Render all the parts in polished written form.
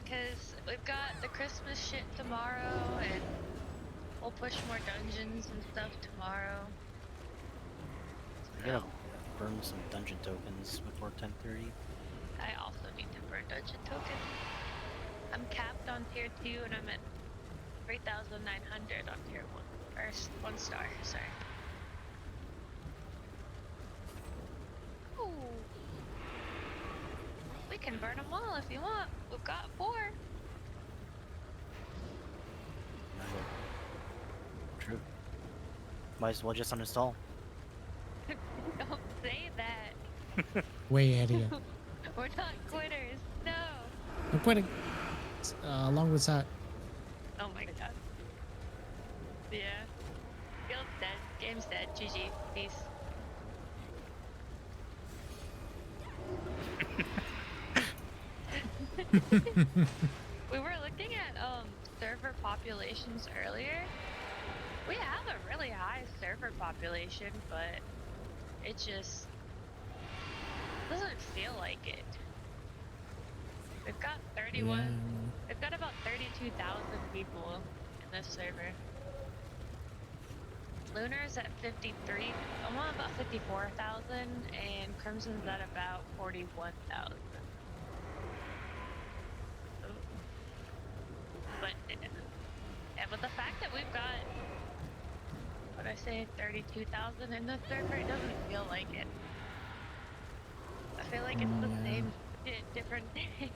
because we've got the Christmas shit tomorrow, and we'll push more dungeons and stuff tomorrow. I gotta burn some dungeon tokens before 10:30. I also need to burn dungeon tokens. I'm capped on tier 2 and I'm at 3,900 on tier 1. Or 1 star, sorry. Ooh. We can burn them all if you want. We've got 4. True. Might as well just uninstall. Don't say that. Way ahead of you. We're not quitters. No. I'm quitting. Along with that. Oh my god. Yeah. Field's dead. Game's dead. GG. Peace. We were looking at server populations earlier. We have a really high server population, but it just doesn't feel like it. We've got 31. Yeah. We've got about 32,000 people in this server. Lunar's at 53. I'm on about 54,000, and Crimson's at about 41,000. But yeah, but the fact that we've got, what I say, 32,000 in the server, it doesn't feel like it. I feel like it's the same shit, different day. I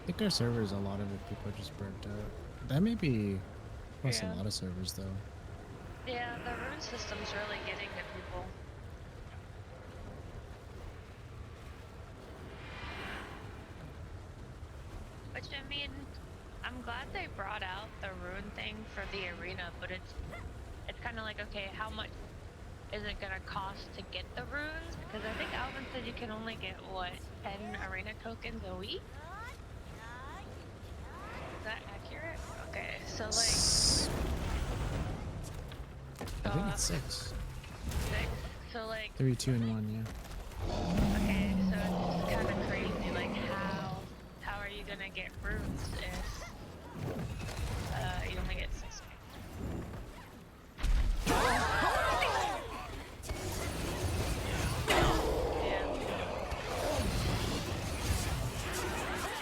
think our servers, a lot of it, people are just burnt out. That may be across Yeah. a lot of servers, though. Yeah, the rune system's really getting to people. Which, I mean, I'm glad they brought out the rune thing for the arena, but it's kind of like, okay, how much is it gonna cost to get the runes? Because I think Alvin said you can only get, what, 10 arena tokens a week? Is that accurate? Okay, so like... I think it's 6. 6. So like... 3, 2, and 1, yeah. Okay, so it's kind of crazy, like how are you gonna get runes if you only get 6?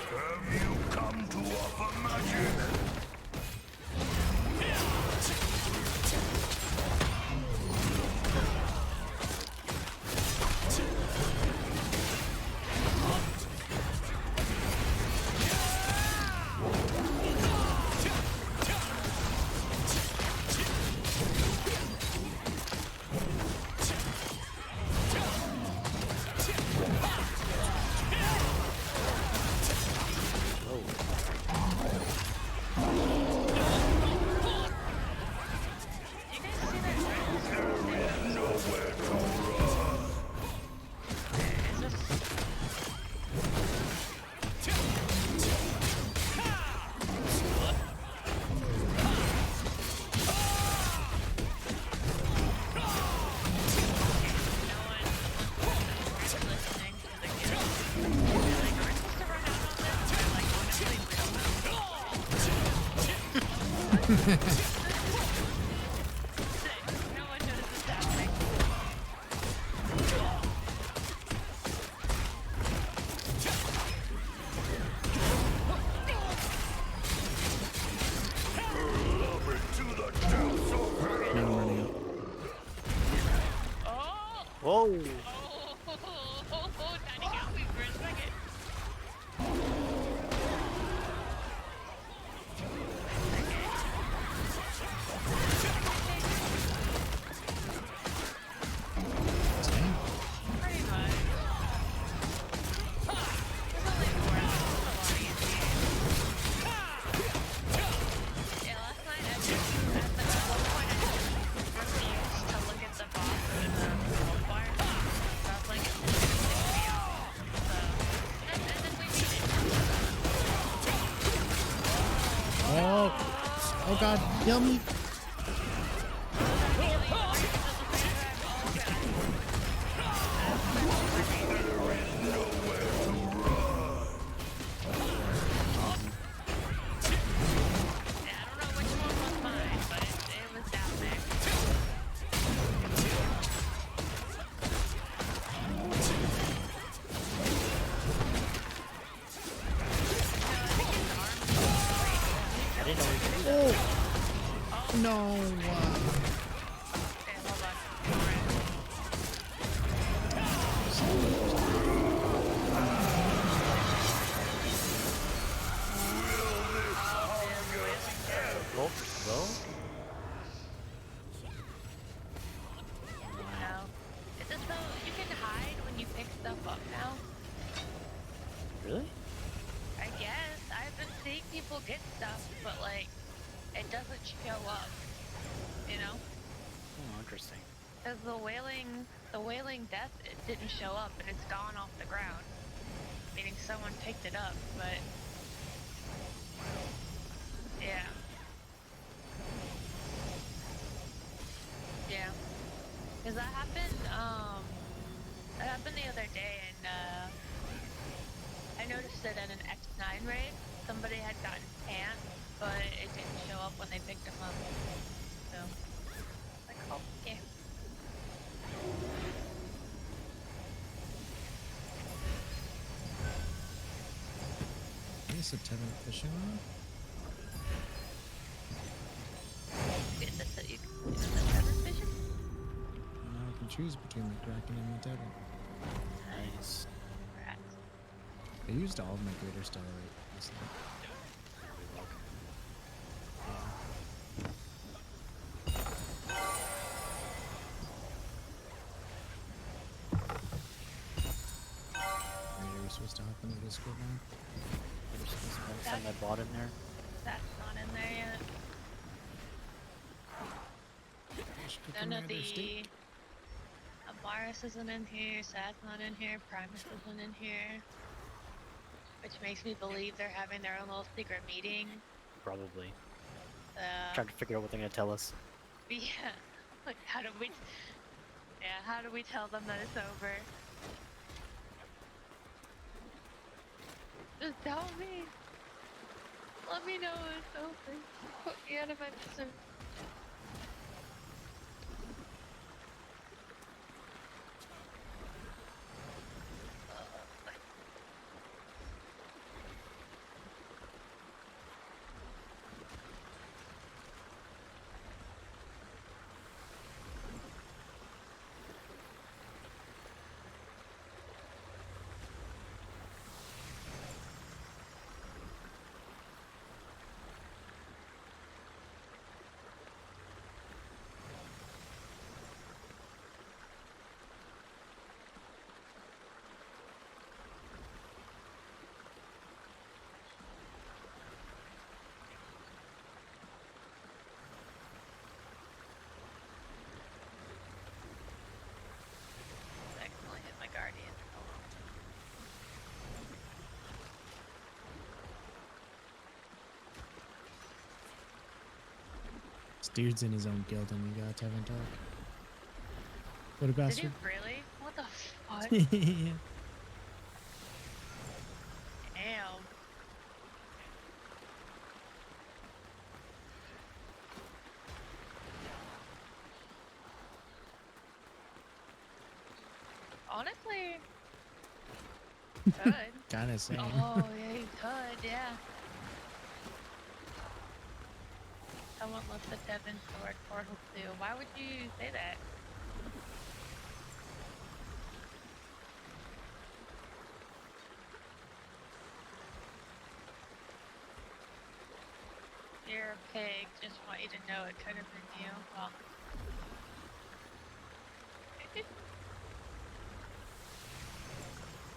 Have you come to offer magic? Yeah, I'm running out. Whoa! Danny got me for a second. Dang. Pretty much. There's only 4 of them. It's a lot easier. Yeah, last night at one point I refused to look at the boss in the gold bar. So I was like, it's just gonna piss me off. So, and then we beat it. Oh! Oh god, kill me! No. Okay, hold on. Alright. Oh, well. No. Is this so you can hide when you pick stuff up now? Really? I guess. I've been seeing people get stuff, but like, it doesn't show up. You know? Oh, interesting. Because the wailing death, it didn't show up and it's gone off the ground. Meaning someone picked it up, but yeah. Yeah. Because that happened the other day and I noticed it in an X9 raid. Somebody had gotten pants, but it didn't show up when they picked them up. So, like, oh, okay. Is the Tevin fishing rod? Is this seven fishing? Now I can choose between the Kraken and the Tevin. Nice. Rats. I used all of my greater starlight last night. Are we supposed to hop in the Discord now? There's one send my bot in there. That's not in there yet. I should get None them of their the steak. Amaris isn't in here, Sad's not in here, Primus isn't in here. Which makes me believe they're having their own little secret meeting. Probably. Uh, Trying to figure out what they're gonna tell us. yeah. Like, how do we tell them that it's over? Just tell me. Let me know it's over. Put me out of my misery. Accidentally hit my guardian. This dude's in his own guild and we got Tevin talk. What a Did you bastard. really? What the fuck? Yeah. Damn. Honestly, could. Kinda same. Oh, yeah, you could, yeah. Someone left the Devon Sword portal too. Why would you say that? You're a pig. Just want you to know it could have been you. Well.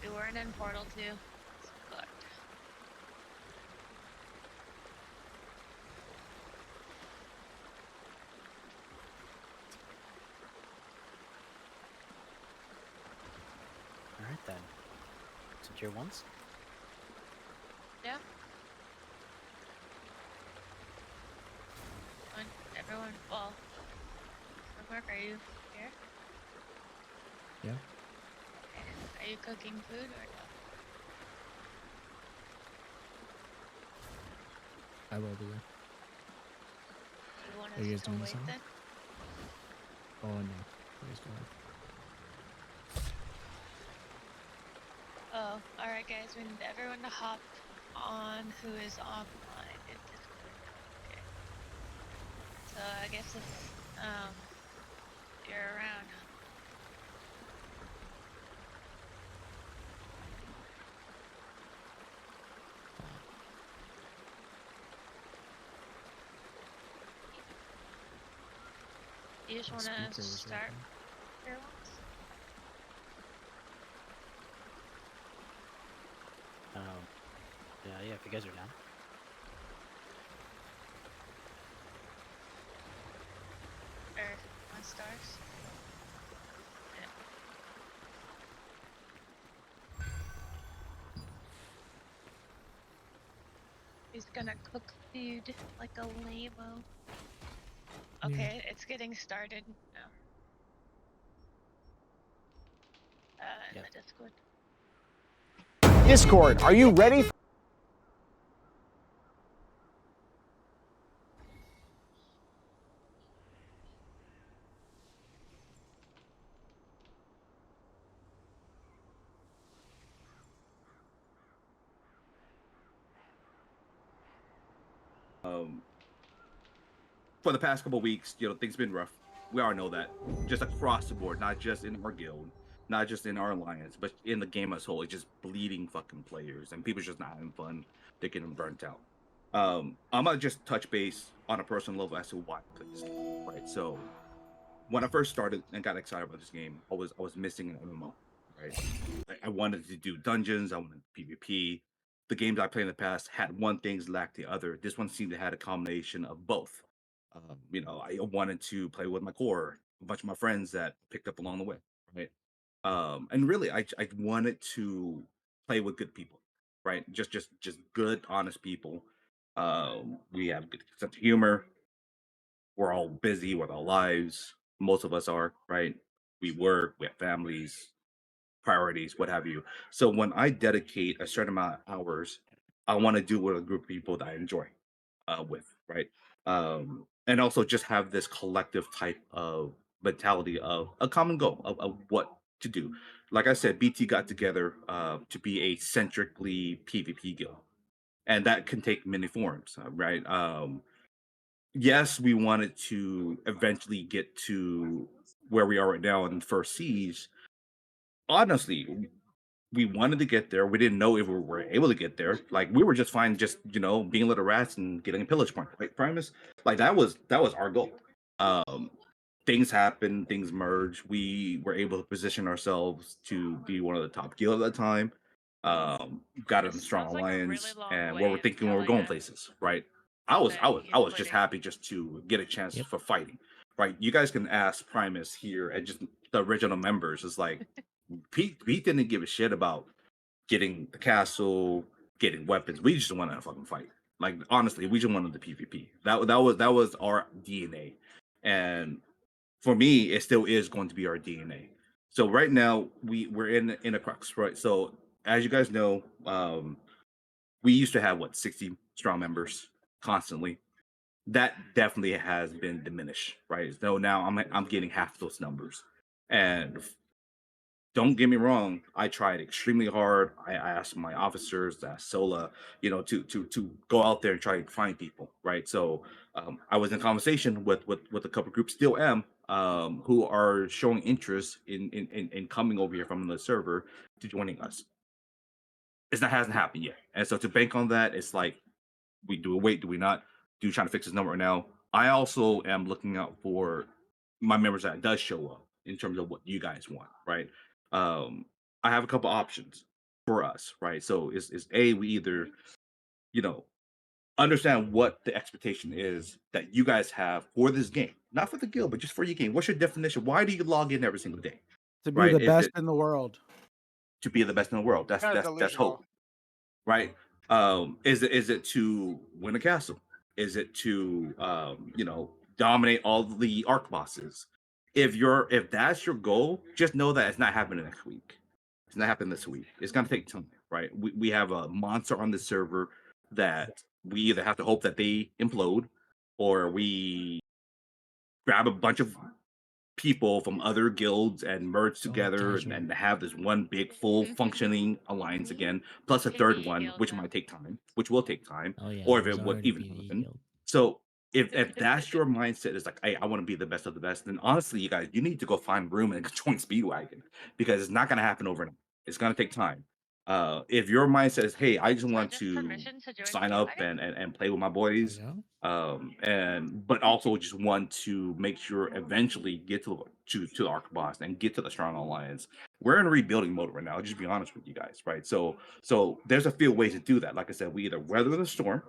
We weren't in Portal 2. It's fucked. Alright then. So tier 1s? Yeah. Everyone, well, Mark, are you here? Yeah. Are you cooking food or no? I will be there. You want Are you us guys to doing wait something? then? Oh no. Please go ahead. Oh, alright guys, we need everyone to hop on who is online in Discord. Okay. so I guess if you're around. You just The want speaker to was start working. here once? Yeah, if you guys are down. Or 1 stars? Yeah. He's gonna cook food like a lame-o. Okay, it's getting started now. In Yep. the Discord. Discord, are you ready? For the past couple of weeks, things been rough. We all know that, just across the board, not just in our guild, not just in our alliance, but in the game as a whole. It's just bleeding fucking players, and people just not having fun. They're getting burnt out. I'm gonna just touch base on a personal level as to why I played this game, right? So, when I first started and got excited about this game, I was missing an MMO, right? I wanted to do dungeons, I wanted PvP. The games I played in the past had one things lacked the other. This one seemed to have a combination of both. I wanted to play with my core, a bunch of my friends that picked up along the way, right? And really, I wanted to play with good people, right? Just good, honest people. We have good sense of humor. We're all busy with our lives. Most of us are, right? We work, we have families, priorities, what have you. So when I dedicate a certain amount of hours, I want to do with a group of people that I enjoy with, right? And also just have this collective type of mentality of a common goal of what to do. Like I said, BT got together to be a centrically PvP guild, and that can take many forms, right? Yes, we wanted to eventually get to where we are right now in First Siege. Honestly, we wanted to get there. We didn't know if we were able to get there. Like we were just fine, just being little rats and getting a pillage point. Like Primus, like that was our goal. Um, Things happen, things merge. We were able to position ourselves to be one of the top guild at the time. Got in a This strong feels like a really alliance, long and where we're wave thinking we were telling going us places. Right? I was I that was he's I was just quitting. happy just to get a chance Yep. for fighting. Right? You guys can ask Primus here and just the original members. It's like Pete didn't give a shit about getting the castle, getting weapons. We just wanted to fucking fight. Like honestly, we just wanted the PvP. That was our DNA, and for me, it still is going to be our DNA. So right now, we're in a crux, right? So as you guys know, we used to have 60 strong members constantly. That definitely has been diminished, right? So now I'm getting half those numbers, and don't get me wrong, I tried extremely hard. I asked my officers, Sola, to go out there and try to find people, right? So I was in conversation with a couple groups, still am, who are showing interest in coming over here from the server to joining us. That hasn't happened yet, and so to bank on that, it's like we do. Wait, do we not? Do trying to fix this number right now? I also am looking out for my members that does show up in terms of what you guys want, right? Um, I have a couple options for us, right? So is a we either you know understand what the expectation is that you guys have for this game, not for the guild, but just for your game. What's your definition? Why do you log in every single day, To be right? the Is best it in the world. to be the best in the world? That's Kind of that's delusional. hope, right? Is it to win a castle? Is it to dominate all the arc bosses? If that's your goal, just know that it's not happening next week. It's not happening this week. It's gonna take time, right? We have a monster on the server that we either have to hope that they implode or we grab a bunch of people from other guilds and merge So together casual. and have this one big full functioning alliance again, plus a third PvE one, guild which now. might take time, which will take time, Oh yeah, or if there's it would already even PvE happen. guild. So if that's your mindset is like, hey, I want to be the best of the best, then honestly, you guys, you need to go find room and join Speedwagon because it's not gonna happen overnight. It's gonna take time. If your mindset is, hey, I just For want just to permission to join sign up Speedwagon? and play with my Oh, boys, yeah? and but also just want to make sure eventually get to Arc Boss and get to the Strong Alliance. We're in rebuilding mode right now. I'll just be honest with you guys, right? So there's a few ways to do that. Like I said, we either weather the storm,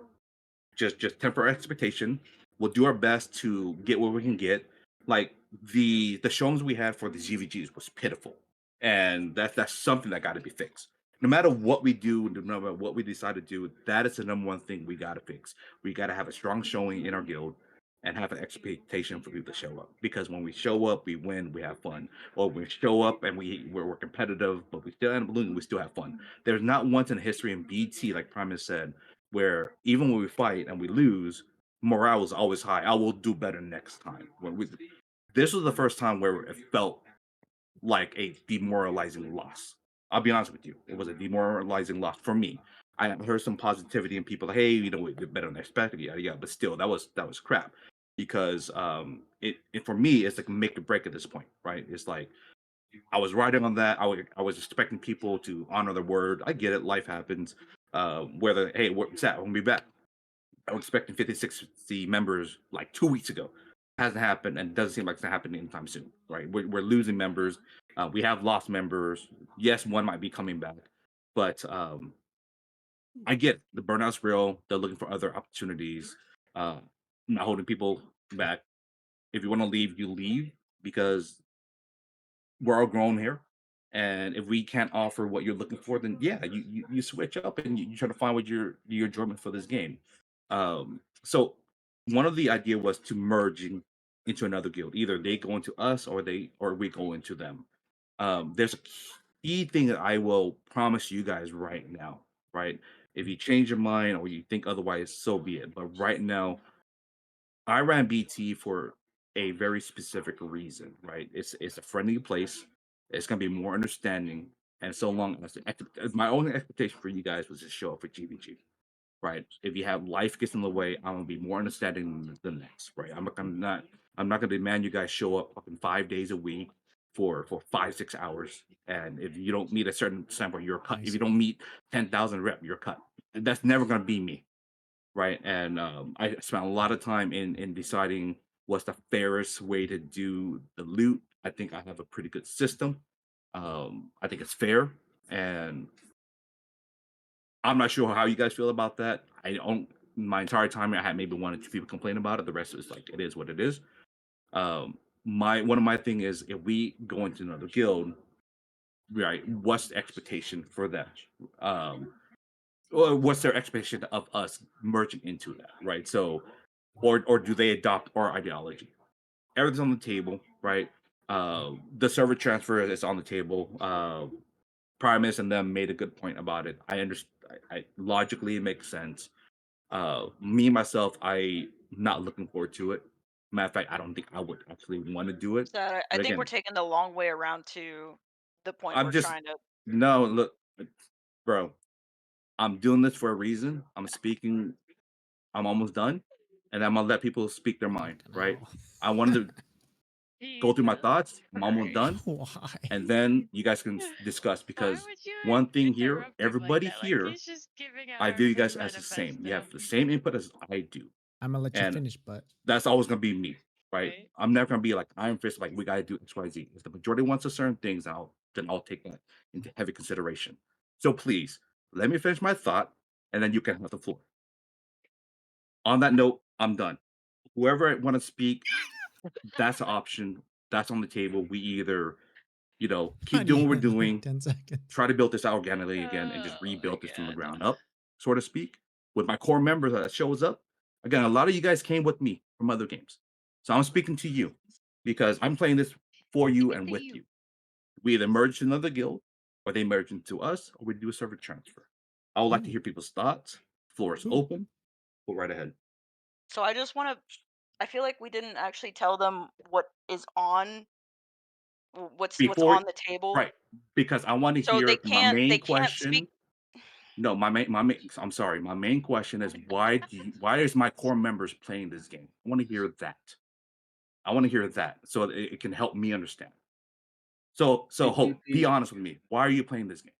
just temper expectation. We'll do our best to get what we can get. Like the showings we had for the GVGs was pitiful, and that's something that got to be fixed. No matter what we do, no matter what we decide to do, that is the number one thing we got to fix. We got to have a strong showing in our guild and have an expectation for people to show up. Because when we show up, we win, we have fun. Or we show up and we're competitive, but we still end up losing, we still have fun. There's not once in history in BT, like Primus said, where even when we fight and we lose, morale is always high. I will do better next time. This was the first time where it felt like a demoralizing loss. I'll be honest with you, it was a demoralizing loss for me. I heard some positivity in people, like, hey, we did better than expected, yeah, but still, that was crap because it for me, it's like make or break at this point, right? It's like I was riding on that. I was expecting people to honor their word. I get it, life happens. Whether hey, what's that? I'm gonna be back. I was expecting 50, 60 members like 2 weeks ago. Hasn't happened and doesn't seem like it's gonna happen anytime soon, right? We're losing members. We have lost members. Yes, one might be coming back, but I get the burnout's real. They're looking for other opportunities. Uh, not holding people back. If you want to leave, you leave because we're all grown here. And if we can't offer what you're looking for, then yeah, you switch up and you try to find what your enjoyment for this game. So one of the idea was to merge into another guild. Either they go into us or we go into them. There's a key thing that I will promise you guys right now, right? If you change your mind or you think otherwise, so be it. But right now, I ran BT for a very specific reason, right? It's a friendly place. It's gonna be more understanding, and so long as my only expectation for you guys was to show up for GVG, right? If you have life gets in the way, I'm gonna be more understanding than the next, right? I'm not gonna demand you guys show up fucking 5 days a week for 5 6 hours, and if you don't meet a certain sample, you're cut. If Nice. you don't meet 10,000 rep, you're cut. That's never gonna be me, right? And I spent a lot of time in deciding what's the fairest way to do the loot. I think I have a pretty good system. I think it's fair, and I'm not sure how you guys feel about that. I don't. My entire time, I had maybe one or two people complain about it. The rest is like it is what it is. My one of my thing is if we go into another guild, right? What's the expectation for that? Um, or what's their expectation of us merging into that, right? So, or do they adopt our ideology? Everything's on the table, right? The server transfer is on the table. Primus and them made a good point about it. I understand. I logically it makes sense. Me myself, I not looking forward to it. Matter of fact, I don't think I would actually want to do it. So I But think we're again, taking the long way around to the point I'm we're just trying to. no look, bro. I'm doing this for a reason. I'm speaking. I'm almost done, and I'm gonna let people speak their mind. Fucking Right? hell. I wanted to go through my Jesus thoughts. I'm almost Christ. done, Why? and then you guys can discuss. Why Because would you one thing here, interrupt him like everybody that? Like here, he's just giving I out view you his guys as the same. You manifesto. have the same input as I do, I'm gonna let you and finish, but that's always gonna be me, right? Right? I'm never gonna be like Iron Fist, like we gotta do X, Y, Z. If the majority wants a certain things, then I'll take that into heavy consideration. So please let me finish my thought, and then you can have the floor. On that note, I'm done. Whoever want to speak, that's an option. That's on the table. We either, I keep doing need what we're like doing, 10 seconds. try to build this out organically again, and just Oh my rebuild this from the god. ground up, so to speak. With my core members that shows up. Again, a lot of you guys came with me from other games. So I'm speaking to you because I'm playing this for you Speaking and to with you. you. We either merge to another guild, or they merge into us, or we do a server transfer. I would like to Ooh. hear people's thoughts. Floor is Ooh. open. Go right ahead. So I just want to. I feel like we didn't actually tell them what is on what's Before on the table, right, because I want to so they hear my can't main they can't speak. question. No, I'm sorry. My main question is why is my core members playing this game? I want to hear that. I want to hear that so it can help me understand. So Hope, be honest with me. Why are you playing this game?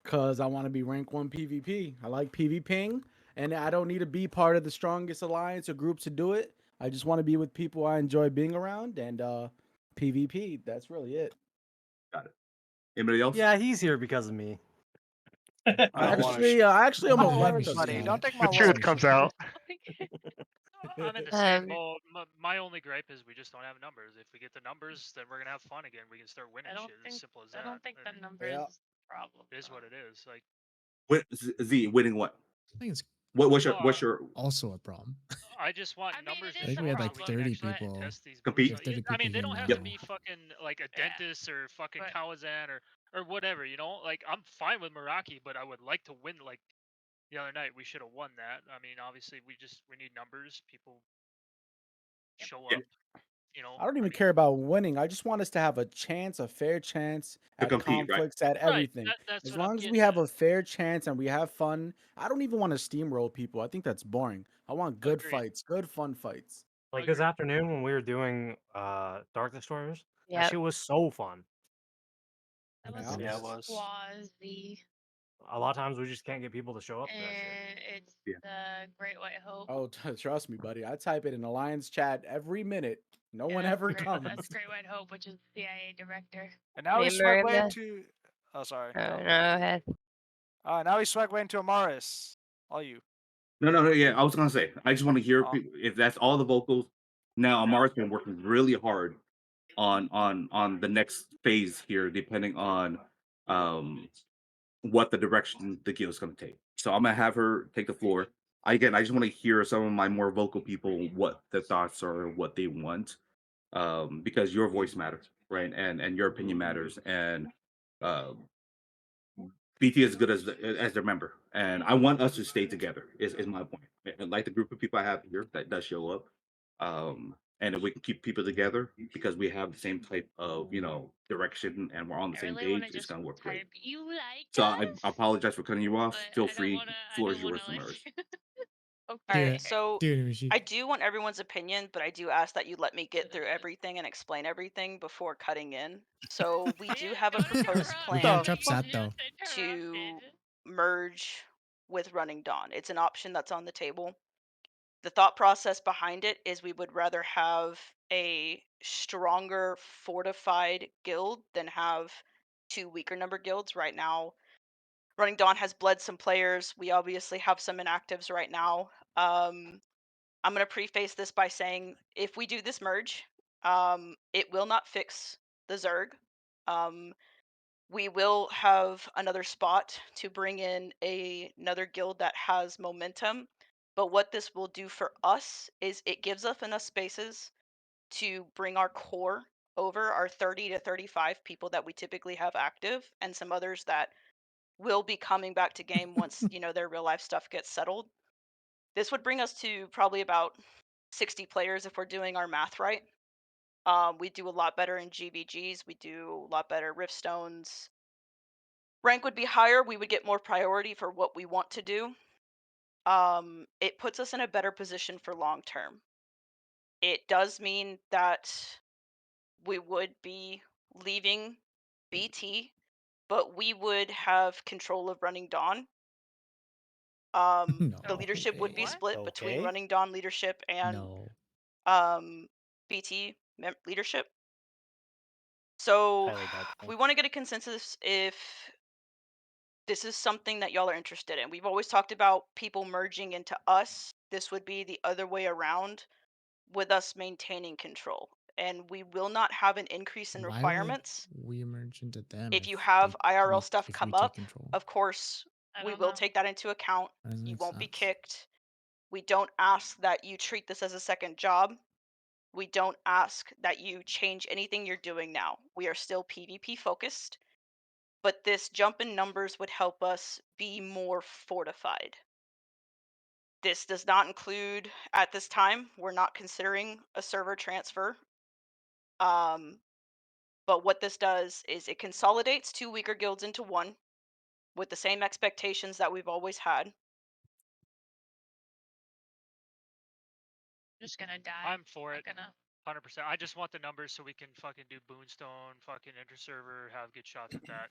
Cause I want to be rank 1 PvP. I like PvPing, and I don't need to be part of the strongest alliance or group to do it. I just want to be with people I enjoy being around, and PvP. That's really it. Got it. Anybody else? Yeah, he's here because of me. I actually Oh, almost let left me because of buddy, that. don't take my the word truth for comes it. out. I'm in the same Um, boat. My only gripe is we just don't have numbers. If we get the numbers, then we're gonna have fun again. We can start winning I don't shit. think As simple as I that. don't think the And number Yeah. is the problem. it is though. what it is. Like, Z, winning what? I think it's What's uh, your also a problem. I just want I mean, numbers it I just is think so we a had much like so we can 30 actually people. test these Compete? We have 30 I people mean, they here don't have now. to be fucking like a Yeah. dentist or fucking But- Kawazan or whatever. You know, like I'm fine with Meraki, but I would like to win. Like the other night, we should have won that. I mean, obviously, we need numbers. People show Yeah. up. You know, I don't even mean, care about winning. I just want us to have a fair chance To at compete, right? conflicts, at right. everything. That's As what I'm long as we getting have at. a fair chance and we have fun, I don't even want to steamroll people. I think that's boring. I want good Agreed. fights, good fun fights. Like this Agreed. afternoon when we were doing Dark Destroyers, that Yep. shit was so fun. That Yeah. was Yeah, it was. Quasi, A lot of times we just can't get people to show up for that shit. and it's Yeah. the Great White Hope. Oh, trust me, buddy. I type it in Alliance chat every minute. No Yeah, one that's ever Great- comes. That's Great White Hope, which is the CIA director. And now we Remember segue that? into. Oh, sorry. No, Go. go ahead. Now we segue into Amaris. All you. No. Yeah, I was gonna say. I just want to hear Oh. if that's all the vocals. Now Amar's been working really hard on the next phase here, depending on um what the direction the guild's gonna take. So I'm gonna have her take the floor. I just want to hear some of my more vocal people what their thoughts are, what they want, because your voice matters, right? And your opinion matters, and um BT is good as their member, and I want us to stay together. Is my point. And like the group of people I have here that does show up, and if we can keep people together because we have the same type of direction and we're on the I same really want page, to it's just gonna work great. type you like So us, I apologize for cutting you off. but Feel I don't free. want to. I Floor don't is want yours, to like. Damaris. All Okay. right, so Dude, we should- I do want everyone's opinion, but I do ask that you let me get through everything and explain everything before cutting in. So we do Yeah, have a don't proposed interrupt we plan got me, Trap Sat though. just to interrupted. merge with Running Dawn. It's an option that's on the table. The thought process behind it is we would rather have a stronger, fortified guild than have two weaker number guilds. Right now, Running Dawn has bled some players. We obviously have some inactives right now. I'm going to preface this by saying if we do this merge, it will not fix the Zerg. We will have another spot to bring in another guild that has momentum. But what this will do for us is it gives us enough spaces to bring our core over, our 30 to 35 people that we typically have active, and some others that will be coming back to game once their real life stuff gets settled. This would bring us to probably about 60 players if we're doing our math right. We do a lot better in GVGs. We do a lot better Riftstones. Rank would be higher. We would get more priority for what we want to do. It puts us in a better position for long term. It does mean that we would be leaving BT, but we would have control of Running Dawn. No. The leadership would be What? split between Okay. Running Dawn leadership and No. BT leadership. So Highly doubtful. we want to get a consensus if this is something that y'all are interested in. We've always talked about people merging into us. This would be the other way around with us maintaining control. And we will not have an increase in Why requirements. would we merge into them If you have IRL stuff if we come take up, control? of course, I we don't will know. take that into account. That doesn't You make won't be sense. kicked. We don't ask that you treat this as a second job. We don't ask that you change anything you're doing now. We are still PvP focused, but this jump in numbers would help us be more fortified. This does not include, at this time, we're not considering a server transfer. But what this does is it consolidates two weaker guilds into one. with the same expectations that we've always had. Just gonna die. I'm for Not it. gonna. 100%. I just want the numbers so we can fucking do Boonstone, fucking inter-server, have good shots at that.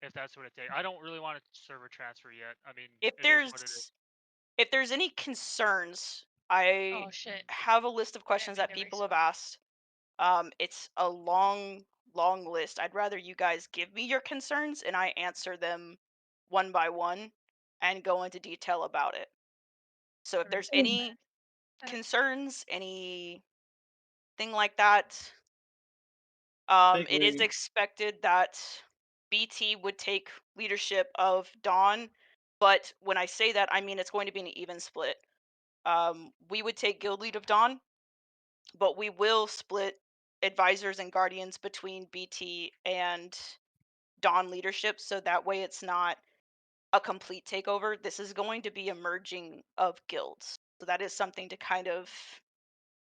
If that's what it takes. I don't really want a server transfer yet. I mean, If it is what it is. there's any concerns, I Oh shit. have a list of questions mean that to people have respawn. asked. It's a long list. I'd rather you guys give me your concerns and I answer them one by one and go into detail about it. So if there's any concerns, anything like that, it is expected that BT would take leadership of Dawn, but when I say that, I mean it's going to be an even split. We would take guild lead of Dawn, but we will split advisors and guardians between BT and Dawn leadership, so that way it's not a complete takeover. This is going to be a merging of guilds, so that is something to kind of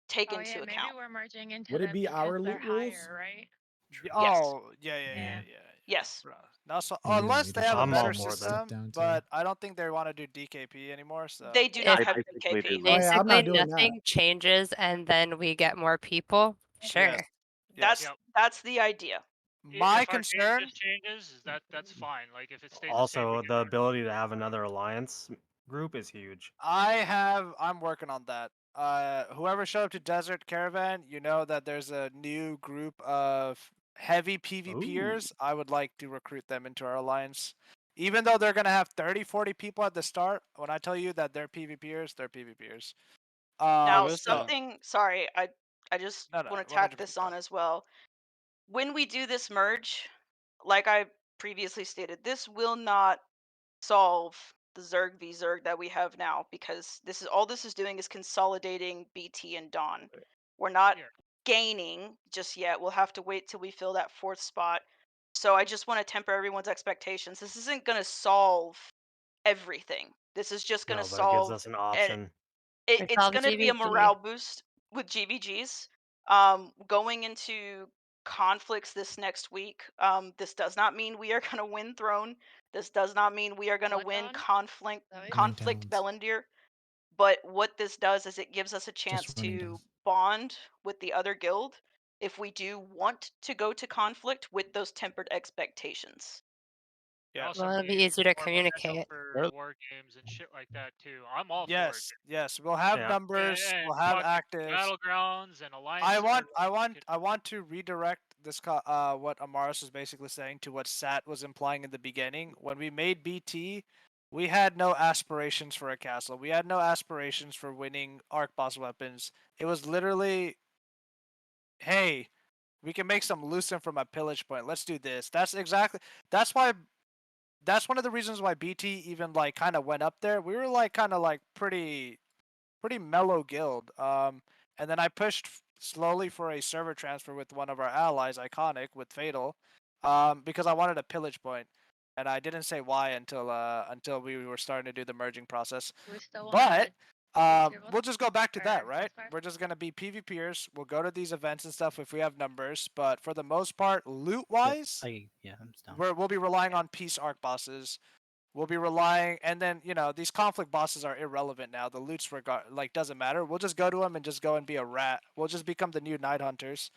take Oh into yeah, maybe account. we're merging into Would it them be because our they're loot rules? higher, right? Yes. Oh, yeah. Yes. Bro. Now, so Yeah, unless they have a I'm all better for that. system, Down to- but I don't think they want to do DKP anymore. So They do not If- have They basically DKP. do. Oh, yeah, I'm not Basically, doing that. nothing changes, and then we get more people. Sure. Yes. That's Yep. that's the idea. My If our game concern. just changes, that's fine. Like if it stays Also, the same. the ability to have another alliance group is huge. I'm working on that. Whoever showed up to Desert Caravan, you know that there's a new group of heavy PvPers. I would like to recruit them into our alliance. Even though they're gonna have 30, 40 people at the start, when I tell you that they're PvPers, they're PvPers. Now So- something sorry, I just No, no, want to tack this 100%. on as well. When we do this merge, like I previously stated, this will not solve the Zerg v Zerg that we have now, because this is doing is consolidating BT and Dawn. We're not Yeah. gaining just yet. We'll have to wait till we fill that fourth spot. So I just want to temper everyone's expectations. This isn't going to solve everything. This is just going No, to but it gives solve us an option. It it's solves going to be a GVG. morale boost with GVGs. Going into conflicts this next week. This does not mean we are going to win Throne. This does not mean we are going to What win Dawn? conflict That what you- conflict Talons. Bellendir. But what this does is it gives us a chance running to downs. bond with the other guild if we do want to go to conflict with those tempered expectations. Yeah. Also Well, it'll be means easier to more potential communicate. for war games and shit like that too. I'm all for it. Yes. We'll have Yeah. numbers. And We'll have fucking actives. battlegrounds and alliance. I want to redirect this what Amaris is basically saying to what Sat was implying in the beginning. When we made BT, we had no aspirations for a castle. We had no aspirations for winning arc boss weapons. It was literally, hey, we can make some lucent from a pillage point. Let's do this. That's one of the reasons why BT even like kind of went up there. We were like kind of like pretty mellow guild. And then I pushed slowly for a server transfer with one of our allies, Iconic, with Fatal, because I wanted a pillage point, and I didn't say why until we were starting to do the merging process. We still want But to we'll just go back to that, or right? Crossfire? We're just gonna be PvPers. We'll go to these events and stuff if we have numbers, but for the most part, loot wise, I'm down. we'll be relying on peace arc bosses. We'll be relying, and then these conflict bosses are irrelevant now. The loot's doesn't matter. We'll just go to them and just go and be a rat. We'll just become the new night hunters.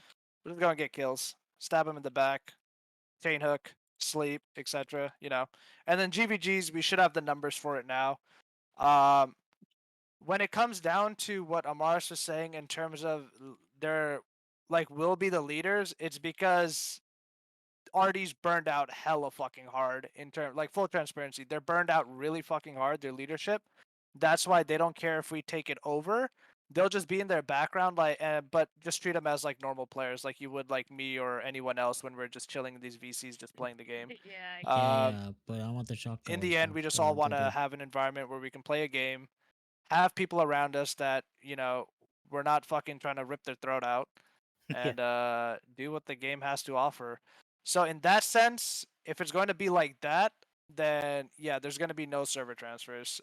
We'll just go and get kills, stab them in the back, chain hook, sleep, etc. And then GVGs, we should have the numbers for it now. When it comes down to what Amaris was saying in terms of their will be the leaders, it's because RD's burned out hella fucking hard in terms full transparency. They're burned out really fucking hard, their leadership. That's why they don't care if we take it over. They'll just be in their background, but just treat them as normal players, like you would me or anyone else when we're just chilling in these VCs, just playing the game. Yeah. Yeah, but I want the shock. In the collar end, we stuff, just so all what want they to do. have an environment where we can play a game, have people around us that we're not fucking trying to rip their throat out, and do what the game has to offer. So in that sense, if it's going to be like that, then yeah, there's going to be no server transfers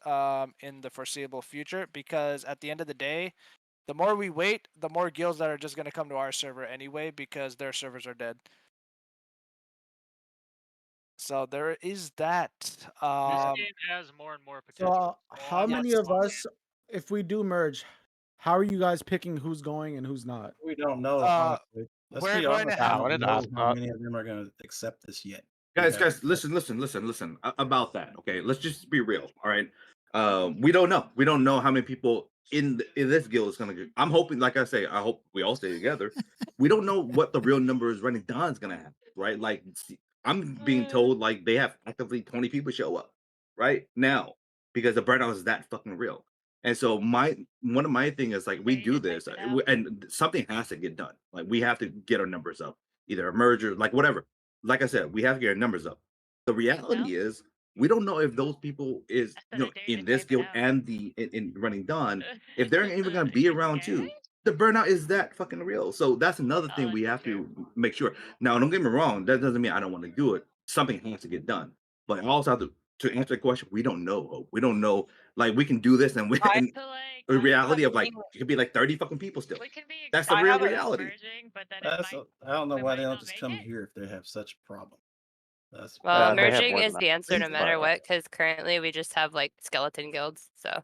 in the foreseeable future, because at the end of the day, the more we wait, the more guilds that are just going to come to our server anyway, because their servers are dead. So there is that. This Um, game has more and more So, potential. how many of us, if we do merge, how are you guys picking who's going and who's not? We don't know, Uh, honestly. Let's we're be going to honest, have- we I don't wanted to know ask how that. many of them are going to accept this yet. Guys, We haven't- listen about that. Okay, let's just be real. All right, we don't know. We don't know how many people in this guild is gonna get. I'm hoping, like I say, I hope we all stay together. We don't know what the real numbers running Don's gonna have, right? Like, I'm being told like they have actively 20 people show up right now because the burnout is that fucking real. And so one of my thing is like we do this and something has to get done. Like we have to get our numbers up, either a merger, like whatever. Like I said, we have to get our numbers up. The reality is we don't know if those people is in this guild and in running Dawn, if they're even gonna be around too. The burnout is that fucking real. So that's another thing we have to make sure. Now, don't get me wrong, that doesn't mean I don't want to do it. Something has to get done. But I also have to answer the question, we don't know. Hope. We don't know. Like we can do this and we and the reality of like it could be like 30 fucking people still. That's the real reality. I don't know why they don't just come here if they have such a problem. That's Well, they have merging more is than the that. answer no matter what, because currently we just have like skeleton guilds. So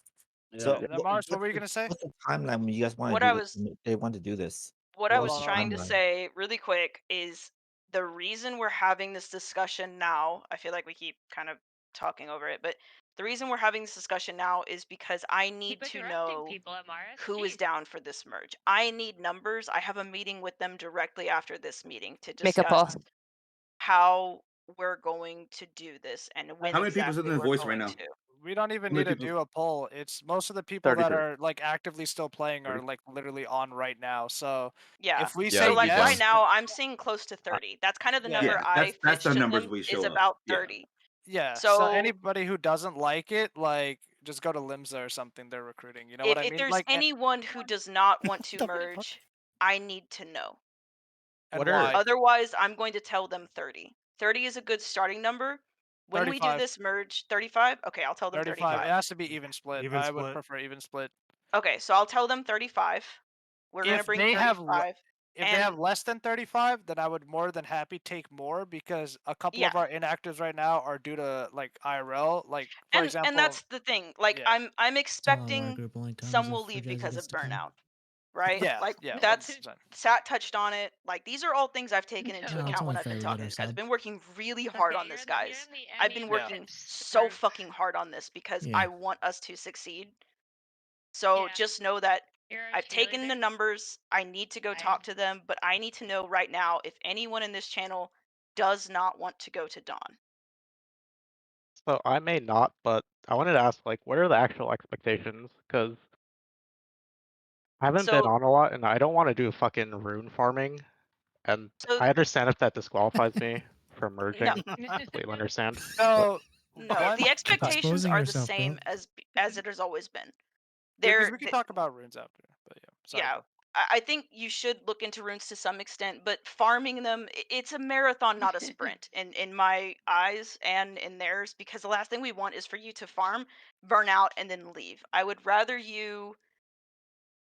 So, Mars, what were you gonna say? What's the timeline when you guys want What to I do was- this? They want to do this. What I What's was the trying to timeline? say really quick is the reason we're having this discussion now, I feel like we keep kind of talking over it, but the reason we're having this discussion now is because I need to know who is down for this merge. I need numbers. I have a meeting with them directly after this meeting to Make a poll. discuss how we're going to do this and when How many people's in exactly the we're voice going right now? to. We don't even How many need to people- do a poll. It's most of the people 30 that people. are like actively still playing are like literally on right now. So Yeah. if we so say like yes, right now I'm seeing close to 30. That's kind of the Yeah. number Yeah, I that's the pitched to numbers them we is show up. about Yeah. 30. yeah. So- So anybody who doesn't like it, like just go to Limsa or something. They're recruiting. You know what I If mean? there's Like and- anyone who does not want to merge, I need to know. and What are- why? Otherwise, I'm going to tell them 30. 30 is a good starting number. When we do 35. this merge, 35? Okay, I'll tell them 35. 35. It has to be even split. Even I would split. prefer even split. Okay, so I'll tell them 35. We're going to If bring they 35. have If they and- have less than 35, then I would more than happy take more because a couple Yeah. of our inactives right now are due to like IRL. Like for example, and that's the thing. Like yeah. I'm Tell all our expecting group only comes some if will the leave guys because gets of to come. burnout. Right? Yeah, Like yeah, that's 100%. Sat touched on it. Like these are all things I've taken into No, it's account when only I've fair been we get talking to our these guys. I've sub. been working really hard on this, guys. I've been working so fucking hard on this because Yeah. I want us to succeed. So Yeah. just know that You're a I've taken the cheerleader. numbers. I need to go talk to them, but I need to know right now if anyone in this channel does not want to go to Dawn. So I may not, but I wanted to ask, like, what are the actual expectations? Because I haven't been So- on a lot, and I don't want to do fucking rune farming. And So- I understand if that disqualifies me from merging. No. Completely understand. So No, one- the expectations Exposing are yourself, the bro. same as it has always been. because They're we can th- talk about runes after, but yeah. Sorry, yeah, bro. I think you should look into runes to some extent, but farming them, it's a marathon, not a sprint, in my eyes and in theirs. Because the last thing we want is for you to farm, burn out, and then leave. I would rather you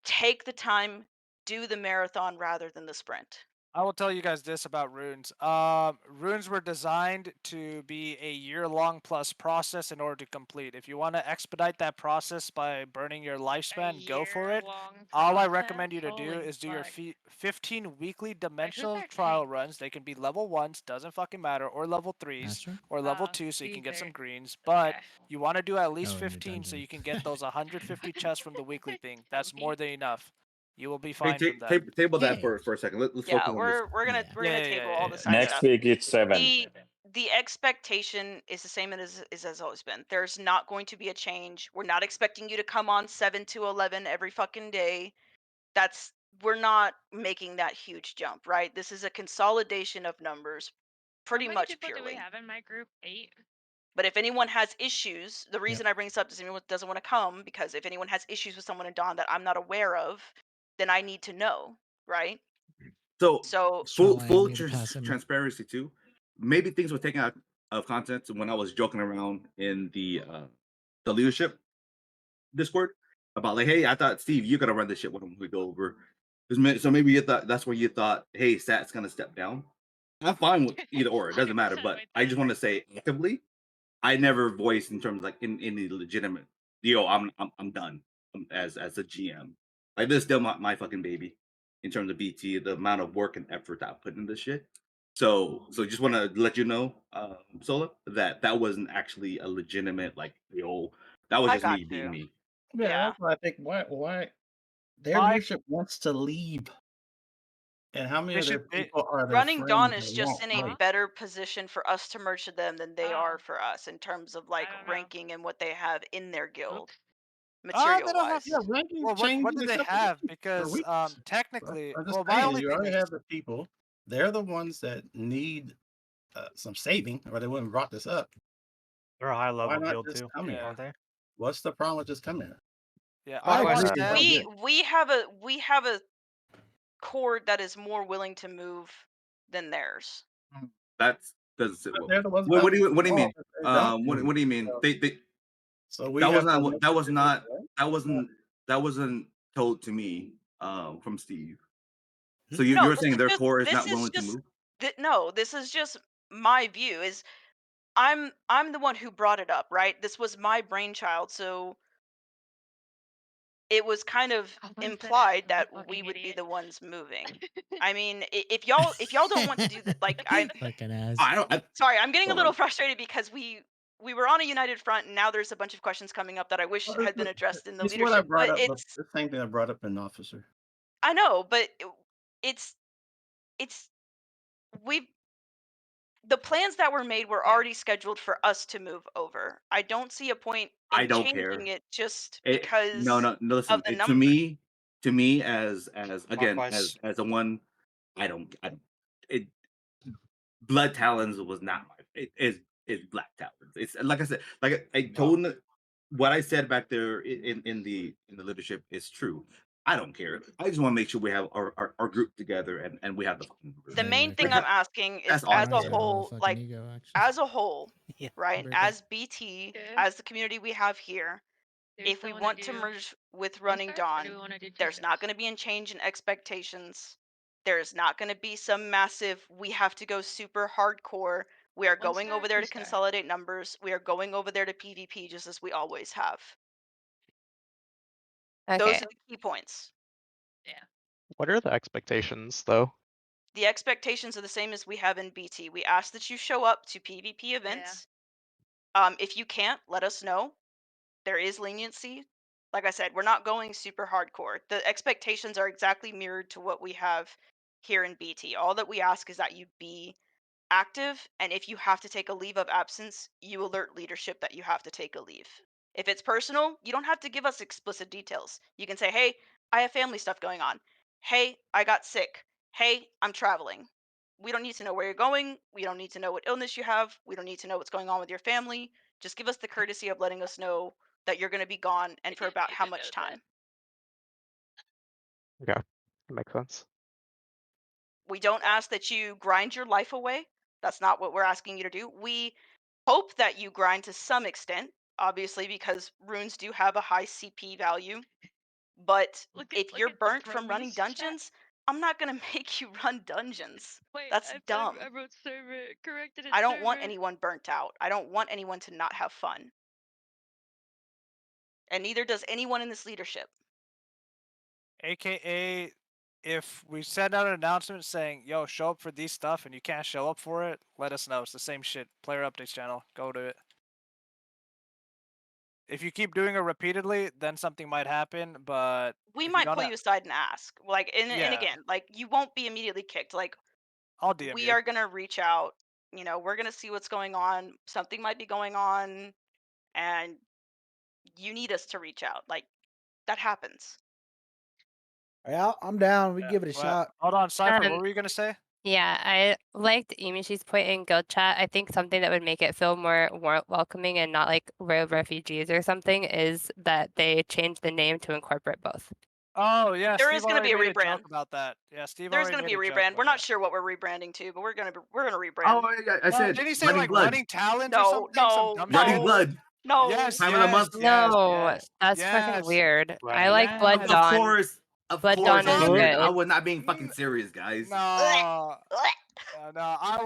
take the time, do the marathon rather than the sprint. I will tell you guys this about runes. Runes were designed to be a year-long plus process in order to complete. If you want to expedite that process by burning your lifespan, go for it. All I recommend you to do is do your 15 weekly dimensional trial runs. They can be level 1s, doesn't fucking matter, or level 3s, Master? or level 2 so you can get some greens. But you want to do at least Oh, in your 15 so dungeon. you can get those 150 chests from the weekly thing. That's more than enough. You will be Hey, fine from that. table that Hey. for a second. Let's Yeah, focus on this. we're gonna Yeah. we're gonna Yeah, table yeah, all yeah, the yeah. side Next stuff. week it's 7. The expectation is the same as always been. There's not going to be a change. We're not expecting you to come on 7 to 11 every fucking day. We're not making that huge jump, right? This is a consolidation of numbers, pretty How many much people do we purely. have in my group? 8. But if anyone has issues, the reason I bring this up is anyone doesn't want to come, because if anyone has issues with someone in Dawn that I'm not aware of, then I need to know, right? So So full Strong, full need to pass him. transparency too. Maybe things were taken out of context when I was joking around in the leadership Discord about like, hey, I thought Steve, you gotta run this shit when we go over. So maybe you thought that's where you thought, hey, Sat's gonna step down. I'm fine with either or. It doesn't matter. But I just want to say actively, I never voiced in terms of like in the legitimate. Yo, I'm done as a GM. Like this is still my fucking baby in terms of BT. The amount of work and effort that I put in this shit. So just want to let you know, Sola, that wasn't actually a legitimate like yo. That was I just got me being you. me. Yeah, Yeah. that's what I think. Why their My- leadership wants to leave, and how many They of their should- they- people are their Running Dawn friends is that just won't in a fight? better position for us to merge to them than they are Oh. for us in terms of like don't know. ranking and what they have in their guild, They material don't have. wise. Yeah, ranking Well, what changes do a they couple have? weeks or Because weeks. technically, I'm just well, my saying, only you thing already is have the people. They're the ones that need some saving, or they wouldn't have brought this up. They're a high Why level not guild just too, come here? aren't they? What's the problem with just coming here? yeah. I All I agree. said, We have a chord that is more willing to move than theirs. That's because They're the ones what do you involved, mean? but they don't What move. do you mean? So- They So we that was have to not make that sure was they not move, right? that wasn't told to me from Steve. So No, you're this saying is their just core is this not is willing to just move? no, this is just my view. Is I'm the one who brought it up, right? This was my brainchild, so it was kind of Almost said implied I'm a that we fucking would be idiot. the ones moving. I mean, if y'all don't want to do that, like I'm Fucking ass. I don't. sorry, I'm getting a Hold little on. frustrated because we were on a united front, and now there's a bunch of questions coming up that I wish had been addressed in the It's what I leadership. brought But up, but it's the same thing I brought up in officer. I know, but it's we've the plans that were made were already scheduled for us to move over. I don't see a point I in don't care. changing it just No, because no. Listen, of the to number. me as again Clockwise. as a one, I don't. It Blood Talons was not my. It is Black Talons. It's like I said. Like I told what I said back there in the leadership is true. I don't care. I just want to make sure we have our group together and we have the fucking group. The main thing Like, I'm asking is that's all I as a care. whole, fucking like ego, actually. as a whole, Yeah. right? Birthday. As BT, as the community we have here, Do we if we still wanna want to do merge with one Running star, or do Dawn, we wanna do two there's not stars? going to be a change in expectations. There's not going to be some massive, we have to go super hardcore. We are One going star, over there two to star. consolidate numbers. We are going over there to PvP just as we always have. Those Okay. are the key points. What are the expectations, though? The expectations are the same as we have in BT. We ask that you show up to PvP events. If you can't, let us know. There is leniency. Like I said, we're not going super hardcore. The expectations are exactly mirrored to what we have here in BT. All that we ask is that you be active, and if you have to take a leave of absence, you alert leadership that you have to take a leave. If it's personal, you don't have to give us explicit details. You can say, hey, I have family stuff going on. Hey, I got sick. Hey, I'm traveling. We don't need to know where you're going. We don't need to know what illness you have. We don't need to know what's going on with your family. Just give us the courtesy of letting us know that you're going to be gone and for about how much time. Okay, that makes sense. We don't ask that you grind your life away. That's not what we're asking you to do. We hope that you grind to some extent, obviously, because runes do have a high CP value. But if you're burnt from running dungeons, I'm not going to make you run dungeons. Wait, That's dumb. I wrote server, corrected it. I don't want anyone burnt out. I don't want anyone to not have fun. And neither does anyone in this leadership. AKA, if we send out an announcement saying, yo, show up for these stuff and you can't show up for it, let us know. It's the same shit. Player updates channel. Go to it. If you keep doing it repeatedly, then something might happen, but we if might you pull gotta- you aside and ask. Like, and Yeah. again, like, you won't be immediately kicked. Like, I'll DM we you. are going to reach out. You know, we're going to see what's going on. Something might be going on, and you need us to reach out. Like, that happens. Yeah, I'm down. We give it a Well, shot. Hold on, Cypher, Um, what were you gonna say? Yeah, I liked Imishi's point in guild chat. I think something that would make it feel more welcoming and not like rogue refugees or something is that they change the name to incorporate both. Oh yeah, There Steve is going to be a already made rebrand. joke about that. Yeah, Steve There's already going to made be a joke rebrand. about We're not that. sure what we're rebranding to, but we're going to rebrand. Oh, I said Didn't he say Running like Blood. running talents or No, something? no, Some dumb Running shit? Blood. No. Yes, Time of the month. No, yes, that's fucking yes. weird. I Running like Blood. Blood Of Dawn. course. Of Blood course Dawn is it's weird. I good. was not being fucking serious, guys. No. No, I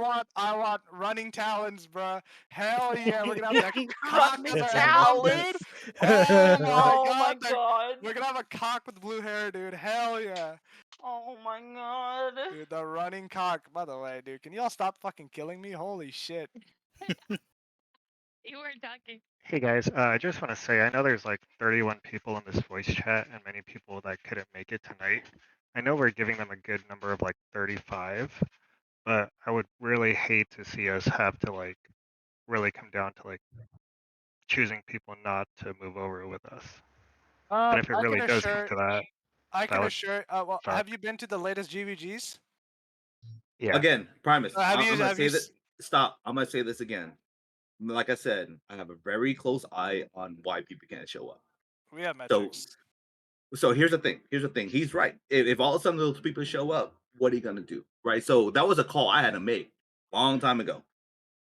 want running talons, bruh. Hell yeah, we're gonna have the cock of Running our talons. dude. Oh my Oh my god, god. we're gonna have a cock with blue hair, dude. Hell yeah. Oh my god. Dude, the running cock. By the way, dude, can y'all stop fucking killing me? Holy shit. You weren't talking. Hey guys, I just want to say I know there's like 31 people in this voice chat and many people that couldn't make it tonight. I know we're giving them a good number of like 35, but I would really hate to see us have to like really come down to like choosing people not to move over with us. And if it I really can does come assure, to that, I that can would assure. Well, suck. have you been to the latest GVGs? Yeah. Again, Primus. Have I'm you? gonna Have say you? that. Stop. I'm gonna say this again. Like I said, I have a very close eye on why people can't show up. We have So, metrics. so here's the thing. Here's the thing. He's right. If all of a sudden those people show up, what are you gonna do? Right. So that was a call I had to make a long time ago.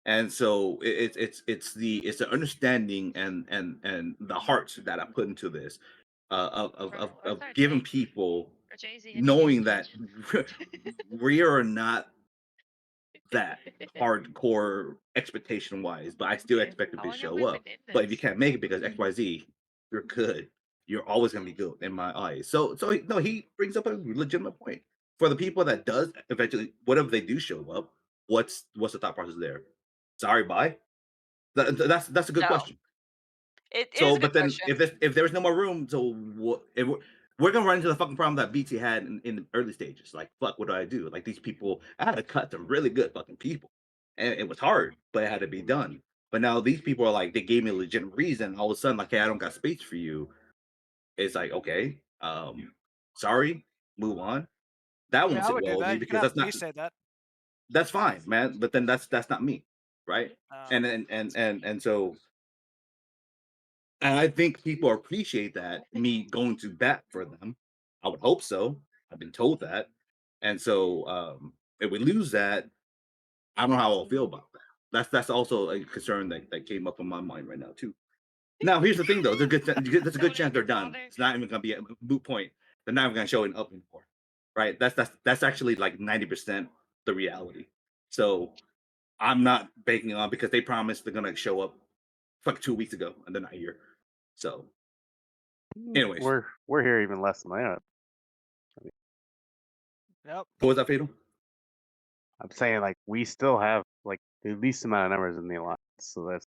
And so it's the understanding and the heart that I put into this, of giving people knowing that we are not that hardcore expectation wise, but I still expect them to show up. But if you can't make it because XYZ, you're good. You're always gonna be good in my eyes. So no, he brings up a legitimate point. For the people that does eventually, whatever they do show up, what's the thought process there? Sorry, bye. That's a good No. question. It is So, a but good then question. if there's no more room, so what? If we're gonna run into the fucking problem that BT had in the early stages. Like, fuck, what do I do? Like these people, I had to cut some really good fucking people, and it was hard, but it had to be done. But now these people are like, they gave me a legitimate reason. All of a sudden, like, hey, I don't got space for you. It's like, okay, sorry, move on. That Yeah, won't I sit would do well with me that. You can because have that's me not, say that. that's fine, man. But then that's not me, right? And so, and I think people appreciate that, me going to bat for them. I would hope so. I've been told that. And so, if we lose that, I don't know how I'll feel about that. That's also a concern that came up in my mind right now too. Now, here's the thing though, there's a good chance they're done. It's not even gonna be a moot point. They're not even gonna show it up anymore. Right? That's actually like 90% the reality. So I'm not banking on, because they promised they're gonna show up like 2 weeks ago and they're not here. So anyways, We're here even less than that. Yep. what was that, Fatal? I'm saying like we still have like the least amount of numbers in the alliance, so that's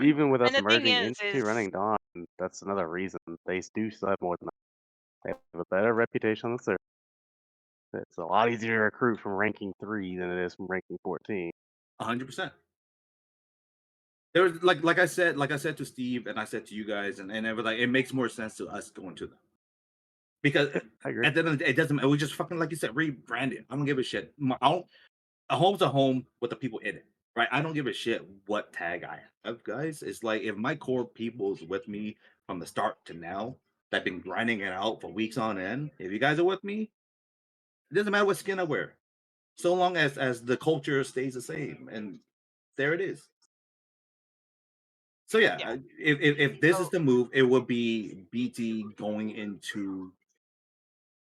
even with us And the thing merging is into Running Dawn. That's another reason they do still have more than us. They have a better reputation on the server. It's a lot easier to recruit from ranking 3 than it is from ranking 14. 100%. There was like I said to Steve, and I said to you guys, and it was like, it makes more sense to us going to them, because at the end of the day, it doesn't. We just fucking, like you said, rebrand it. I don't give a shit. A home's a home with the people in it, right? I don't give a shit what tag I have, guys. It's like, if my core people is with me from the start to now, that've been grinding it out for weeks on end. If you guys are with me, it doesn't matter what skin I wear, so long as the culture stays the same. And there it is. So yeah, if this is the move, it would be BT going into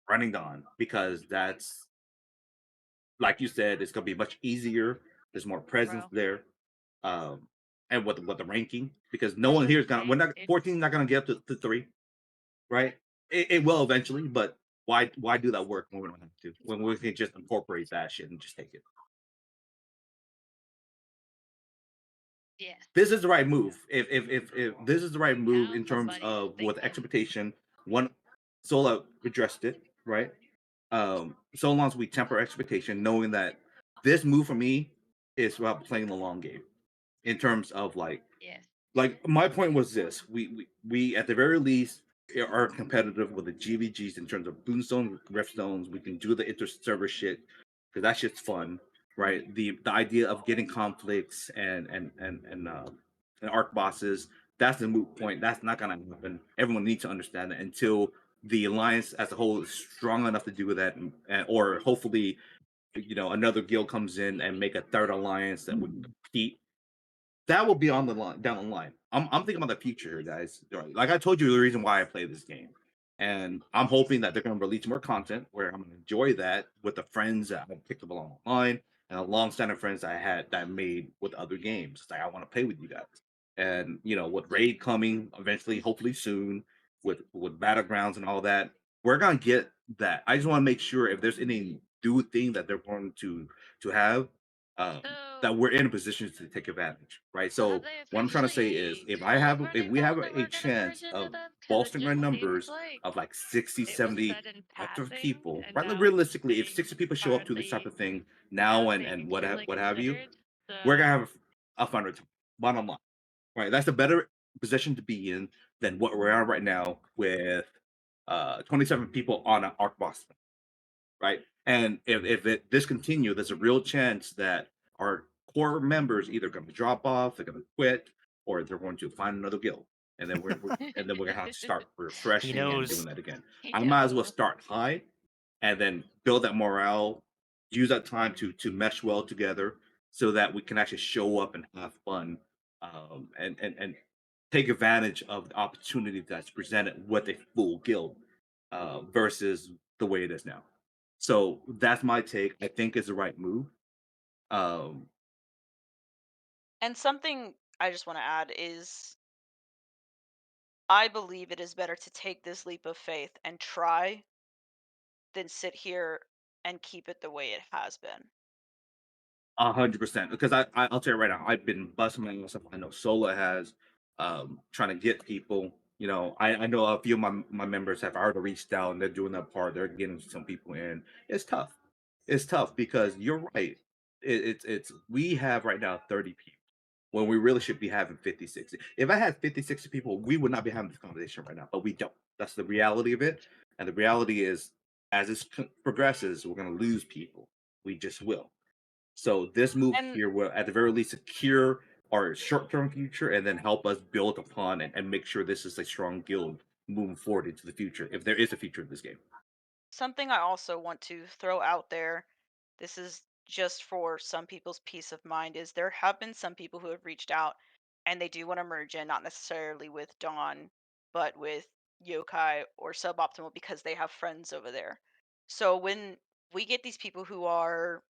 Running Dawn, because that's, like you said, it's gonna be much easier. There's more presence there, and with the ranking, because no one here is gonna. We're not 14. Not gonna get up to 3, right? It will eventually, but why do that work when we don't have to? When we can just incorporate that shit and just take it. Yeah. This is the right move. If this is the right move in terms of with expectation, one Sola addressed it, right? So long as we temper expectation, knowing that this move for me is about playing the long game. In terms of like my point was this: we at the very least are competitive with the GVGs in terms of Boonstone, Riftstones. We can do the inter-server shit, because that shit's fun, right? The idea of getting conflicts and arc bosses, that's the moot point. That's not gonna happen. Everyone needs to understand that until the alliance as a whole is strong enough to do that, or hopefully, another guild comes in and make a third alliance that would compete. That will be on the line, down the line. I'm thinking about the future here, guys. Like I told you, the reason why I play this game, And I'm hoping that they're going to release more content where I'm going to enjoy that with the friends that I've picked up along the line and the long-standing friends I had that I made with other games. It's like I want to play with you guys. And with Raid coming eventually, hopefully soon, with Battlegrounds and all that, we're gonna get that. I just want to make sure if there's any new thing that they're going to have, um, that we're in a position to take advantage, right? So what I'm trying to say is, if we have a chance of bolstering our numbers of like 60, 70 active people, right? Like realistically, if 60 people show up to this type of thing now and what have you, we're gonna have a fun time. Bottom line, right? That's a better position to be in than what we're on right now with 27 people on an Arc Boston, right? And if it discontinue, there's a real chance that our core members either going to drop off, they're going to quit, or they're going to find another guild, and then we're gonna have to start refreshing and doing that again. I might as well start high, and then build that morale, use that time to mesh well together, so that we can actually show up and have fun, and take advantage of the opportunity that's presented with a full guild, versus the way it is now. So that's my take. I think is the right move. Um, And something I just want to add is I believe it is better to take this leap of faith and try than sit here and keep it the way it has been. 100%. Because I'll tell you right now, I've been busting my ass off. I know Sola has, trying to get people. I know a few of my members have already reached out and they're doing that part. They're getting some people in. It's tough. It's tough because you're right. It's we have right now 30 people when we really should be having 50, 60. If I had 50, 60 people, we would not be having this conversation right now, but we don't. That's the reality of it. And the reality is, as this progresses, we're going to lose people. We just will. So this move And here will, at the very least, secure our short-term future and then help us build upon and make sure this is a strong guild moving forward into the future, if there is a future of this game. something I also want to throw out there, this is just for some people's peace of mind, is there have been some people who have reached out and they do want to merge in, not necessarily with Dawn, but with Yokai or Suboptimal because they have friends over there. So when we get these people who are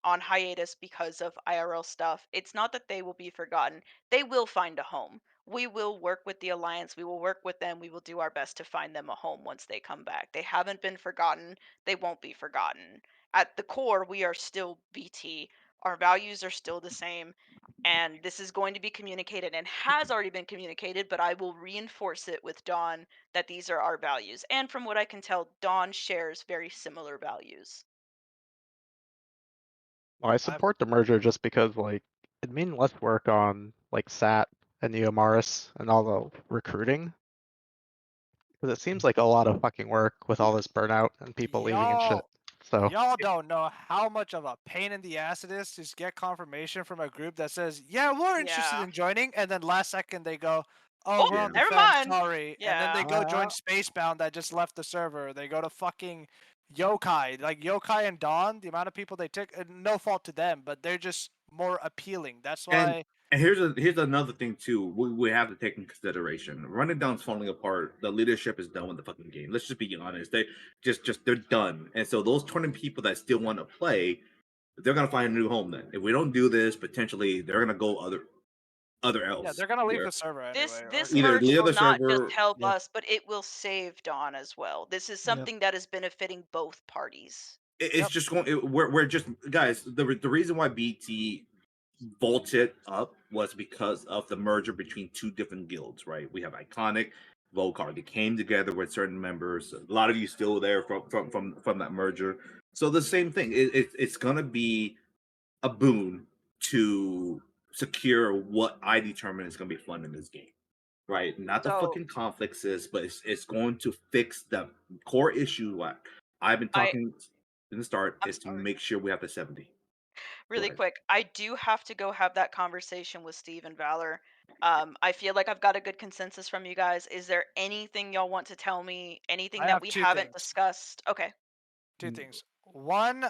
on hiatus because of IRL stuff, it's not that they will be forgotten. They will find a home. We will work with the Alliance. We will work with them. We will do our best to find them a home once they come back. They haven't been forgotten. They won't be forgotten. At the core, we are still BT. Our values are still the same. And this is going to be communicated and has already been communicated, but I will reinforce it with Dawn that these are our values. And from what I can tell, Dawn shares very similar values. Well, I support the merger just because like it'd mean less work on like Sat and Neomaris and all the recruiting. Because it seems like a lot of fucking work with all this burnout and people leaving and shit. So Y'all don't know how much of a pain in the ass it is to just get confirmation from a group that says, "Yeah, we're interested Yeah. in joining," and then last second they go, Oh, "Oh, we're on the never fence, mind." sorry," and then Yeah. they go join Spacebound that just left the server. They go to fucking Yokai, like Yokai and Dawn. The amount of people they took, no fault to them, but they're just more appealing. That's And why. and here's another thing too. We have to take in consideration. Running Down's falling apart. The leadership is done with the fucking game. Let's just be honest. They they're done. And so those 20 people that still want to play, they're gonna find a new home. Then if we don't do this, potentially they're gonna go other else. Yeah, they're gonna leave the server This anyway. this Either merge leave will the not just server. help Yeah. us, but it will save Dawn as well. This is something that is benefiting both parties. It's just going. We're just guys. The reason why BT vaulted up was because of the merger between two different guilds, right? We have Iconic, Volcar. They came together with certain members. A lot of you still there from that merger. So the same thing. It's gonna be a boon to secure what I determine is gonna be fun in this game, right? Not the So fucking conflicts is, but it's going to fix the core issue. What I've been I talking in the start I'm is to sorry. make sure we have the 70. Really Right. quick, I do have to go have that conversation with Steve and Valor. I feel like I've got a good consensus from you guys. Is there anything y'all want to tell me? Anything I that have we two haven't things. discussed? Okay. Two things. One,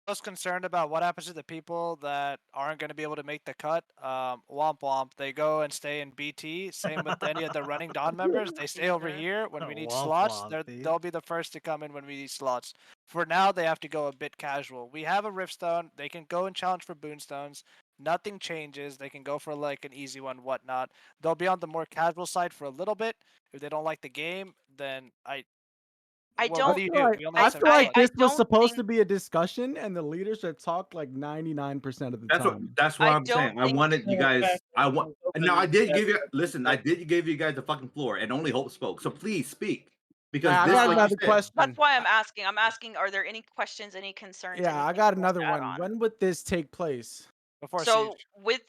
Most concerned about what happens to the people that aren't going to be able to make the cut. Womp womp. They go and stay in BT. Same with any of the running Dawn members. They stay over here when we need Womp slots. womp, They'll be the first to come in when we need slots. For now, they have to go a bit casual. We have a Riftstone. They can go and challenge for Boonstones. Nothing changes. They can go for like an easy one, whatnot. They'll be on the more casual side for a little bit. If they don't like the game, then I what don't. do you feel do? like, We only I have feel 7 like slots. this was don't supposed to think- be a discussion, and the leadership talked like 99% of the That's what time. I'm I saying. don't I think- wanted you guys. I want. No, I did give you. That's- Listen, I did give you guys the fucking floor, and only Hope spoke. So please speak, because I this, got like another you said, question. That's why I'm asking. I'm asking, are there any questions, any concerns? Yeah, I anything got you want another to add one. on? When would this take place? Before So Siege. with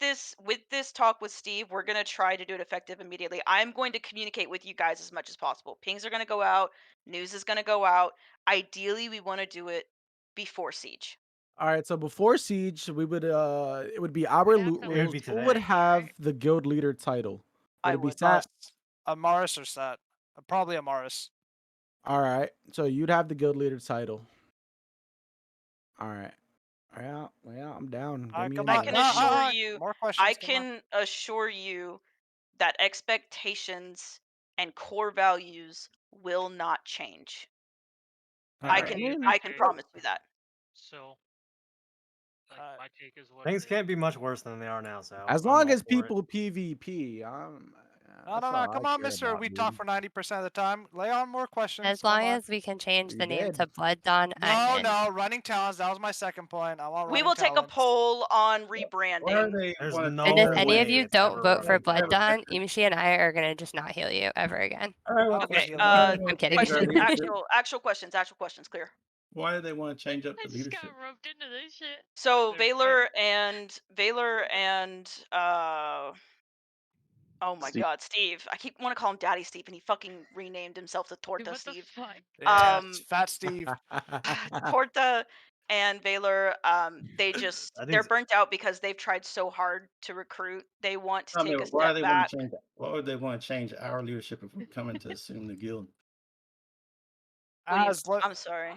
this talk with Steve, we're gonna try to do it effective immediately. I'm going to communicate with you guys as much as possible. Pings are gonna go out, news is gonna go out. Ideally, we want to do it before Siege. All right, so before Siege, we would it would be our We'd have loot to rules. wait Who today. would have the guild leader title? Would I it be would. Sat? Amaris or Sat? Probably Amaris. All right, so you'd have the guild leader title. All right. Yeah, I'm down. Give me come an I on. can invite. assure you. More questions. I come on. can assure you that expectations and core values will not change. All I right. can I can promise you that. So, like, my take is what Things it is. can't be much worse than they are now. So As I'm long all as for it. people PvP, No, come on, mister. We talk for 90% of the time. Lay on more questions. As come long on. as we can change You the name did. to Blood Dawn, No, I'm in. no, running talents. That was my second point. I want We running will take a talents. poll on Why are rebranding. they? There's wanna no And change if the any of way you it's don't ever vote for running Blood talent. Dawn, Imishi and I are gonna just not heal you ever again. All right, well, Okay. I'm kidding. Questions. Actual questions. Actual questions. Clear. Why do they want to change up I the just leadership? got roped into this shit. So They're Valor and oh my Steve. God, Steve. I keep want to call him Daddy Steve, and he fucking renamed himself to Dude, Torta what the Steve. fuck? Yeah, it's Fat Steve. Torta and Valor, they're is- burnt out because they've tried so hard to recruit. They want to I take mean, a why step do they back. want to change that? Why would they want to change our leadership if we're coming to assume the guild? I'm sorry.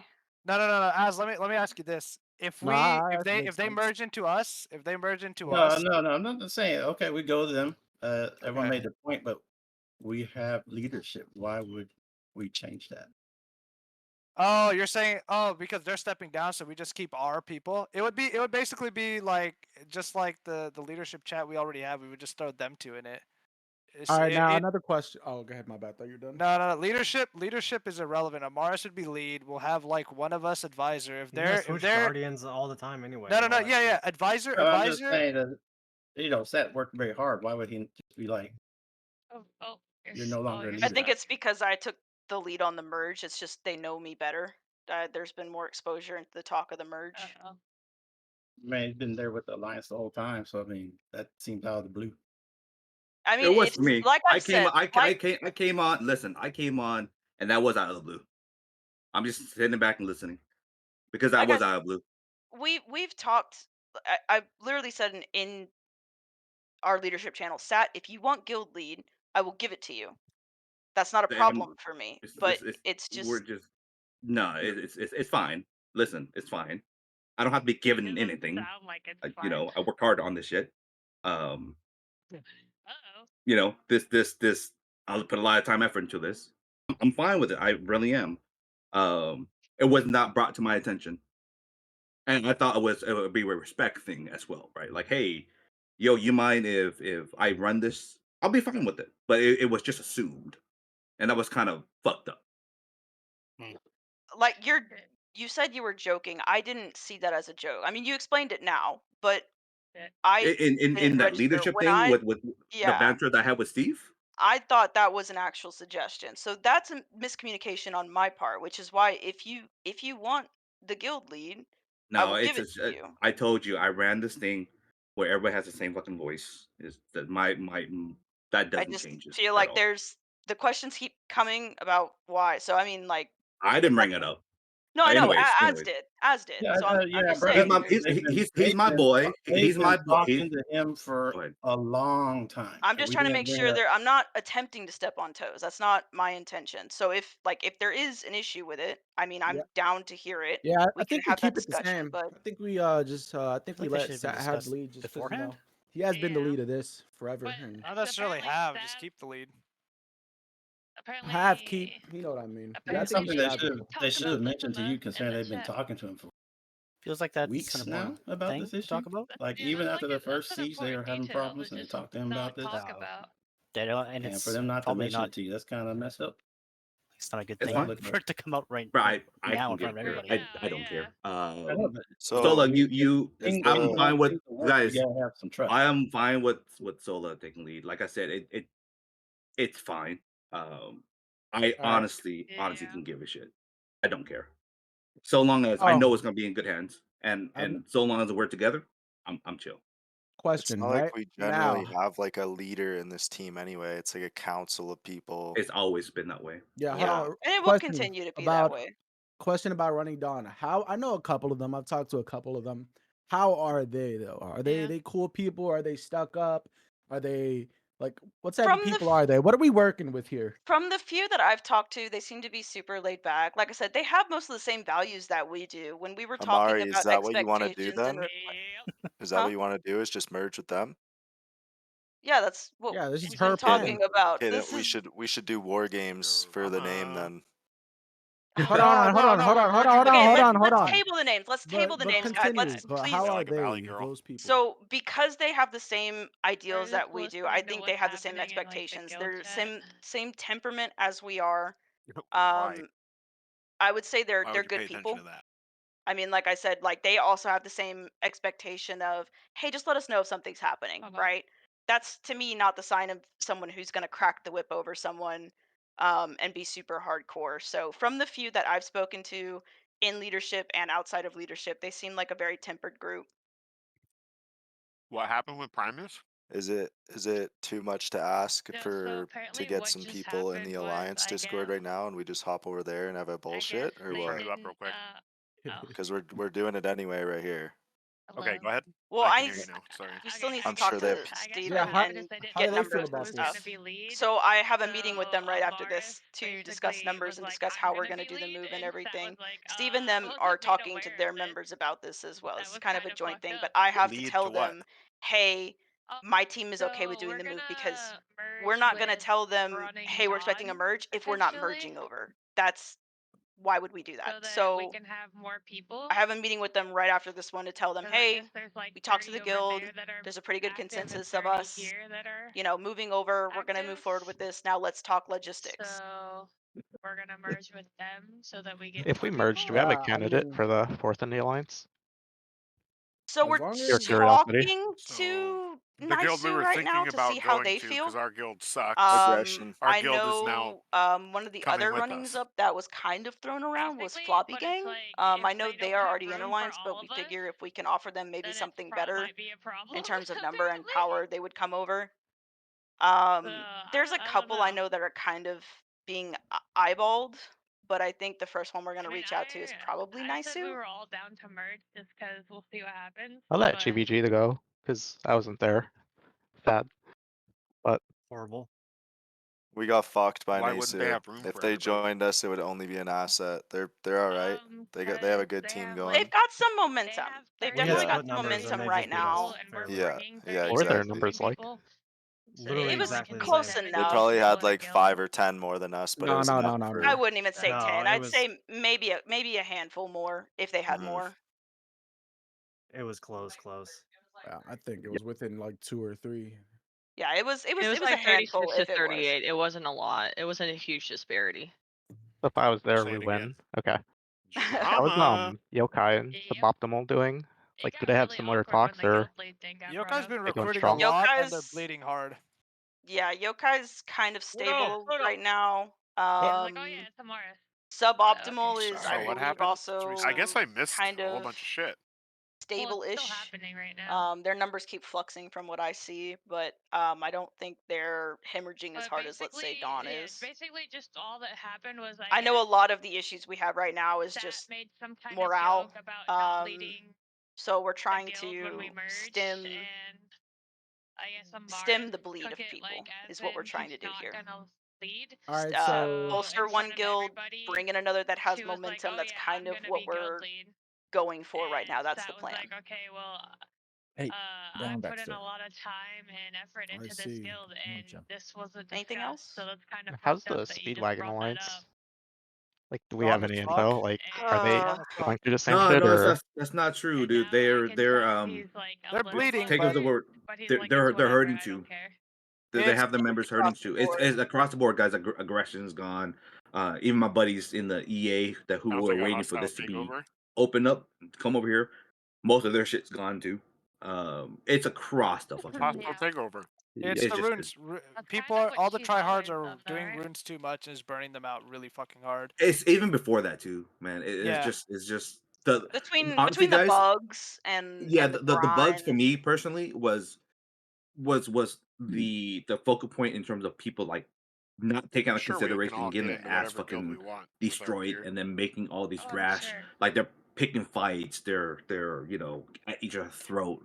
No. Az, let me ask you this: if we Nah, if that they makes if they sense. merge into us, if they merge into No, us, no, I'm not saying okay. We go to them. Everyone Okay. made the point, but we have leadership. Why would we change that? oh, you're saying because they're stepping down, so we just keep our people. It would basically be like just like the leadership chat we already have. We would just throw them two in it. All right, now it- another question. Oh, go ahead. My bad. Thought you're done. No. Leadership is irrelevant. Amaris would be lead. We'll have like one of us advisor. If You guys they're switch if they're guardians all the time anyway. no, and all that yeah. shit. Advisor. No, I'm just saying that Sat worked very hard. Why would he just be like, Oh, you're no longer a I leader? think it's because I took the lead on the merge. It's just they know me better. There's been more exposure into the talk of the merge. Man, he's been there with the alliance the whole time. So I mean, that seems out of the blue. I mean, it was it's for me. like I said. came on. Listen, I came on, and that was out of the blue. I'm just sitting back and listening because that Like was I out of the blue. We've talked. I literally said in our leadership channel, Sat, if you want guild lead, I will give it to you. That's not a And problem for me. But it's we're just just no. It's fine. Listen, it's fine. I don't have to be given anything. Sound like it's You know, fine. I work hard on this shit. Uh-oh. You know, this. I'll put a lot of time, effort into this. I'm fine with it. I really am. It was not brought to my attention, and I thought it would be a respect thing as well, right? Like, hey, yo, you mind if I run this? I'll be fine with it. But it was just assumed, and that was kind of fucked up. like you said you were joking. I didn't see that as a joke. I mean, you explained it now, but I In didn't that register leadership when thing I with the yeah. banter that I had with Steve. I thought that was an actual suggestion. So that's a miscommunication on my part, which is why if you want the guild lead, I No, will it's give it just, to you. I told you I ran this thing where everybody has the same fucking voice. Is that that I doesn't just change it feel at like all. there's the questions keep coming about why. So I mean, like I didn't bring it up. No, I know. Anyways, As anyways. did. Yeah, So I'm just bro, saying. He's my boy. He's my boy. talking to him for a long time. I'm and just we trying to didn't make bring sure up- there. I'm not attempting to step on toes. That's not my intention. So if there is an issue with it, I mean, I'm Yeah. down to hear it. Yeah, We I can think we have that keep it the discussion. same. But I think we just I think we like that let should have been Sat have the discussed lead just 'cause, you know, beforehand. he has been the lead of this forever. And Not necessarily have, just keep the lead. have keep, you know what I mean. Yeah, I That's think something we they should should have have they should have mentioned to you, considering they've been chat. talking to him for Feels like that's weeks kind of now more about thing this to issue. talk about. Like Yeah, even that's after like the first siege, they were having problems, and they talked to him about this. Talk about. They don't, and And it's for them not to probably mention not. it to you, that's kind of messed up. It's not a good It's thing fine. for it to come out right, Right, right I now can in front get of it. everybody. I don't care. So Sola, you, Things- I'm things fine with to work, guys. You gotta have some trust. I am fine with Sola taking lead. Like I said, it's fine. I honestly can give a shit. I don't care. So long as I know it's gonna be in good hands, and so long as we're together, I'm chill. Question, It's not right? like we Now, generally have like a leader in this team anyway. It's like a council of people. It's always been that way. yeah, hold Yeah. on. And it will Question continue to be about that way. question about running Dawn. How I know a couple of them. I've talked to a couple of them. How are they though? Are they cool people? Are they stuck up? Are they like what type From of the people are they? What are we working with here? From the few that I've talked to, they seem to be super laid back. Like I said, they have most of the same values that we do. When we were talking Amari, is about that what you want to do expectations then? and Is that Huh? what you want to do? Is just merge with them? yeah, that's what Yeah, this is we've her been talking about. Okay, then This we is should do war games for the name then. Hold on. Let's table the names. Let's table the But names, guys. continue. Let's But please. how are they? Those people. So because they have the same ideals just that we do, I listening to think they what's have the same happening in, like, the expectations. guild They're chat. same temperament as we are. Why? I would say they're Why would they're you good pay attention people. to that? I mean, like I said, like they also have the same expectation of, hey, just let us know if something's happening, right? That's to me not the sign of someone who's going to crack the whip over someone and be super hardcore. So from the few that I've spoken to in leadership and outside of leadership, they seem like a very tempered group. What happened with Primus? Is it too much to ask to apparently get what some just people in the happened was, Alliance I Discord right now, and we just hop over there and have a bullshit, or they what? didn't, real quick. Because we're doing it anyway right here. Okay, go ahead. Well, I can hear you now. Sorry. we still need I'm to talk sure to that Steven Yeah, how- and how do get they feel numbers about and this? stuff. So I have a meeting with them right after this to discuss numbers and discuss how we're going to do the move and everything. Steve and them are talking to their members about this as well. This is kind of a joint thing, but I have to Lead tell to what? them, hey, my team is okay with doing the move because we're not going to tell them, hey, we're expecting a merge if we're not merging over. That's why would we do that? we So can have more people. I have a meeting with them right after this one to tell them, 'Cause I hey, guess there's, like, we talked to the 30 over guild. there that are There's a pretty good active and consensus of 30 us, here that are moving over. We're going to move forward with this. Now let's talk logistics. So we're gonna merge with them so that we get If more we merged, do people? we have a Yeah, I candidate mean- for the fourth in the alliance? So As we're long Pure as- curiosity. talking to The guild we Naisu were right thinking now to about see how going they to, feel. because our guild sucks. Aggression. Our I guild is know now one of the coming other with runnings us. up that was kind of thrown around was Floppy Gang. I know they are already in alliance, but we figure if we can offer them maybe something better in terms of number and power, they would come over. There's a couple I know that are kind of being eyeballed, but I think the first one we're gonna reach out to is probably I said we Naisu. were all down to merge just because we'll see what happens. I'll let but- GVG to go, because I wasn't there. Sad. But Horrible. We got fucked by Why wouldn't they Naisu. have room If for they everybody? joined us, it would only be an asset. They're all right. They have a good team going. They've got some momentum. They've We had definitely split got some numbers and momentum they right just beat us. now. Yeah, yeah, what were their exactly. numbers like? Literally It was exactly the close same. They enough. probably had like 5 or 10 more than us, but it No, was no, enough no, no, for. no. I wouldn't even say No, 10. it I'd was- say maybe a handful more if they had more. It was close. Yeah, I think it was within like 2 or 3. Yeah, it was It was a like handful 36 if to it was. 38. It wasn't a lot. It wasn't a huge disparity. If I was there, Say we it win. Okay. How was Yokai and Suboptimal doing? Like, do they have similar talks or? Yokai's been They going recruiting a strong? lot and they're Yokai's- bleeding hard. Yeah, Yokai's kind of stable Hold on. right now. it's Amaris. Suboptimal is, So I what believe, happened? also I guess I missed kind a whole of bunch of shit. stable-ish. Still happening right now. Their numbers keep fluxing from what I see, but I don't think they're hemorrhaging as But hard as, let's say, Dawn is. basically just all that happened was I know a lot of the issues we have right now is Sat just made some kind morale. of joke about not leading So we're trying guild when we to merged, stem and I guess stem Amaris the bleed took of it people like as is what we're in trying he's to do not here. gonna lead. All right, So so Bolster in one front of guild, everybody, bring in another that has she was like, momentum. "Oh That's yeah, kind I'm of gonna what be guild we're lead." going for right now. And That's the Sat was plan. like, "Okay, well, Hey, I down put in Dexter. a lot of time and effort I into this see. guild, and jump. this wasn't Anything discussed. else? So that's kind of How's fucked up the that you just Speedwagon brought that Alliance? up." Like, do we Strong have as any fuck. info? Like, are they Uh, going through the same No, shit no, or? that's not true, dude. Now I can tell he's like They're uplifting bleeding, Take us but the word. but he's They're like, they're, "It's they're whatever, hurting I too. don't care." They It's have the members hurting across the too. board. It's across the board, guys. Aggression's gone. Even my buddies in the EA that who Sounds were like a waiting for hostile this to be takeover. open up, come over here. Most of their shit's gone too. It's across the fucking board. Hostile takeover. It's It's the just runes. That's People kind are of all what the she's tryhards always are done, though, doing right? runes too much and is burning them out really fucking hard. it's even before that too, man. Yeah. It's just the Between honestly, the guys. bugs and Yeah, the bugs for grind. me personally was the focal point in terms of people like not taking I'm into sure we can consideration all and getting get their into ass whatever guild we fucking want with our destroyed gear. and then making all these Oh, I'm rash sure. like they're picking fights, they're at each other's throat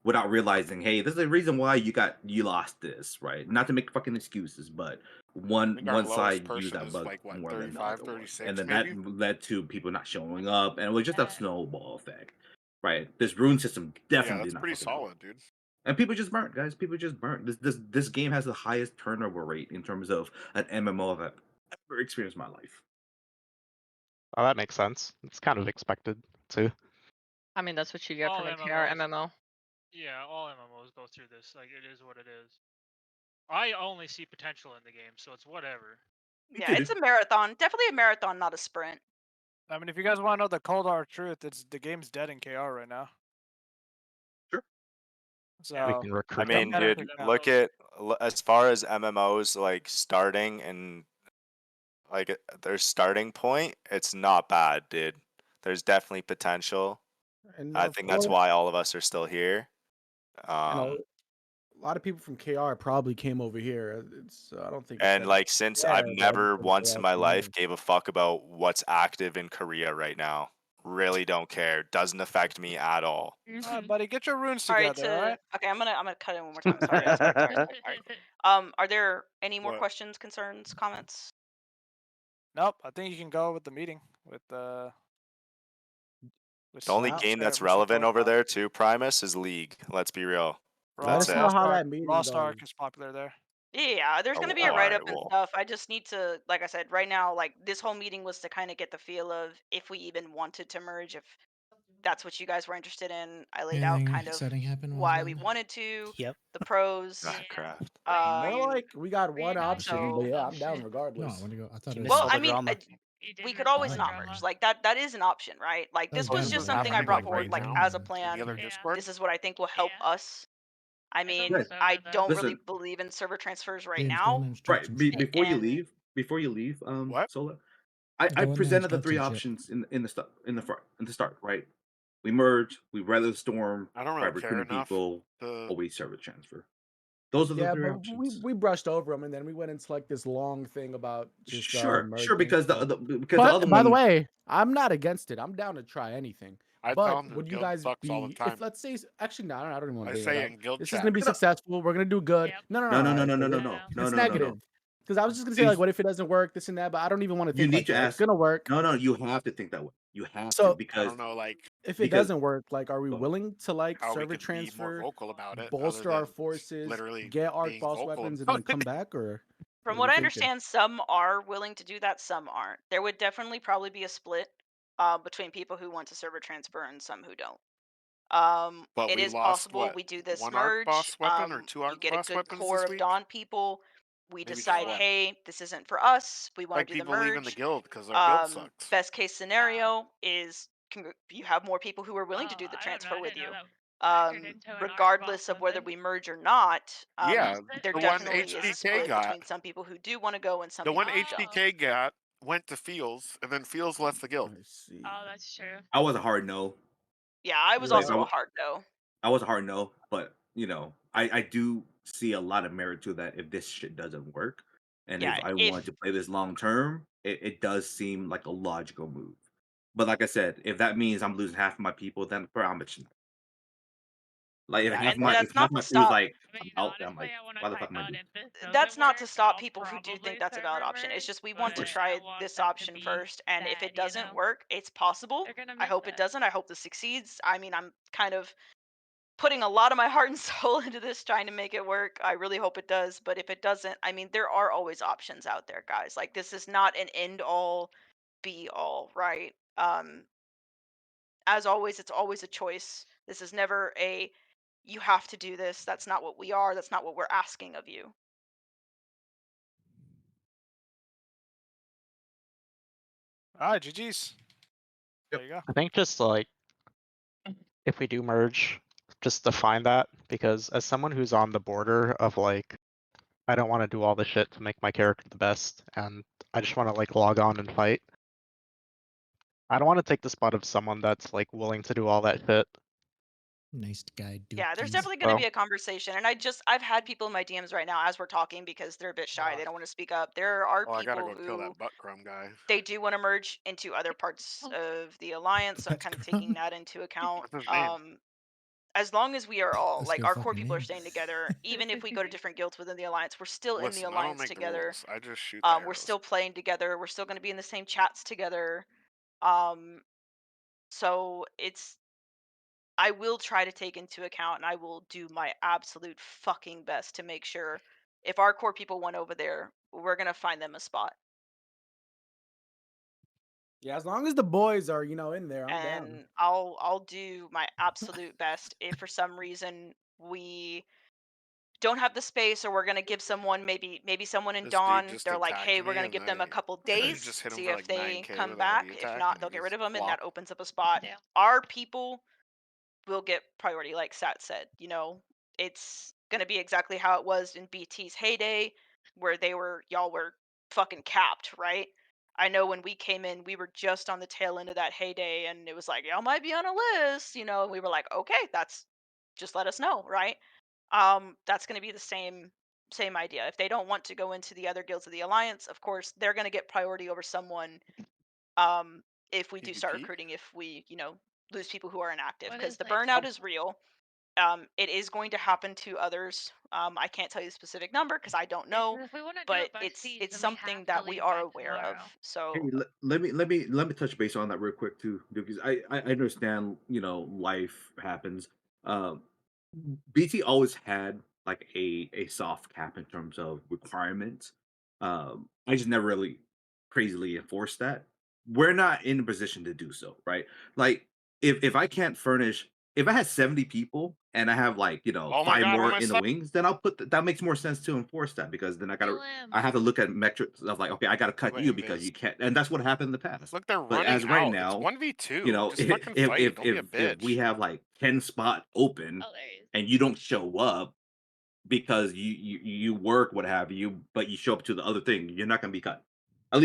without realizing, hey, this is the reason why you lost this, right? Not to make fucking excuses, but I one think our lowest side used person that is bug like what, more than the 35, other one, 36 and then maybe. that led to people not showing up, and it was just a snowball effect, right? This rune system Yeah, definitely that's did not pretty fucking work. solid, dude. And people just burnt, guys. People just burnt. This game has the highest turnover rate in terms of an MMO I've ever experienced in my life. Oh, that makes sense. It's kind of expected too. I mean, that's what you get All from a KR MMOs. MMO. Yeah, all MMOs go through this. Like, it is what it is. I only see potential in the game, so it's whatever. Yeah, it's a marathon. Definitely a marathon, not a sprint. I mean, if you guys want to know the cold hard truth, it's the game's dead in KR right now. Sure. So We can I recruit mean, them. dude, look at as far as MMOs like starting and like their starting point, it's not bad, dude. There's definitely potential. And I of think that's course, why all of us are still here. you know, a lot of people from KR probably came over here. It's I don't think. It's And that like since bad, I've but I just never think once KR in my came life over. gave a fuck about what's active in Korea right now. Really don't care. Doesn't affect me at all. All right, buddy, get your runes All right, together. All right. okay, I'm gonna cut in one more time. Sorry. Are there any more What? questions, concerns, comments? Nope. I think you can go with the meeting with The only Mr. game that's Mr. relevant over Torchbox. there too, Primus, is League. Let's be real. Let That's us it. know how Lost that Ark- meeting Lost goes. Ark is popular there. Yeah, there's gonna Oh, be a all write up right, and well. stuff. I just need to, like I said, right now, like this whole meeting was to kind of get the feel of if we even wanted to merge, if that's what you guys were interested in. I laid out Anything kind of exciting happen while why we then? wanted to, Yep. the pros. Craft. More like we got one option, but so- yeah, I'm down No, I regardless. want to go. I thought You it missed was. Well, all I the mean, drama. we could always Oh, not yeah. merge. Like that is an option, right? Like this That was was just done, something I right? brought Like, forward, right like now. as a Any plan. other Discord? This is what I think will help us. I mean, Guys, I don't really listen. believe in server transfers right James, go in now. instructions. Before you And- leave, What? Sola, I Go in the presented the three instructions, options in the start, right? We merge, we weather the storm, I don't by really care recruiting enough people, to. or we server transfer. Those are the Yeah, three but options. we brushed over them, and then we went into like this long thing about just Sure, merging. because so- because But the other by the one, way, I'm not against it. I'm down to try anything. I tell But 'em the would you guild guys sucks all the be time. if let's say actually no, I don't even want I to bring say that in up. guild This is chat. gonna be successful. We're gonna do good. No, no. It's negative. Because I was just gonna say like, what if it doesn't work? This and that, but I don't even want to You think need like to that. ask. It's gonna work. No, you have to think that way. You have So- to I because don't know, like If it because- doesn't work, like, are we willing to like how we server could be more transfer, vocal about it, bolster other our than forces, literally get Arc being boss vocal weapons, and about then come back? Or From are what we I thinking? understand, some are willing to do that, some aren't. There would definitely probably be a split between people who want to server transfer and some who don't. But It we is lost, possible what, we do this one arc merge. boss weapon or two You arc get a boss good weapons core this of week? Dawn people. We Maybe just decide, one. hey, this isn't for us. We want Like to do the people leaving the merge. guild because our guild sucks. Best case scenario is you have more people who are willing to do the transfer with you. Regardless of whether we merge or not, Yeah, there the one definitely is a HDK split got. between some people who do want to go and some The people one who don't. HDK got went to Fields, and then Fields left the guild. Oh, that's true. I was a hard no. Yeah, I was Like, also a hard no. I was a hard no, but you know, I do see a lot of merit to that if this shit doesn't work, and Yeah, if I if want to play this long term, it does seem like a logical move. But like I said, if that means I'm losing half of my people, then I'm bitching. Like yeah, and that's if half not my to crew's stop. like I mean, I'm out, then I'm honestly, like, I want to why the try fuck am I mod. doing? If this That's doesn't not to work, stop I'll people who do think probably that's a valid server option. It's merge, just we but want to Of course. try I want this them to option be first, and if sad, it you doesn't know? work, it's possible. They're gonna I miss hope it it. doesn't. I hope this succeeds. I mean, I'm kind of putting a lot of my heart and soul into this, trying to make it work. I really hope it does, but if it doesn't, I mean, there are always options out there, guys. Like, this is not an end all, be all, right? As always, it's always a choice. This is never a you have to do this. That's not what we are. That's not what we're asking of you. All right, GG's. There you go. I think just like if we do merge, just define that because as someone who's on the border of like, I don't want to do all the shit to make my character the best, and I just want to like log on and fight. I don't want to take the spot of someone that's like willing to do all that shit. Nice guy, Yeah, there's Dookies. definitely going to So be a conversation. And I've had people in my DMs right now as we're talking because they're a bit shy. They don't want to speak up. There are Oh, I gotta people go kill who that butt crumb guy. they do want to merge into other parts of the alliance. So I'm kind of taking that into account. What's his name? As long as we are all That's a like good our core fucking people are name. staying together, even if we go to different guilds within the alliance, we're still in the Listen, I don't alliance make the together. rules. I just shoot the We're arrows. still playing together. We're still going to be in the same chats together. So I will try to take into account, and I will do my absolute fucking best to make sure if our core people went over there, we're gonna find them a spot. Yeah, as long as the boys are, in there, I'm down. And I'll do my absolute best if for some reason we don't have the space, or we're gonna give someone maybe someone in This dude Dawn, just they're like, attacked hey, we're me gonna and give them a couple I days, just hit him see for if like they 9k come with a heavy back. If attack not, and they'll he get rid just of them, and that flopped. opens up a spot. Yeah. Our people will get priority, like Sat said. It's gonna be exactly how it was in BT's heyday, where y'all were fucking capped, right? I know when we came in, we were just on the tail end of that heyday, and it was like, y'all might be on a list, and we were like, okay, just let us know, right? That's gonna be the same idea. If they don't want to go into the other guilds of the alliance, of course, they're gonna get priority over someone. If we do start PvP? recruiting, if we, lose people who are inactive, What because is the like burnout is real. It is going to happen to others. I can't tell you the specific number because I don't know, if we want to do but it by siege, it's then we something have to that we leave are by aware of. tomorrow. Hey, So let me touch base on that real quick too, because I understand life happens. Um, BT always had like a soft cap in terms of requirements. I just never really crazily enforced that. We're not in a position to do so, right? Like if I can't furnish, if I had 70 people and I have like Oh my 5 god, more what am I in the saying? wings, then I'll that makes more sense to enforce that because then Kill him. I have to look at metrics of like, okay, I got to cut Wait, you because invis. you can't, and that's what happened in the past. Look, they're But running as right out. It's now, 1v2. Just fucking fight. Don't be a if we bitch. have like 10 spot open Oh, there he is. and you don't show up because you work what have you, but you show up to the other thing, you're not going to be cut. At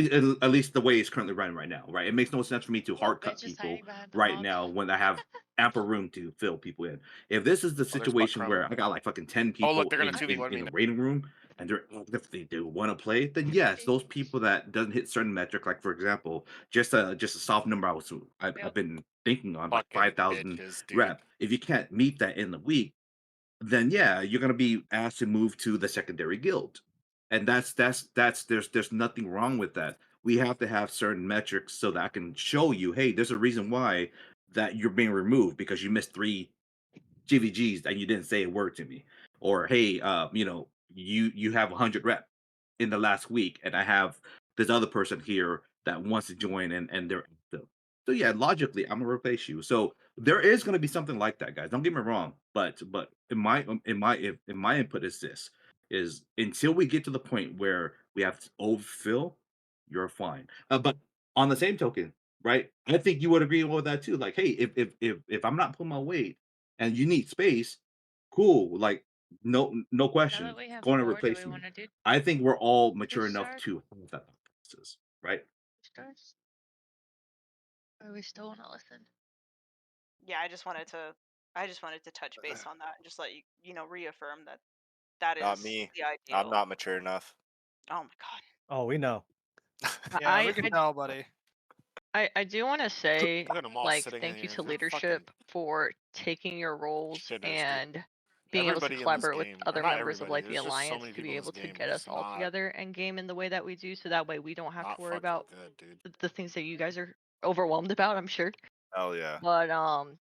least the way it's currently running right now, right? It makes no sense for me to hard cut Bitch is people hiding behind the right mob. now when I have ample room to fill people in. If this is the Oh, there's butt situation crumb. where I got like fucking 10 Oh, look, people they're gonna 2v1 me in now. the waiting room and they're if they do want to play, then yes, those people that doesn't hit certain metric, like for example, just a soft number I've been thinking on like Fucking 5,000 bitches, dude. rep. If you can't meet that in the week, then yeah, you're gonna be asked to move to the secondary guild, and that's there's nothing wrong with that. We have to have certain metrics so that I can show you, hey, there's a reason why that you're being removed because you missed 3 GVGs and you didn't say a word to me, or hey, you have 100 rep in the last week, and I have this other person here that wants to join and they're active. So yeah, logically, I'm gonna replace you. So there is gonna be something like that, guys. Don't get me wrong, but in my input is this is until we get to the point where we have to overfill, you're fine. But on the same token, right? I think you would agree with that too. Like, hey, if I'm not pulling my weight and you need space, cool. Like, no Now question, that we have go on and 4, do replace we want me. to do I think we're all mature this enough start? to have that process, right? Starts? Or we still want to listen? yeah, I just wanted to touch base on that and just let you know reaffirm that that Not is me. the I'm ideal. not mature enough. Oh my god. Oh, we know. Yeah, we can tell, buddy. I do want to say, Look at 'em all like, sitting in thank you here. to They're leadership fucking for taking your roles shitters, dude. and being able to Everybody in this collaborate with game, or other not members of everybody. like the There's just so alliance many to people be in this able to game get who's us all not together and game in the way that we do, so that way we don't have to worry fucking about good, dude. the things that you guys are overwhelmed about. I'm sure. Hell yeah. But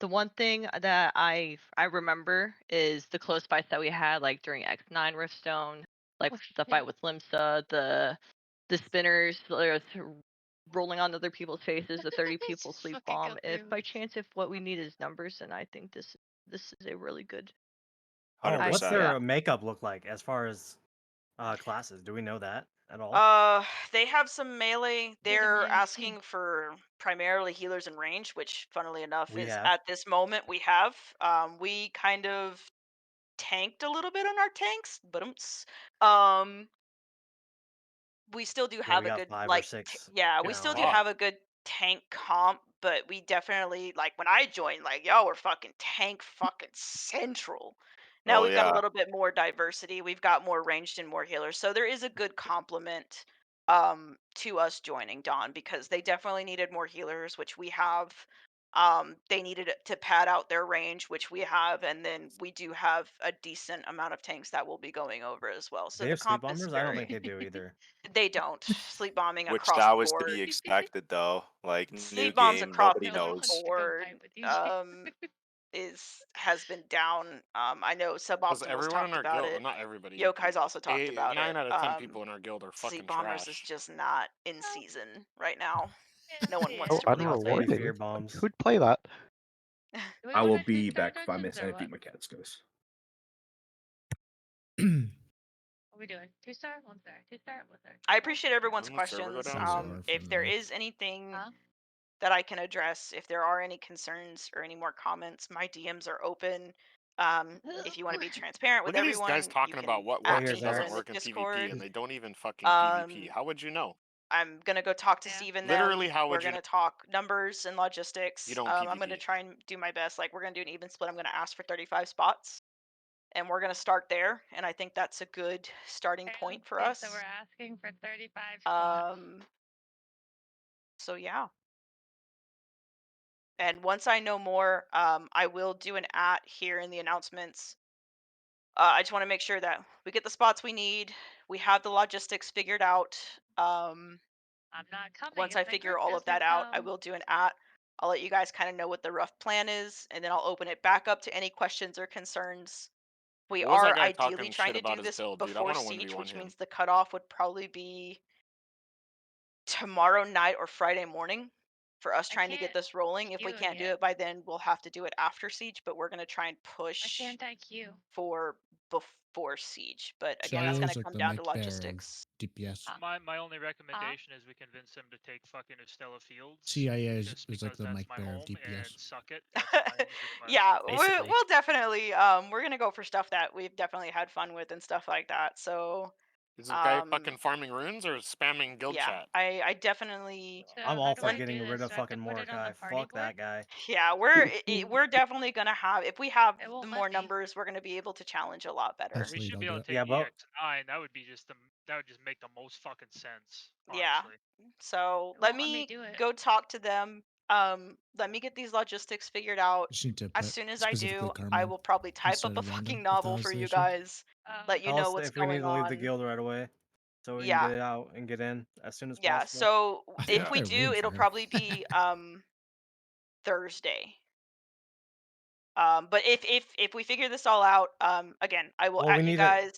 the one thing that I remember is the close fights that we had, like during X9 Riftstone, like the fight with Limsa, the spinners rolling on other people's faces, the 30 people sleep bomb. If by chance, if what we need is numbers, then I think this is a really good. Oh, what's 100%. their makeup look like as far as classes? Do we know that at all? They have some melee. They're asking for primarily healers and range, which, funnily enough, We is have. at this moment we have. We kind of tanked a little bit on our tanks, but we still do Yeah, have we a got good 5 or like 6 we still do general. have a good tank comp, but we definitely like when I joined, like y'all were fucking tank fucking central. Now Oh we've got a yeah. little bit more diversity. We've got more ranged and more healers. So there is a good complement to us joining Dawn because they definitely needed more healers, which we have. They needed to pad out their range, which we have, and then we do have a decent amount of tanks that will be going over as well. So They the have sleep comp is bombers? I don't very. think they do either. They don't. Sleep bombing Which across that the was to board. be expected though. Like new Sleep bombs game, across nobody the knows. board has been down. I know Because Suboptimal's everyone in talked our about guild, well, it. not everybody. Yokai's also talked about it. 9 out of 10 people in our guild are fucking Sleep bombers is trash. just not in season right now. No one wants So to really play it. unrewarding. fear bombs. Who'd play that? I will be back 5 minutes and I feed my cats, guys. What are we doing? 2-star, 1-star, 2-star, 1-star. I appreciate everyone's Doesn't the server go questions. down? If there is anything that I can address, if there are any concerns or any more comments, my DMs are open. If you want to be transparent with Look at these everyone, guys you talking can about what at works me and here doesn't in the work in Discord. PvP, and they don't even fucking PvP. How would you know? I'm gonna go talk to Steve and Literally, them. how We're would you gonna talk numbers and logistics. You don't I'm gonna PvP. try and do my best. Like we're gonna do an even split. I'm gonna ask for 35 spots, and we're gonna start there. And I think that's a good starting point for us. So we're asking for 35 spots. So yeah. And once I know more, I will do an here in the announcements. I just want to make sure that we get the spots we need. We have the logistics figured out. I'm not coming. Once if I the figure group all of doesn't that out, I come. will do an I'll let you guys kind of know what the rough plan is, and then I'll open it back up to any questions or concerns. We What was that are guy ideally talking trying shit to do about his this build, dude? I before wanna Siege, 1v1 which him. means the cutoff would probably be tomorrow night or Friday morning for us trying to get this rolling. If we queue can't do yet. it by then, we'll have to do it after Siege, but we're going to try and push Why can't I queue? for before Siege. But again, it's CIO going is to like come the down to mic bearer of logistics. DPS. My only recommendation is we convince him to take fucking Estella Fields. CIA just is like because the that's mic my bearer of home, DPS. and suck it. That's my only request. Yeah, Basically. we'll definitely we're going to go for stuff that we've definitely had fun with and stuff like that. So Is this guy fucking farming runes or spamming guild yeah, chat? I definitely I'm all for getting rid of fucking Mordecai. Fuck that guy. yeah, we're definitely gonna have if we have the more numbers, we're gonna be able to challenge a lot better. We should be able to take Yeah, but EX9. That would be that would just make the most fucking sense. Yeah. Honestly. So It let won't let me me do it. go talk to them. Let me get these logistics figured out. Just need to As put soon as I specifically do, Karma I will probably type instead up a of random, fucking if that novel was for the you issue. guys. Let you tell know us what's if we need going to leave the on. guild right away, so we Yeah. can get it out and get in as soon as Yeah. possible. So I think if we they're do, waiting for it'll him. probably be Thursday. But if we figure this all out, again, I will Well, we at you need guys.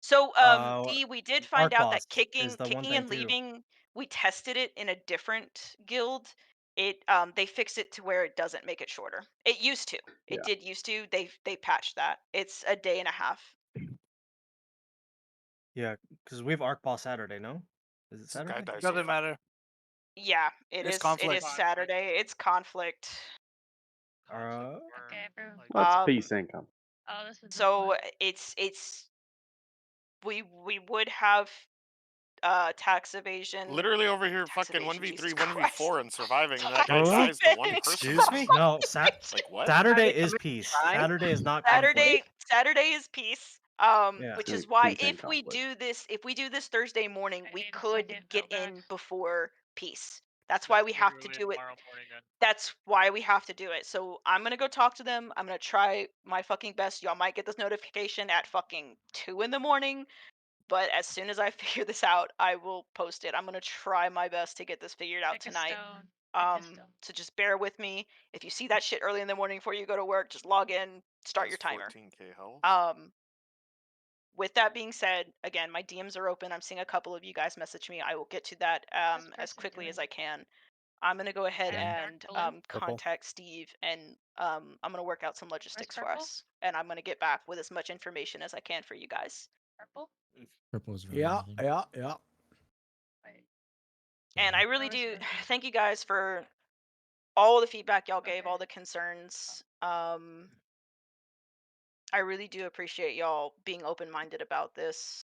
So D, we did find Arc out Boss that kicking is the one and thing too. leaving, we tested it in a different guild. It they fixed it to where it doesn't make it shorter. It used to. It did used to. They patched that. It's a day and a half. Yeah, because we have Arc Boss Saturday, no? Is it Saturday? Doesn't matter. Yeah, it It's is. It conflict. is Saturday. It's conflict. Okay, everyone. That's peace income. Oh, this is So it's we would have tax evasion. Literally over here, Tax fucking evasion, 1v3, Jesus 1v4 and surviving, and that guy Huh? dies to one person. Excuse me? No, Like what? Saturday is peace. Saturday is not conflict. Saturday is peace. Yeah. Which Two- is why Tuesday if we conflict. do this Thursday morning, we could get in before peace. That's So why we have to literally do it. tomorrow morning then. That's why we have to do it. So I'm gonna go talk to them. I'm gonna try my fucking best. Y'all might get this notification at fucking 2 in the morning. But as soon as I figure this out, I will post it. I'm gonna try my best to get this figured out Pick a tonight. stone. So just bear with me. If you see that shit early in the morning before you go to work, just log in, start your timer. 14K health. With that being said, again, my DMs are open. I'm seeing a couple of you guys message me. I will get to that as quickly as I can. I'm gonna go ahead and contact Steve, and I'm gonna work out some logistics for us, and I'm gonna get back with as much information as I can for you guys. Purple. Purple's really Yeah, easy. yeah. And I really do thank you guys for all the feedback y'all gave, all the concerns. I really do appreciate y'all being open-minded about this.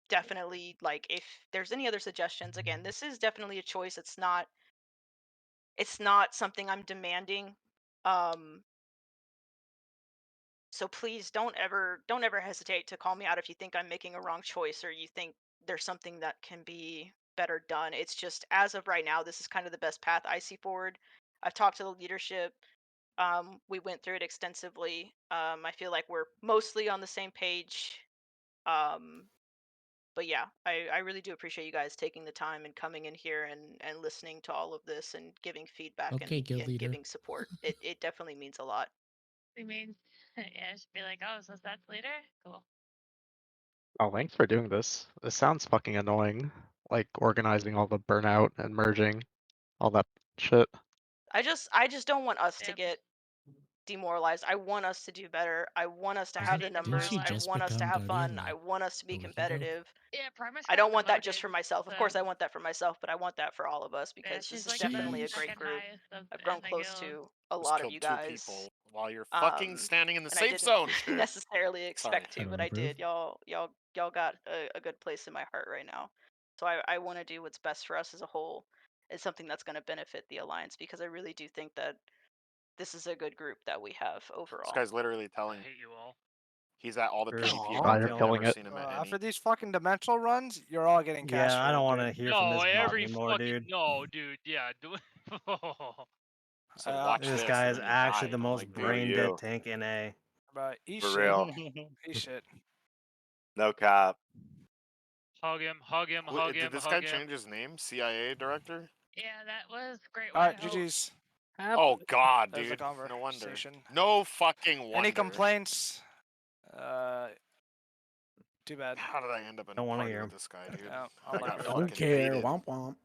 Definitely, like, if there's any other suggestions, again, this is definitely a choice. It's not something I'm demanding. So please don't ever hesitate to call me out if you think I'm making a wrong choice or you think there's something that can be better done. It's just, as of right now, this is kind of the best path I see forward. I've talked to the leadership. We went through it extensively. I feel like we're mostly on the same page. But yeah, I really do appreciate you guys taking the time and coming in here and listening to all of this and giving feedback Okay, guild and leader. giving support. It definitely means a lot. We mean, yeah, just be like, oh, so that's later? Cool. Oh, thanks for doing this. This sounds fucking annoying. Like organizing all the burnout and merging, all that shit. I just don't want us to get demoralized. I want us to do better. I want us to have the numbers. she I just want us to become have fun. Guardian, I want us to be competitive. Yeah, Primus I got don't want that just for promoted, myself. Of so- course, I want that for myself, but I want that for all of us because this she's is like definitely the a great second group. highest of I've grown in the close guild. to a Just lot of killed you 2 guys. people while you're fucking standing in the and I safe didn't zone. necessarily expect Sorry. to, but I did. Y'all got a good place in my heart right now. So I want to do what's best for us as a whole. It's something that's going to benefit the alliance because I really do think that this is a good group that we have overall. This guy's literally telling. I hate you all. He's at all the Sure. PvP Aw. events. You're I've killing never it. seen him at any. After these fucking dimensional runs, you're all getting cash. Yeah, I don't want to hear from No, this bot every anymore, fucking dude. no, dude. Yeah, do Said, watch This this, guy and is then he actually died. the I'm most like, dude, brain dead you. tank in A. But eat For shit. real. Eat shit. No cap. hug him, hug him, Wait, hug him, did this hug guy him. change his name? CIA director? Yeah, that was great. All right, White Hope. GG's. Oh God, There's the dude. No wonder. conversation. No fucking wonder. Any complaints? Too bad. How did I end up in Don't a wanna party hear with him. this guy, dude? Yeah, I got Don't fucking care. baited. Womp womp.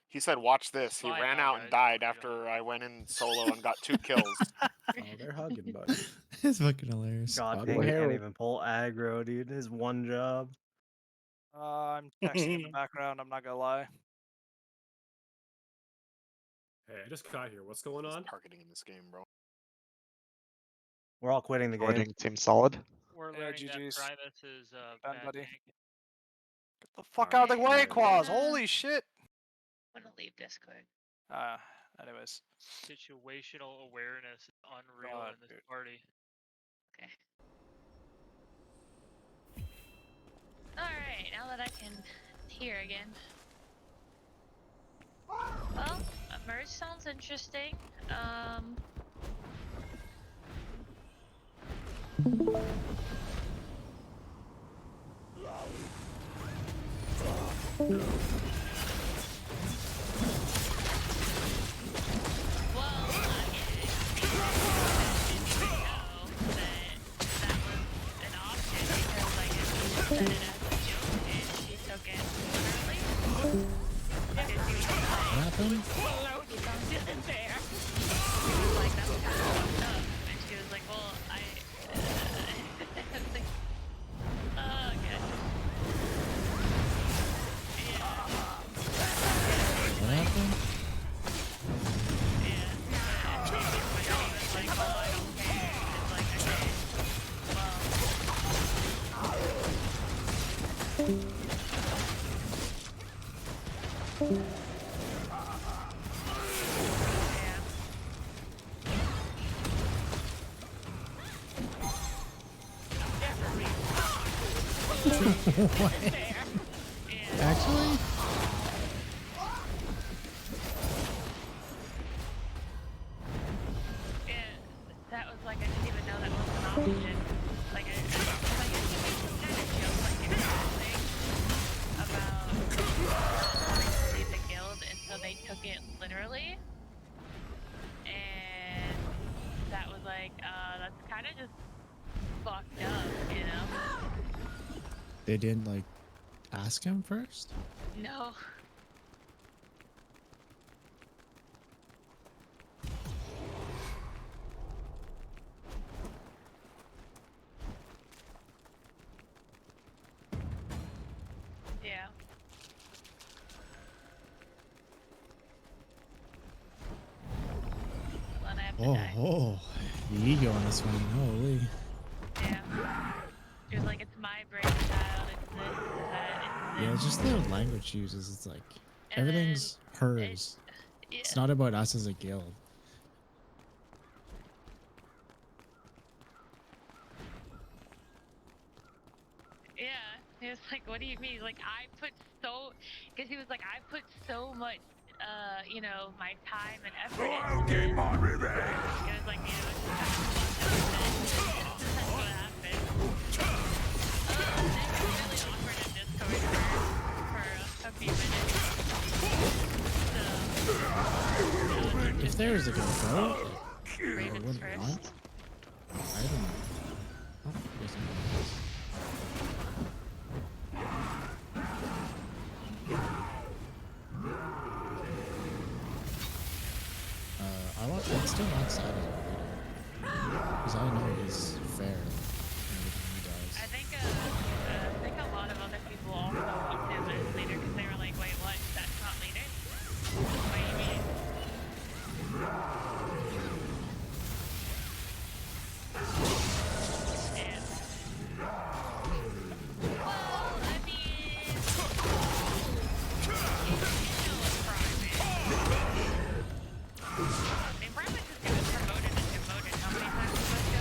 He said, "Watch this." He Bye ran now, out and guys. died after I went in solo and got 2 kills. Oh, they're hugging, buddy. It's fucking hilarious. God I'll dang, go he can't Harold. even pull aggro, dude. His one job. I'm texting in the background. I'm not gonna lie. Hey, I just got here. What's going on? Targeting in this game, bro. We're all quitting the game. Joining seems solid. We're Yeah, learning that GG's. Primus is Done, bad buddy. tank. Get the fuck out of the way, Alright. Quaz. Holy shit. I'm gonna leave Discord. Anyways. Situational awareness is unreal God, in this dude. party. Okay. Alright, now that I can hear again. Well, a merge sounds interesting. What happened? What happened? What? Actually? Yeah, that was like I didn't even know that was an option. Like I guess you made some kind of joke like in passing about leave the guild, and so they took it literally. And that was like, that's kind of just fucked up, you know? They didn't like ask him first? No. Yeah. Well, I have to die. Oh, the ego on this one, holy. Yeah. She was like, it's my brainchild, it's this, it's that, Yeah, it's just this. the language she uses, it's like, And everything's hers. It's not about us as a guild. Yeah, he was like, what do you mean? Like, I put so, because he was like, I put so much, you know, my time and effort I'll into get this. my revenge. It was like, you know, it's kind of fucked up, and that's what happened. It was really awkward in Discord for a few minutes. So, If there was a good vote, I Ravens wouldn't first. want. I don't know. Oh, there's something else. I'm still not sad as a leader. Because I know he's fair in everything he does. I think a lot of other people also want him as leader because they were like, wait, what? That's not leader? What do you mean? Yeah. Well, I mean, Prime is just getting promoted and demoted. How many times does that go?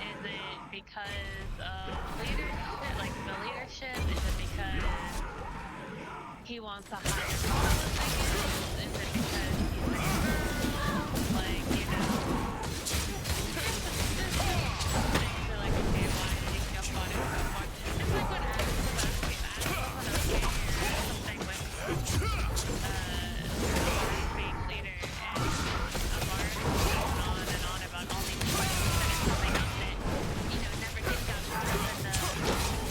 Is it because of leadership, like the leadership? Is it because he wants a higher following? Is it because he's like a girl? Like, you know. Things are like, okay, why did he jump on it so much? It's like when Axe wasn't okay or something with being leader and Amara going on and on about all these points and something else that, you know, never did got brought up in the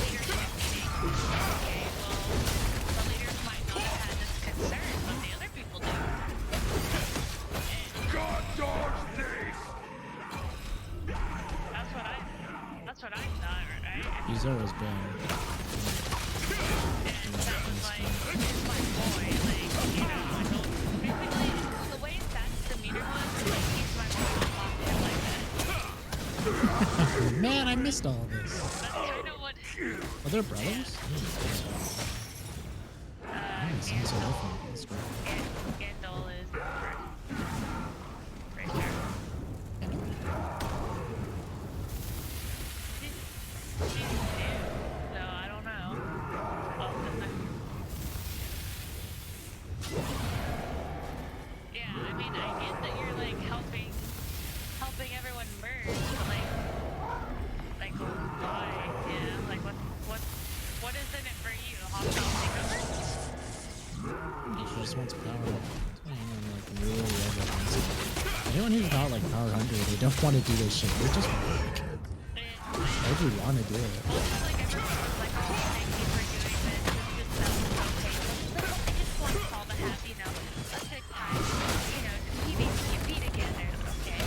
leadership meeting. Okay, well, the leaders might not have had this concern, but the other people do. God dogs this! That's what I thought, right? He's always been. And that was like, it's my boy, like, you know, I don't, basically, the way that's demeanor was, like, he's my boy, don't talk to him like that. Man, I missed all this. That's kind of what, Are there brothers? It sounds so different. That's great. Gandol is first. For sure. She's new, so I don't know. Yeah, I mean, I get that you're like helping everyone merge, but like why? Yeah, like what is in it for you? Hostile takeover? She just wants power. Anyone like really ever wants it. Anyone who's not like power hungry, they don't want to do this shit. They just work. Why do you want to do it? Like everyone was like, oh, thank you for doing this. This just sounds okay. But I just want us all to have, you know, a good time, you know, to PvP together, okay?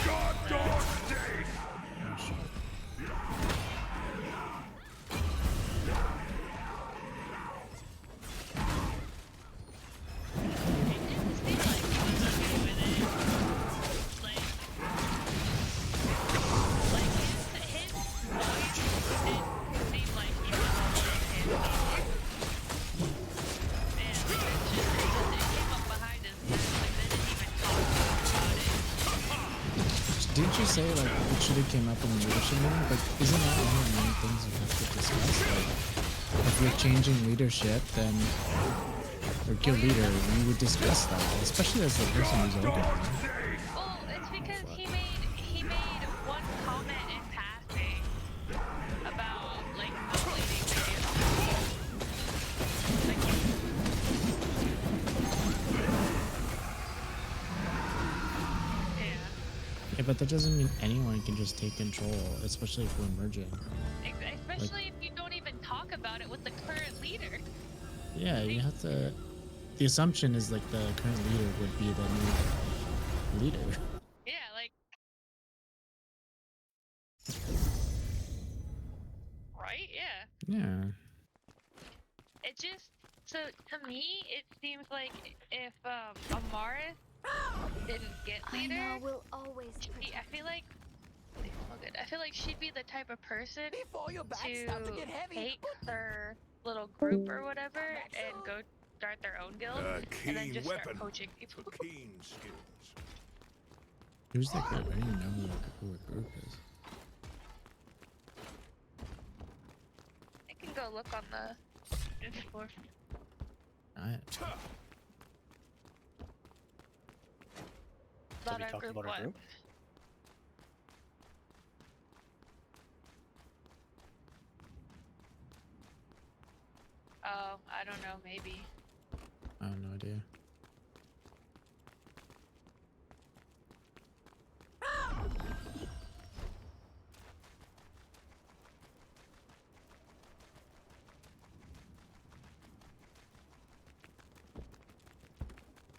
God dogs this! say like it should have came up in the leadership meeting, but isn't that one of the main things you have to discuss? Like, if you're changing leadership, then or guild leader, you would discuss that, especially as the person who's older. Right? Well, it's because he made one comment in passing about like not leading the guild. Like, Yeah, but that doesn't mean anyone can just take control, especially if we're merging. especially if you don't even talk about it with the current leader. Yeah, you have to. The assumption is like the current leader would be the new leader. Yeah, like. Right? Yeah. Yeah. It just to me it seems like if Amaris didn't get leader, I feel like I feel like she'd be the type of person to take their little group or whatever and go start their own guild and then just start poaching people. Who's the group? I don't even know who a group is. I can go look on the Discord. So we talked about our group? Oh, I don't know, maybe. I have no idea.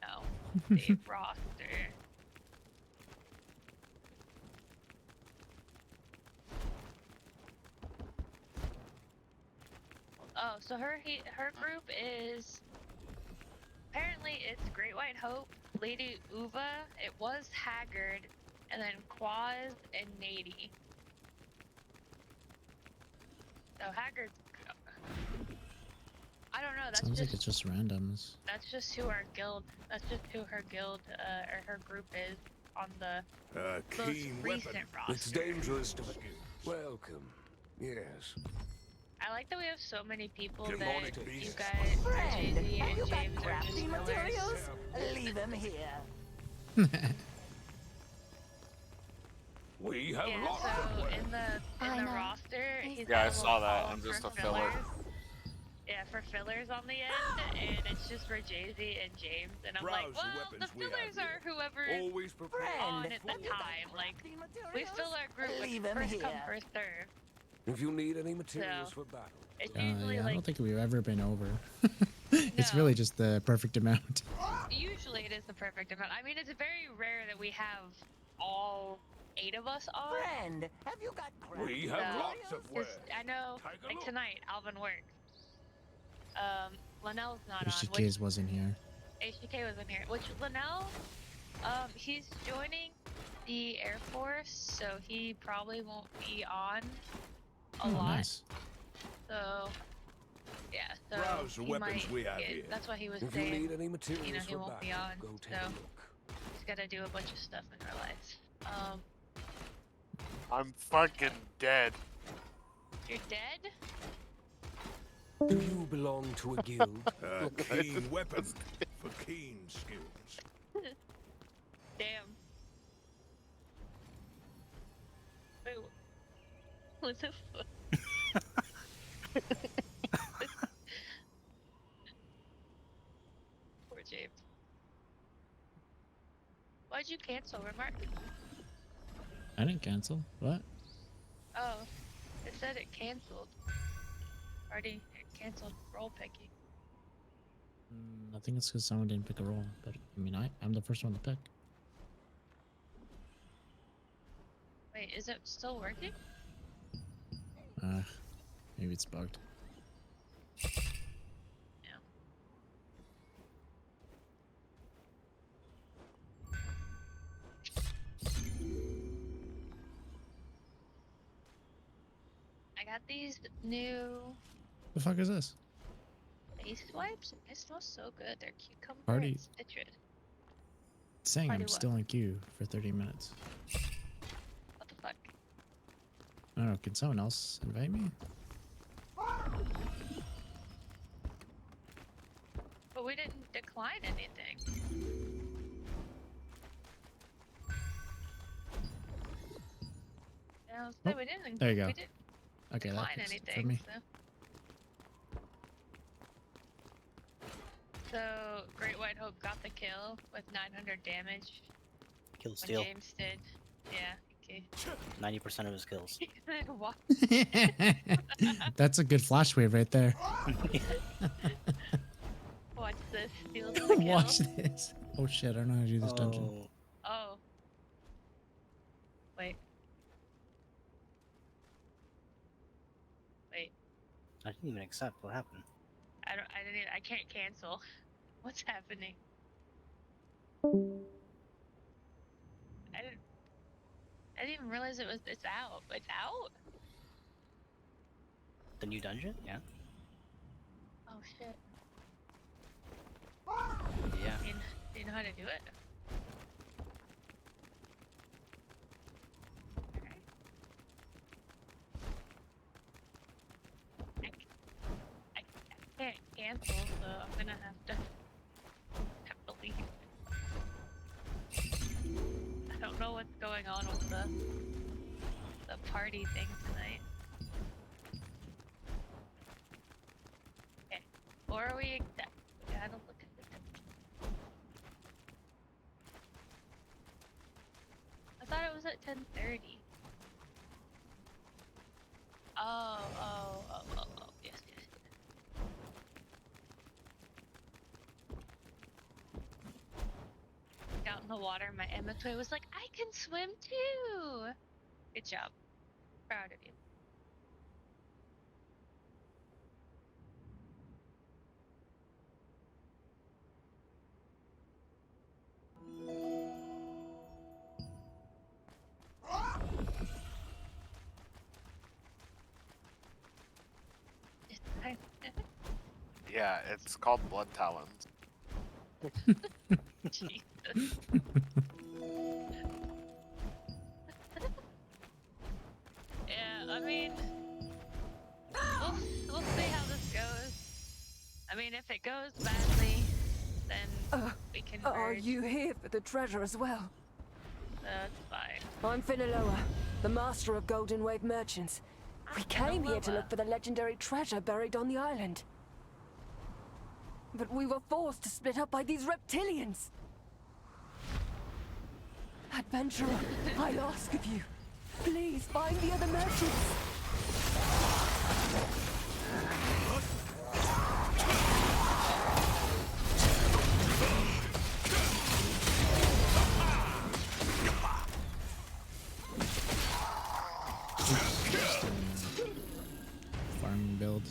No. Big roster. Oh, so her group is apparently it's Great White Hope, Lady Uva, it was Haggard, and then Quaz and Nady. So Haggard's I don't know, that's Sounds just like it's just randoms. that's just who our guild that's just who her guild or her group is on the most Keen recent weapon. roster. It's dangerous to. Welcome. Yes. I like that we have so many people that Demonic you beasts. guys, Friend, JD have and you got James are just crafting fillers. materials? Leave them here. We have Yeah, lots so of work. in the roster, he's Yeah, I got a saw little that. column I'm just for a filler. fillers. Yeah, for fillers on the end, and it's just for Jay-Z and James, and I'm like, Browse the well, the weapons we have fillers are whoever's Always prepared. on at the time. Like, we fill our group with Leave 'em first come, here. first serve. If you need any materials So, for battle. It's usually Yeah, I like, don't think we've ever been over. It's really just the perfect amount. usually it is the perfect amount. I mean, it's very rare that we have all 8 of us on. Friend, have you got We crafting have materials? lots of 'Cause work. I know, Take a like look. tonight, Alvin works. Linnell's not on. HTK's wasn't here. HTK was in here. Which Linnell, he's joining the Air Force, so he probably won't be on a Oh, lot. nice. So, yeah. So Browse the he weapons might we have get- here. That's what he was If you saying. need any materials You know, he for won't be battle, on. go take a So look. he's got to do a bunch of stuff in our lives. I'm fucking dead. You're dead? Do you belong to a guild? A keen weapon for keen skills. Damn. Wait, what the fuck? Poor James. Why'd you cancel, Remark? I didn't cancel. What? Oh, it said it canceled. Already canceled role picking. I think it's because someone didn't pick a role, but I mean, I'm the first one to pick. Wait, is it still working? Maybe it's bugged. I got these new The fuck is this? face wipes. It smells so good. They're cucumber Party. and citrus. It's saying Party I'm what? still in queue for 30 minutes. don't know. Can someone else invite me? But we didn't decline anything. Yeah, Oh, we didn't. there you go. We didn't Okay, that decline fixed it anything. for me. So Great White Hope got the kill with 900 damage. Kill When steal. James did. Yeah. Okay. 90% of his kills. What? That's a good flash wave right there. Watch this. Steals the kill. Watch this. Oh shit! I don't know how to do this dungeon. Oh. Wait. Wait. I didn't even accept. What happened? I can't cancel. What's happening? I didn't even realize it's out. It's out? The new dungeon? Yeah. Oh shit. Yeah. Do you know how to do it? I can't cancel, so I'm gonna have to leave. I don't know what's going on with the party thing tonight. Okay, or are we? We gotta look at the. I thought it was at 10:30. Oh, yes. Out in the water, my Emma Toy was like, I can swim too! Good job. Proud of you. Yeah, it's called Blood Talons. Jesus. Yeah, I mean, we'll see how this goes. I mean, if it goes badly, then we can Are merge. you here for the treasure as well? That's fine. I'm Finaloa, the master of Golden Wave merchants. We came here to look for the legendary treasure buried on the island. But we were forced to split up by these reptilians. Adventurer, I ask of you, please find the other merchants. Farming build.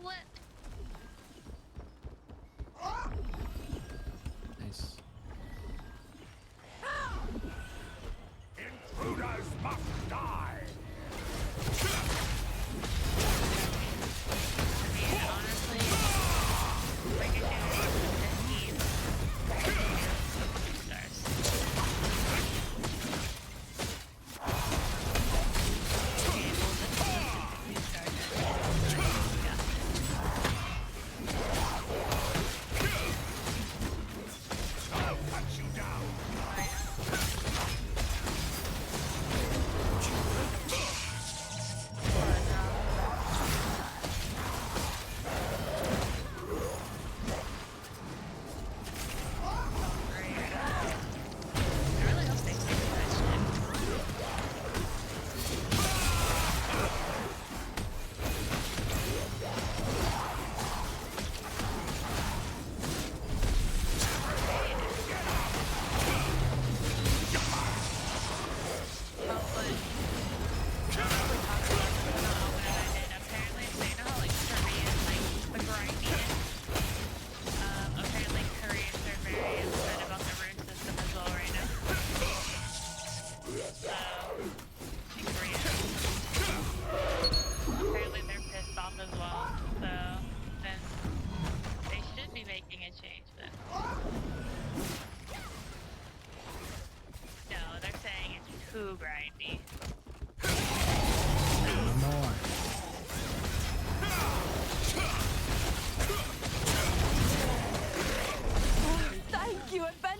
What? Nice. Intruders must die!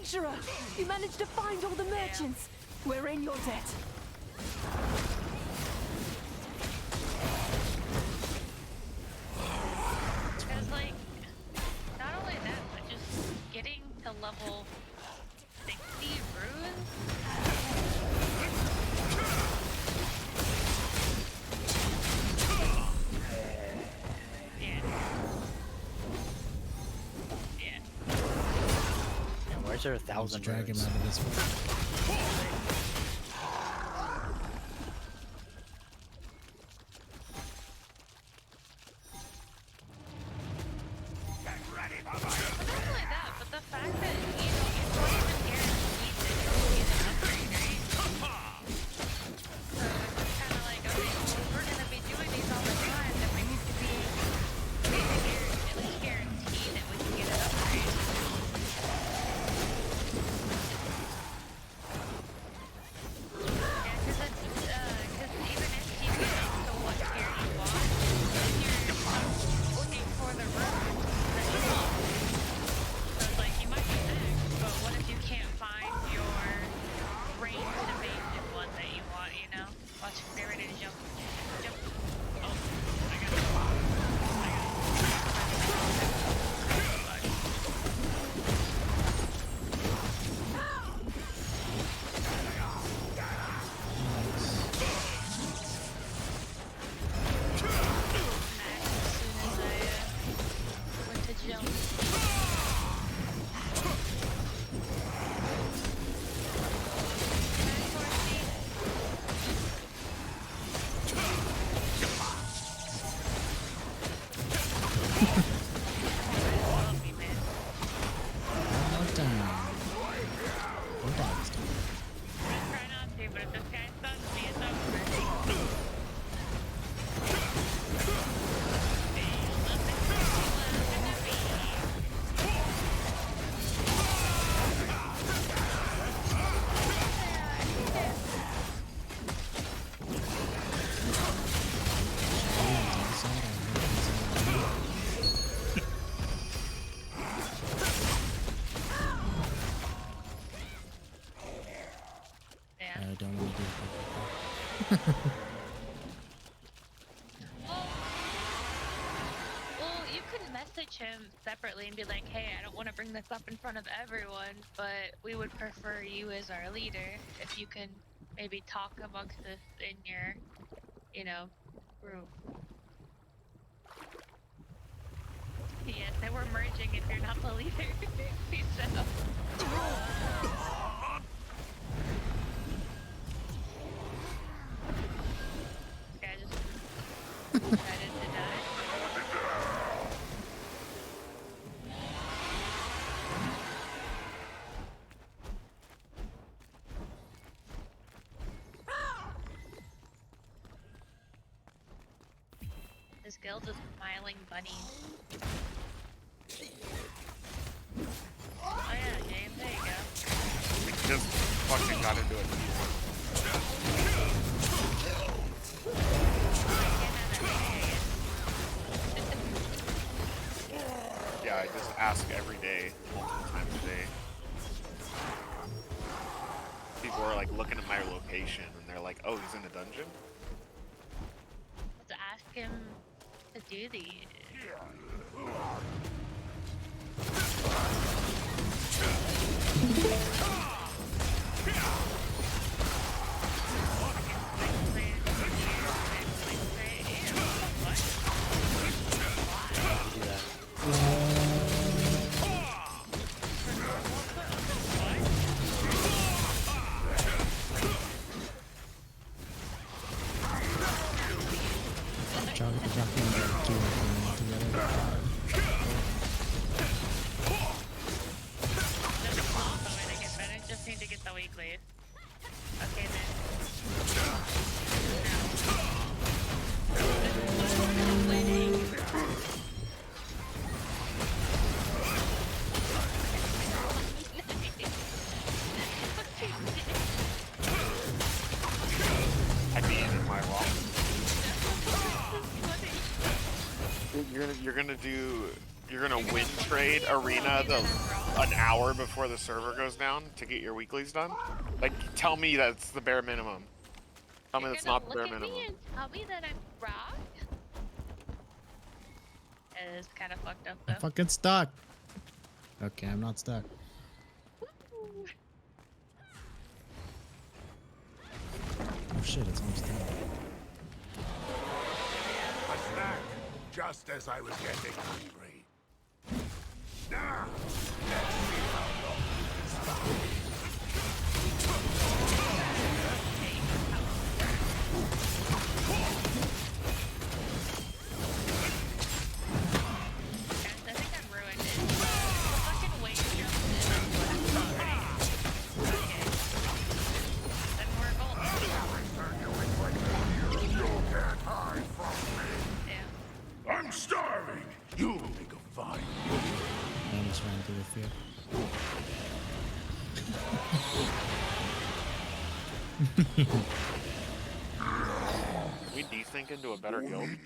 adventurer! You managed to find all the merchants! We're in your debt. Because, like, not only that, but just getting to level 60 runes. Yeah. Yeah. Yeah, why is there 1,000 drag him runes? out of this one. But not only that, but the fact that, you know, it's not even guaranteed that you'll get an upgrade, right? So it's just kind of like, okay, well, if we're going to be doing these all the time, then we need to be maybe at least guaranteed that we can get an upgrade. Yeah, because even if you get up to what tier you want, then you're looking for the runes that you want. So it's like, you might be next, but what if you can't find your ranged evasive one that you want, you know? Watch, get ready to jump. Jump. Oh, I got it. Went to jump. One more time. Or dogs time. Try not to, but if this guy stuns me, it's over. I don't want to do it. Well, you could message him separately and be like, hey, I don't want to bring this up in front of everyone, but we would prefer you as our leader. If you can maybe talk amongst us in your, you know, group. Yes, and we're merging if you're not the leader. Peace out. Okay, I just decided to die. This guild is smiling bunnies. Oh yeah, James, there you go. We just fucking got into it. Yeah, I just ask every day, multiple times a day. People are like looking at my location and they're like, oh, he's in a dungeon? Let's ask him to do these. Just need to get the weeklies. Okay I mean, am I wrong? You're gonna do you're gonna win trade arena an hour before the server goes down to get your weeklies done? Like, tell me that's the bare minimum. Tell me that's not the bare minimum. Tell me that I'm wrong. It is kind of fucked up though. I'm fucking stuck. Okay, I'm not stuck. Oh shit, it's almost done. A snack, just as I was getting hungry. Now, let's see how long you can survive. I think I'm ruined. The fucking wave jump is what I'm sorry. Okay. Then we're golden. You can't hide from me. Yeah. I'm starving. You'll make a fine. I almost ran through the field. We desync into a better guild. Could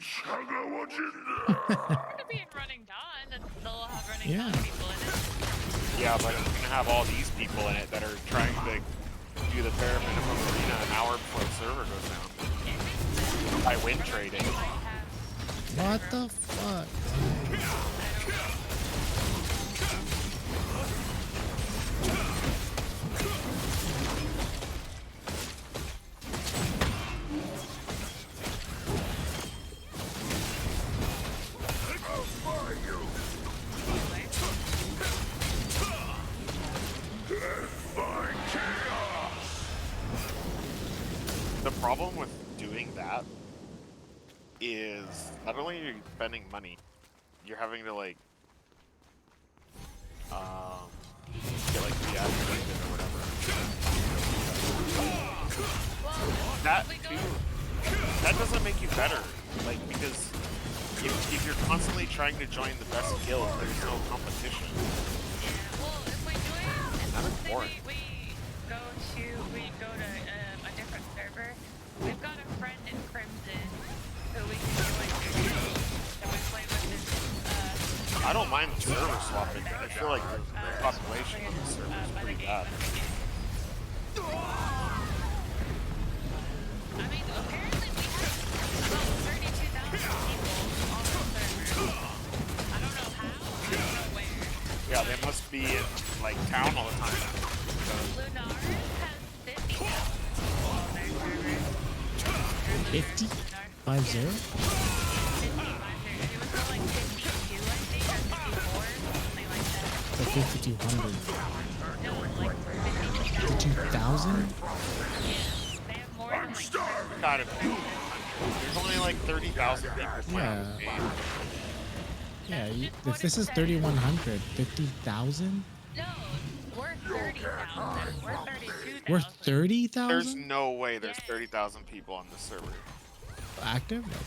be in Running Dawn. They'll have Running Dawn people in it. Yeah, but it's gonna have all these people in it that are trying to do the bare minimum arena an hour before the server goes down. By win trading. What the fuck? The problem with doing that is not only are you spending money, you're having to like get like deactivated or whatever. That too, that doesn't make you better, like, because if you're constantly trying to join the best guild, there's no competition. Well, if we join, That's let's say boring. we go to a different server. We've got a friend in Crimson who we can join that we play with this. I don't mind server swapping, but I feel like the population of the server is pretty bad. I mean, apparently we have about 32,000 people on the server. I don't know how, I don't know where. Yeah, they must be in like town all the time. Lunar has 50,000 on their server. 50? 50? 50, it was more like 52, I think, or 54, something like that. So 5,200. No, like 2,000? they have more than like Gotta be. There's only like 30,000 people playing this game. Yeah, if this is 3,100, 50,000? No, we're 30,000. We're 32,000. We're There's 30,000 no way there's 30,000 people on this server. active? No, it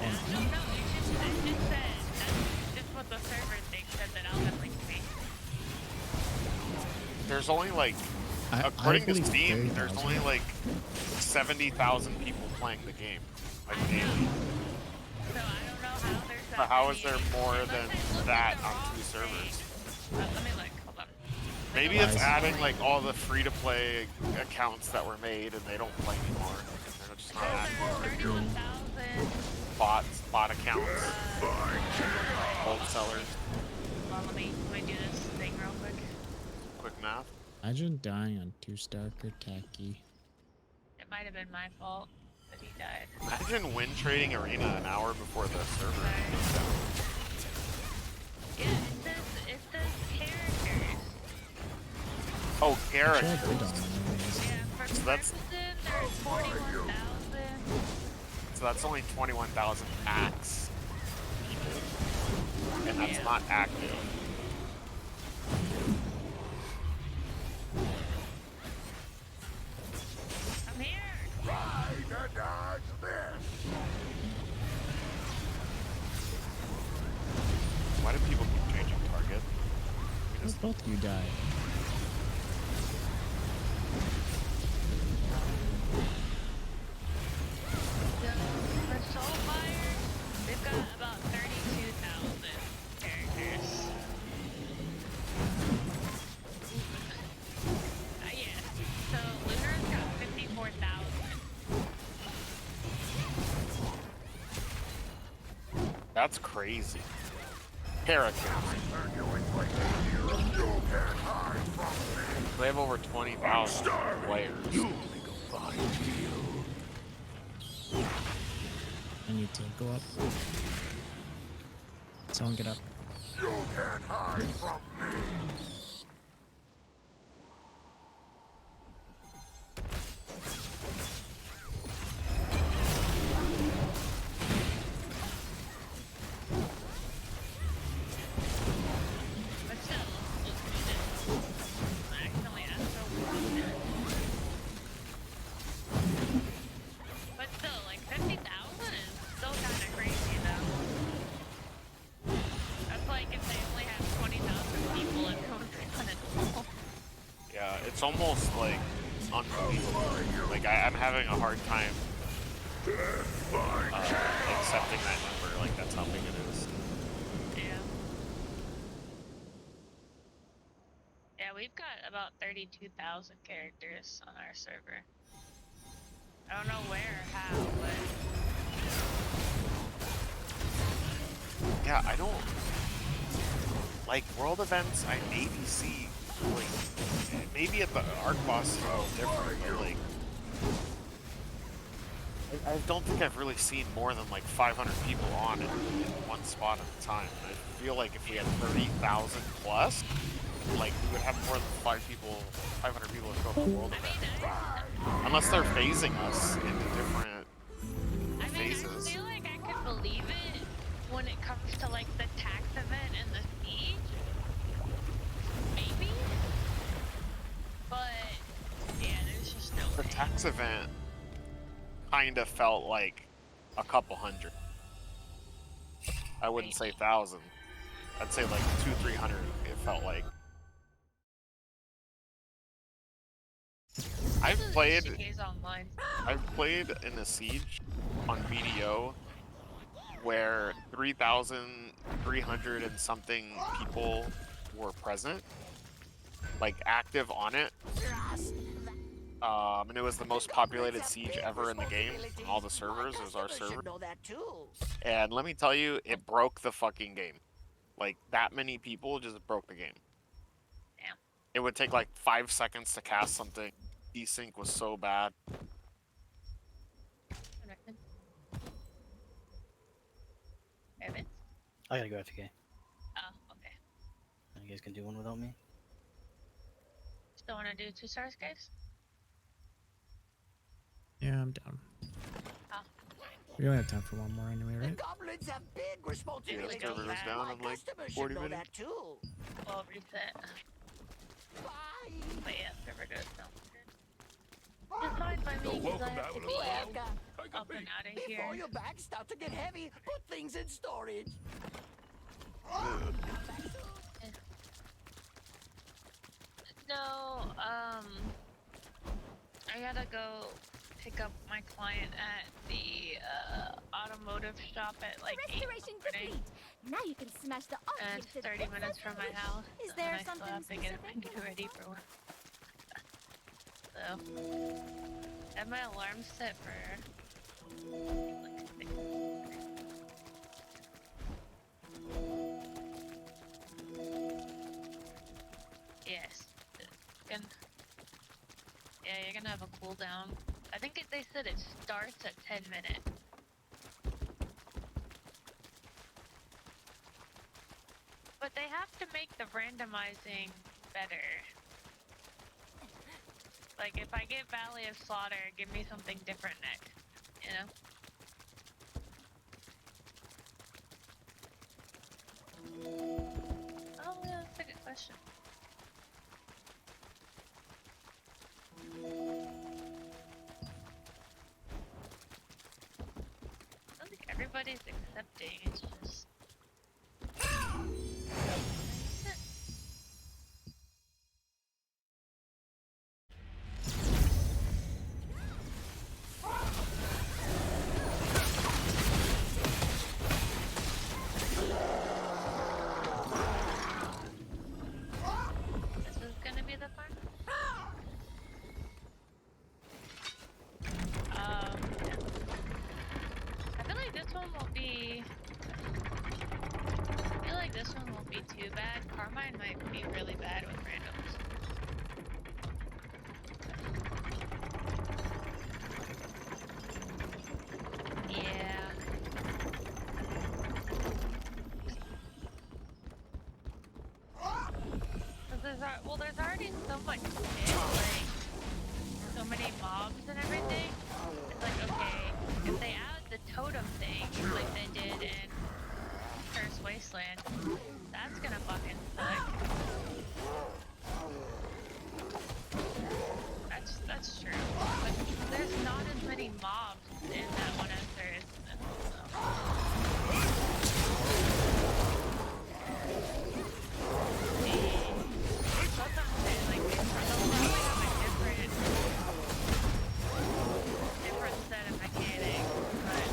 just said, that's just what the server thing said that Alvin linked me. There's only like, I according to believe Steam, 30,000. there's only like 70,000 people playing the game, like daily. So I don't know how there's So that how is many. there more Unless than I looked at that the on wrong two servers? thing. Let me look, hold on. Maybe it's adding like all the free-to-play accounts that were made and they don't play anymore. They're just not adding 31,000. bot accounts, old sellers. Well, let me do this thing real quick. Quick math. Imagine dying on 2-star or tacky. It might have been my fault that he died. Imagine win trading arena an hour before the server goes down. Yeah, it says characters. Oh, Garrett. Sure, I did on Yeah, for So that's- Crimson, there's 41,000. So that's only 21,000 max people, and that's not active. I'm here. Try to dodge this. Why do people keep changing target? Because both you die. So, for Soulfire, we've got about 32,000 characters. That's crazy. Characters. They have over 20,000 players. I need to go up. Someone get up. You can't hide from me. But still, let's do this. I accidentally asked for one. But still, like 50,000 is still kind of crazy though. That's like if they only have 20,000 people in total. Yeah, it's almost like unbelievable. Like I'm having a hard time accepting that number. Like that's how big it is. Yeah. Yeah, we've got about 32,000 characters on our server. I don't know where or how, but Yeah, I don't like world events. I maybe see like maybe at the Arc Boss is a little different, but like I don't think I've really seen more than like 500 people on it in one spot at a time. I feel like if we had 30,000 plus, like we would have more than 500 people show up the world event. Unless they're phasing us into different phases. I feel like I could believe it when it comes to like the tax event and the siege. Maybe. But yeah, there's just no The way. tax event kind of felt like a couple hundred. I wouldn't say 1,000. I'd say like 200-300. It felt like. I've played in a siege on BDO where 3,300 and something people were present, like active on it. And it was the most populated siege ever in the game on all the servers. It was our server. And let me tell you, it broke the fucking game. Like, that many people just broke the game. Damn. It would take like 5 seconds to cast something. Desync was so bad. Evan? I gotta go FK. Oh, okay. You guys can do one without me? Still want to do 2 stars, guys? Yeah, I'm down. Oh. We only have time for one more anyway, right? Goblins have big responsibilities. Yeah, server goes down in like Customers 40 should know minutes. that too. Well, reset. But yeah, server goes down. It's fine by me because I have to be up and out of here. Before your bags start to get heavy, put things in storage. No, I gotta go pick up my client at the automotive shop at like 8 in the morning. Now you can smash the And it's 30 minutes from my house. Is there and I still have to get ready for work. So, I have my alarm set for like 6. Yes. Yeah, you're gonna have a cooldown. I think they said it starts at 10 minutes. But they have to make the randomizing better. Like, if I get Valley of Slaughter, give me something different next, you know? Oh, yeah, that's a good question. I don't think everybody's accepting, it's just... This is gonna be the fun? Yeah. I feel like this one will be too bad. Carmine might be really bad with randoms. Yeah. There's already so much shit, like, so many mobs and everything. It's like, okay, if they add the totem thing, like they did in Cursed Wasteland, that's gonna fucking suck. That's true. But there's not as many mobs in that one as there is in this one, though. That's what I'm saying, like, they'll probably have a different set of mechanics, but...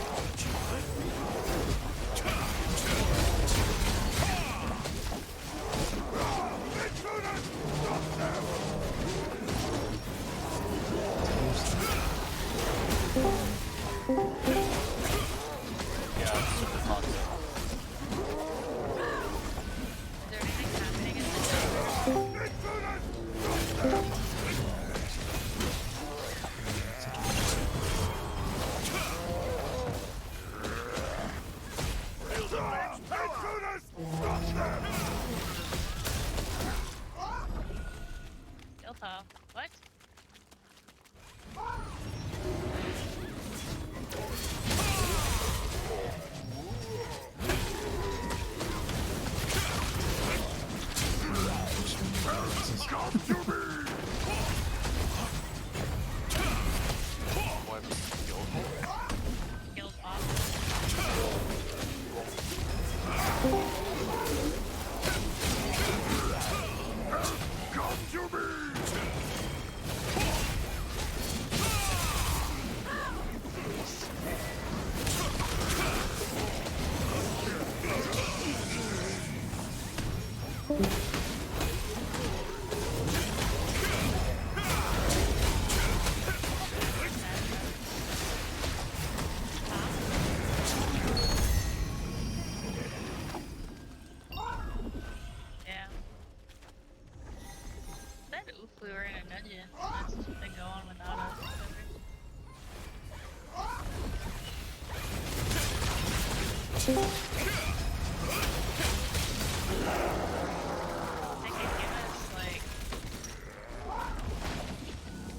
Yeah, it's super toxic. Is there anything happening in the Delta, what? Guild boss. Come to me! Yeah. Said oof, we were in a dungeon. That's just been going on without us. They could give us like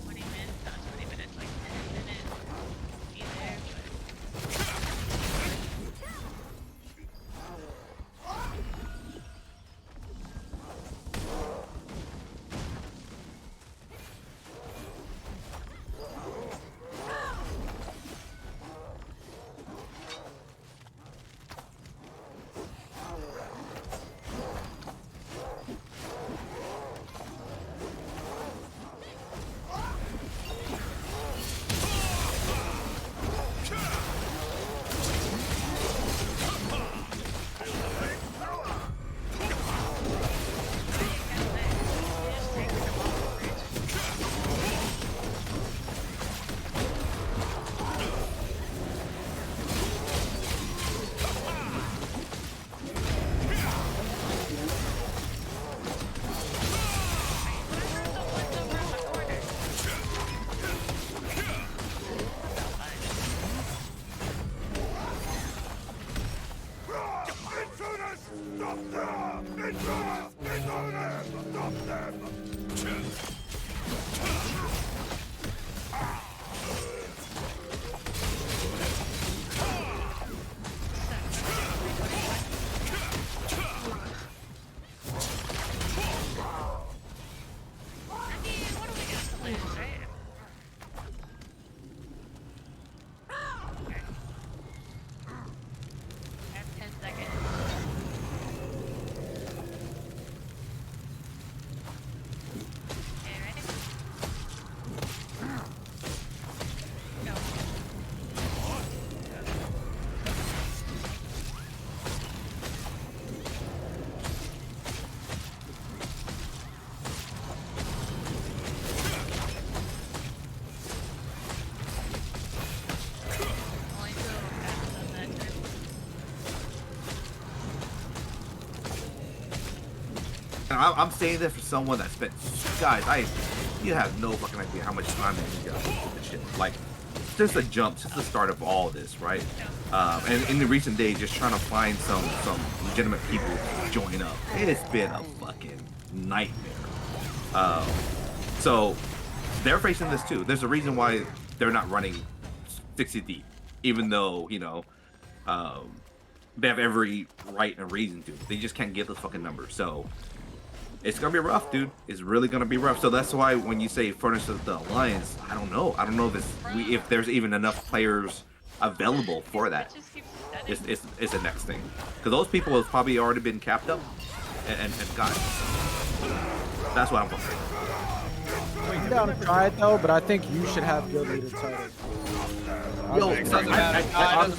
20 minutes, not 20 minutes, like 10 minutes. Be there, And I'm saying this for someone that spent, guys, you have no fucking idea how much time you got into this shit. Like, just a jump, just the start of all this, right? And in the recent days, just trying to find some legitimate people to join up. It's been a fucking nightmare. So they're facing this too. There's a reason why they're not running 60 deep, even though, you know, they have every right and reason to. They just can't get those fucking numbers. So it's gonna be rough, dude. It's really gonna be rough. So that's why when you say furnace of the alliance, I don't know if there's even enough players available for that. It's the next thing, because those people have probably already been capped up and got it. That's what I'm wondering. I'm down to try it though, but I think you should have guild leader title. Yo, it matters.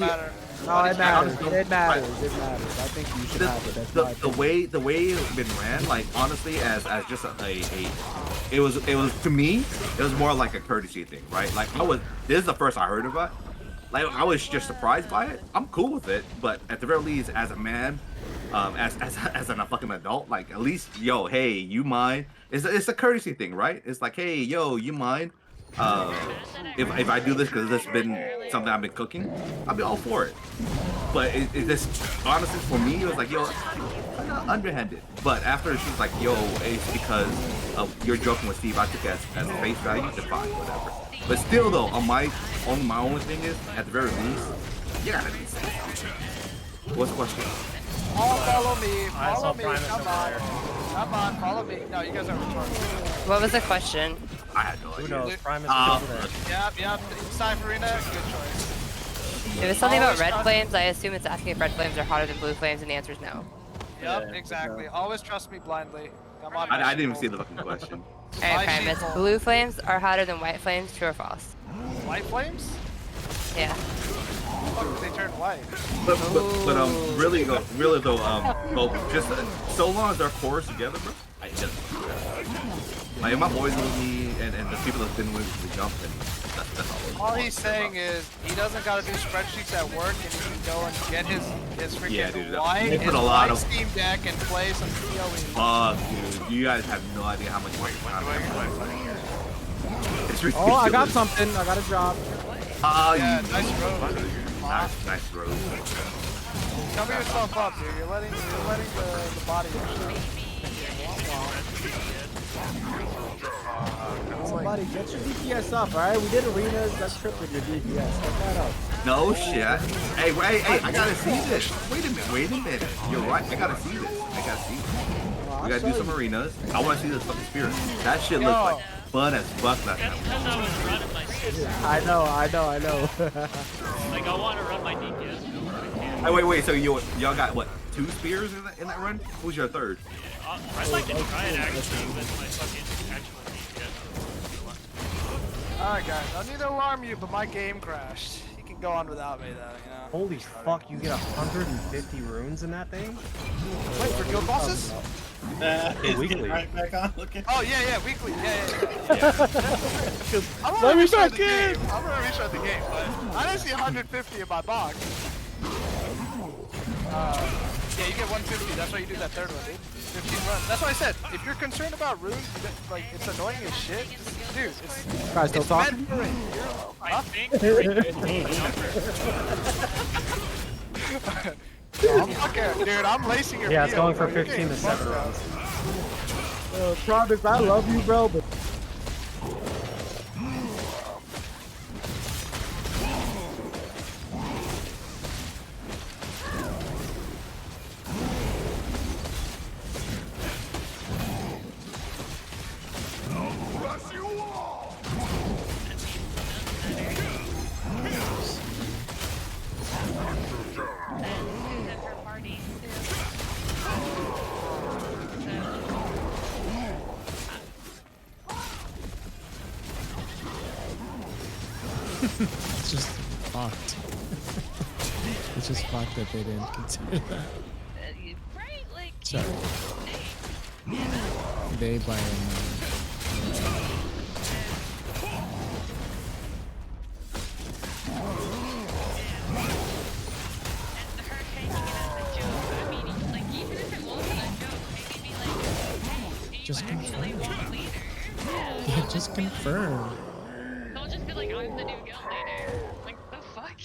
No, it matters. It matters. I think you should have it. That's the way it's been ran, like honestly, as just it was to me, it was more like a courtesy thing, right? Like this is the first I heard of it. Like I was just surprised by it. I'm cool with it, but at the very least, as a man, as a fucking adult, like at least, yo, hey, you mind? It's a courtesy thing, right? It's like, hey, yo, you mind? If I do this because this has been something I've been cooking, I'll be all for it. But it just honestly for me, it was like, yo, kind of underhanded. But after she's like, yo, it's because you're joking with Steve, I took it as face value, then fine, whatever. But still though, my only thing is, at the very least, you gotta be safe. What's the question? All follow me. Follow me. Come on, follow me. No, you guys are retarded. What was the question? I had no idea. Who knows? Primus is over there. Yep. Cypherina, good choice. If it's something about red flames, I assume it's asking if red flames are hotter than blue flames, and the answer is no. Yep, exactly. Always trust me blindly. Come on. I didn't even see the fucking question. Alright, Primus. Blue flames are hotter than white flames, true or false? White flames? Yeah. Fuck, they turn white. But really though, just so long as our core is together, bro. Like my boys with me and the people that's been with me jump, and that's all. All he's saying is he doesn't gotta do spreadsheets at work, and he can go and get his freaking they put a lot of Steam Deck and play some PoE. Fuck, dude, you guys have no idea how much work time I play. It's ridiculous. Oh, I got something. I got a job. Yeah, nice road. Nice road. Cover yourself up, dude. You're letting the body. Somebody get your DPS up, alright? We did arenas, that's tripping your DPS. Get that up. No shit. Hey, I gotta see this. Wait a minute. You're right. I gotta see this. We gotta do some arenas. I wanna see this fucking spirit. That shit looks like fun as fuck last time. Because I was running my system. I know. Like, I want to run my DPS. Hey, wait. So y'all got what? 2 spears in that run? Who's your third? I'd like to try it actually with my fucking actual DPS. Alright, guys. I need to alarm you, but my game crashed. You can go on without me, though. You know. Holy fuck! You get 150 runes in that thing? Wait for guild bosses? Weekly. Right back on. Okay. Oh yeah, weekly. Yeah. I'm Let gonna me restart back the in. game. I'm gonna restart the game, but I didn't see 150 in my box. Yeah, you get 150. That's why you do that third one, dude. 15 runs. That's why I said, if you're concerned about runes, like it's annoying as shit, dude. It's Guys, still talking? I think you're dude, I'm lacing your Yeah, it's heel, going for bro. You're 15 getting to 7 fucked up. rounds. Travis, I love you, bro, but It's just fucked. It's just fucked that they didn't consider that. Right? Like, Sorry. They by Just actually confirm. want leader. Yeah, just confirm. Don't just be like, I'm the new guild leader. Like, the fuck?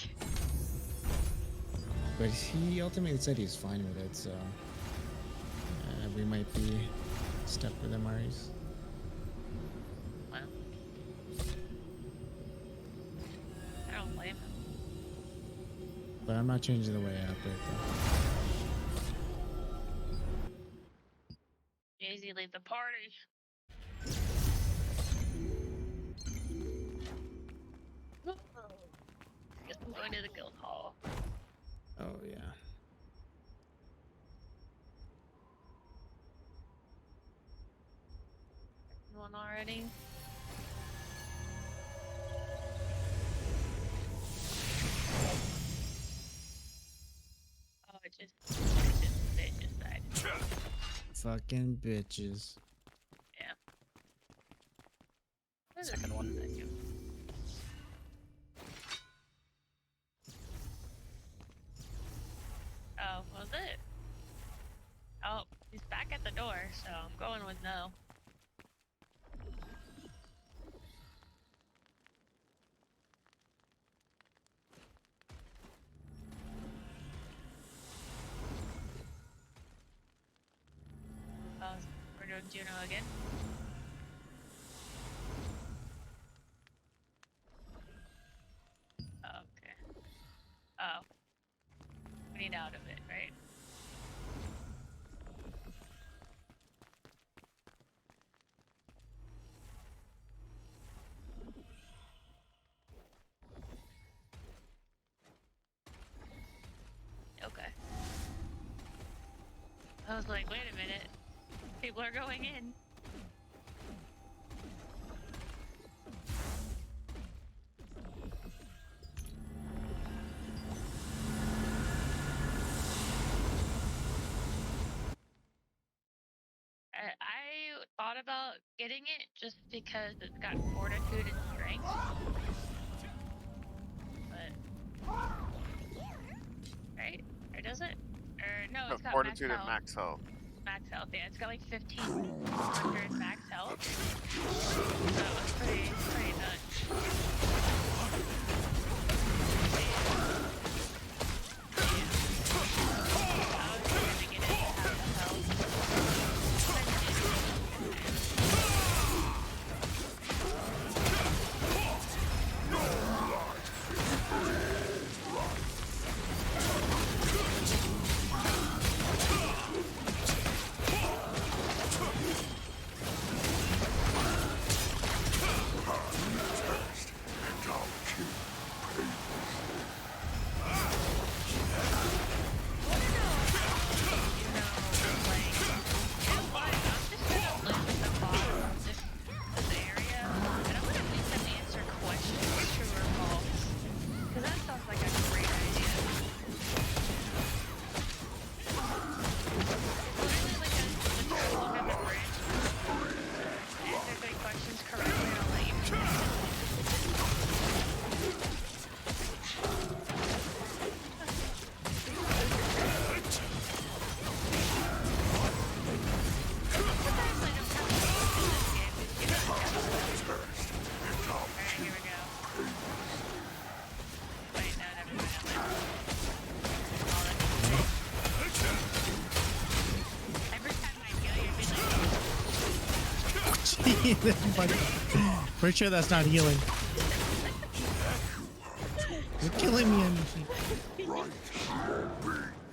But he ultimately said he's fine with it, so we might be stuck with MREs. Well, I don't blame him. But I'm not changing the way I operate though. Jay-Z, leave the party. Guess I'm going to the guild hall. Oh yeah. One already. Oh, it just died. Fucking bitches. Yeah. Second one. Oh, was it? Oh, he's back at the door, so I'm going with no. Oh, we're doing Juno again? Okay. Oh. We need out of it, right? Okay. I was like, wait a minute. People are going in. I thought about getting it just because it's got fortitude and strength. But right? Or does it? Or no, No, it's got fortitude max and health. max health. Max health, yeah. It's got like 1500 max health. So it was pretty nuts. Pretty sure that's not healing. You're killing me, Amishi. Right.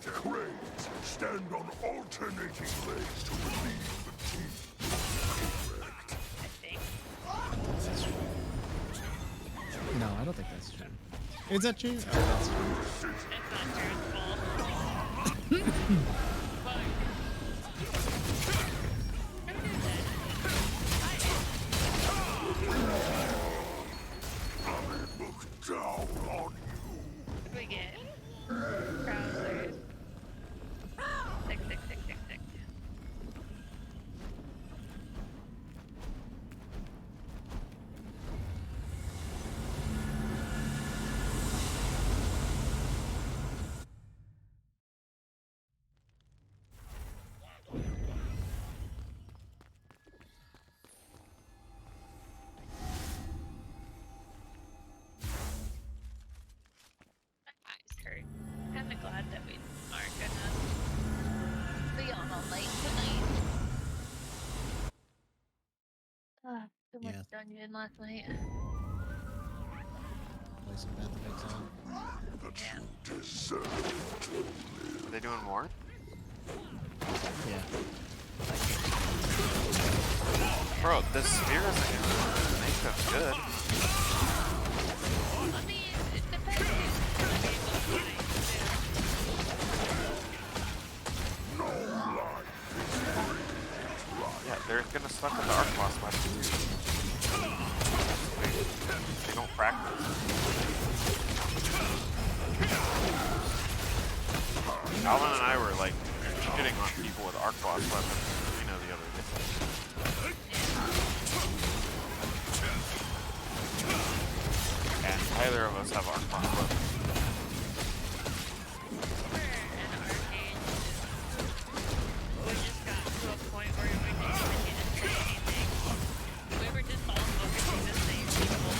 Cranes stand on alternating legs to relieve the team. No, I don't think that's true. Is that true? Oh, that's true. Down on you. What do we get? Trousers. 6, 6, 6, 6, 6. too much Yeah. dungeon last night. Play some Path of Exile. Are they doing more? Yeah. Bro, the sphere isn't gonna make them good. I mean, it depends. Yeah, they're gonna suck at the Arc Boss weapon too. They don't practice. Alvin and I were like shitting on people with Arc Boss weapons, you know, the other day. And neither of us have Arc Boss weapons. We just got to a point where we didn't even get to say anything. We were just all focusing the same people.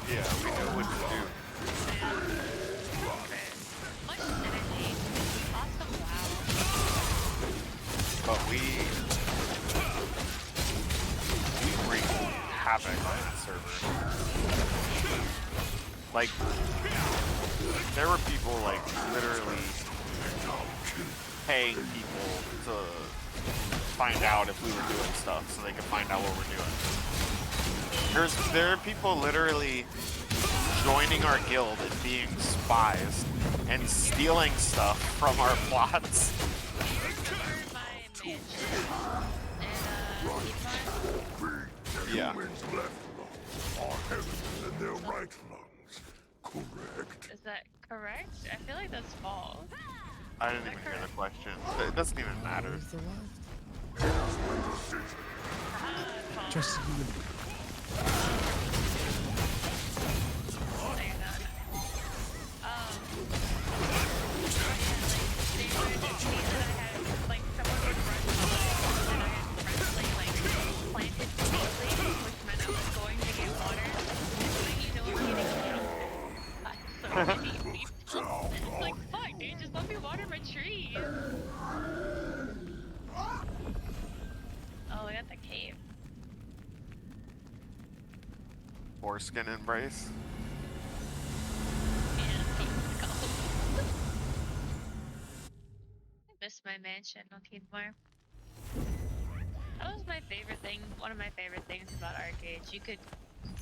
Yeah, we know what to do. Much synergy. Awesome, wow. But we wreak havoc on that server. Like, there were people like literally paying people to find out if we were doing stuff so they could find out what we're doing. There are people literally joining our guild and being spies and stealing stuff from our plots. Yeah. Our heavens and their right lungs. Correct. Is that correct? I feel like that's false. I didn't even hear the question. It doesn't even matter. Trust you. Like, fuck, dude, just let me water my trees. Oh, we got the cave. Foreskin embrace. I miss my mansion on Heathmore. That was my favorite thing. One of my favorite things about arcades. You could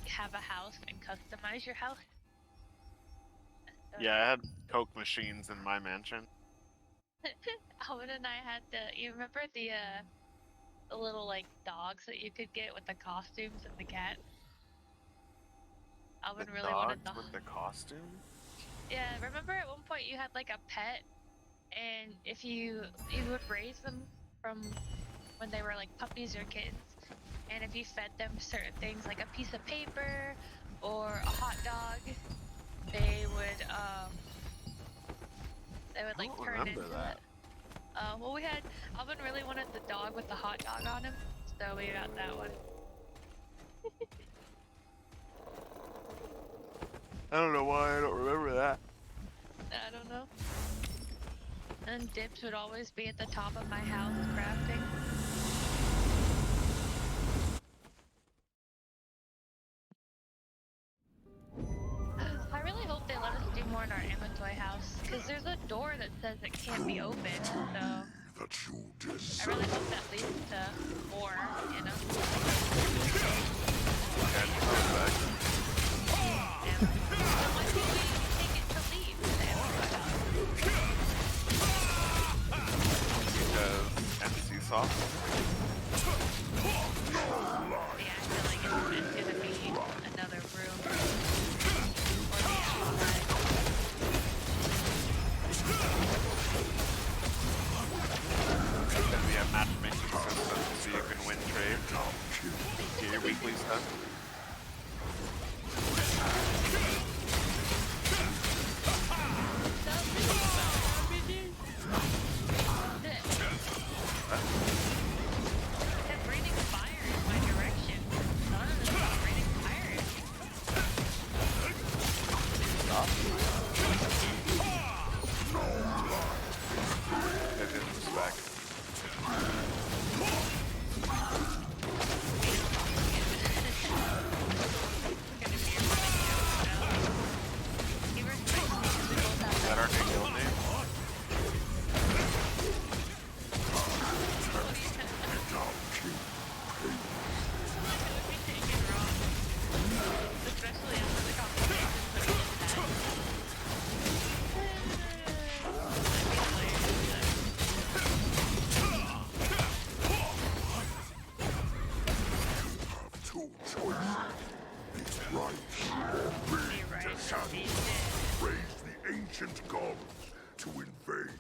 have a house and customize your house. Yeah, I had Coke machines in my mansion. Alvin and I had you remember the little like dogs that you could get with the costumes and the cat? Alvin The really wanted dogs with the costume? Yeah, remember at one point you had like a pet, and if you would raise them from when they were like puppies or kids, and if you fed them certain things like a piece of paper or a hot dog, they would like don't turn remember into that. well, we had Alvin really wanted the dog with the hot dog on him, so we got that one. I don't know why I don't remember that. I don't know. And Dips would always be at the top of my house crafting. I really hope they let us do more in our inventory house, because there's a door that says it can't be opened, so I really hope that leads to more, you know? Because MC soft. Yeah, I feel like it's gonna be another room. Then we have matchmaking system so you can win trade. Get your weekly stuff.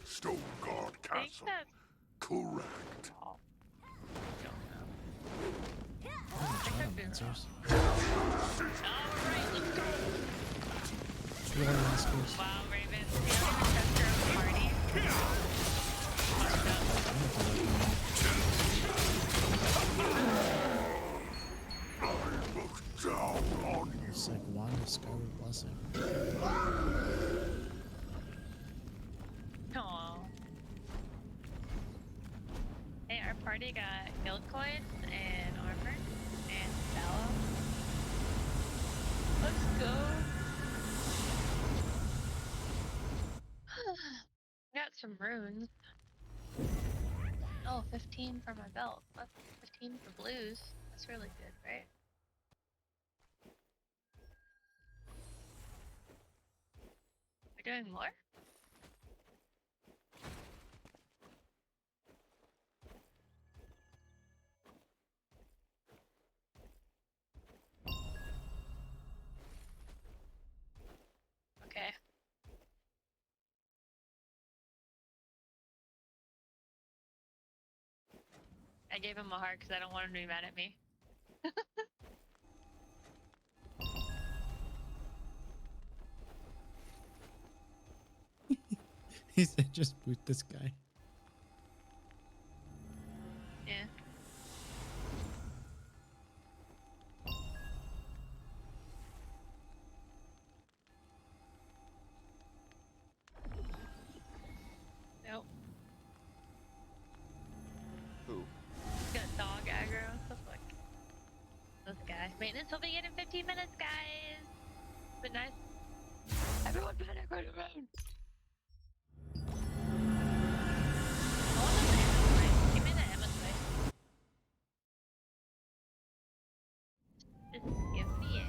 Stone Guard I think Castle. that's Correct. all. Answers. Alright, let's go. What are the answers? Wow, Raven, you don't even trust your own party. Down on you. It's like Wand of Skyward Blessing. Aww. Hey, our party got guild coins and armor and sallow. Let's go. Got some runes. Oh, 15 for my belt. That's 15 for blues. That's really good, right? We're doing more? Okay. I gave him a heart because I don't want him to be mad at me. He said, just boot this guy. Yeah. Nope. Who? He's got dog aggro. What the fuck? This guy. Maintenance will begin in 15 minutes, guys. But nice. Everyone panic right around. Give me the Emma Spice. Just give me it.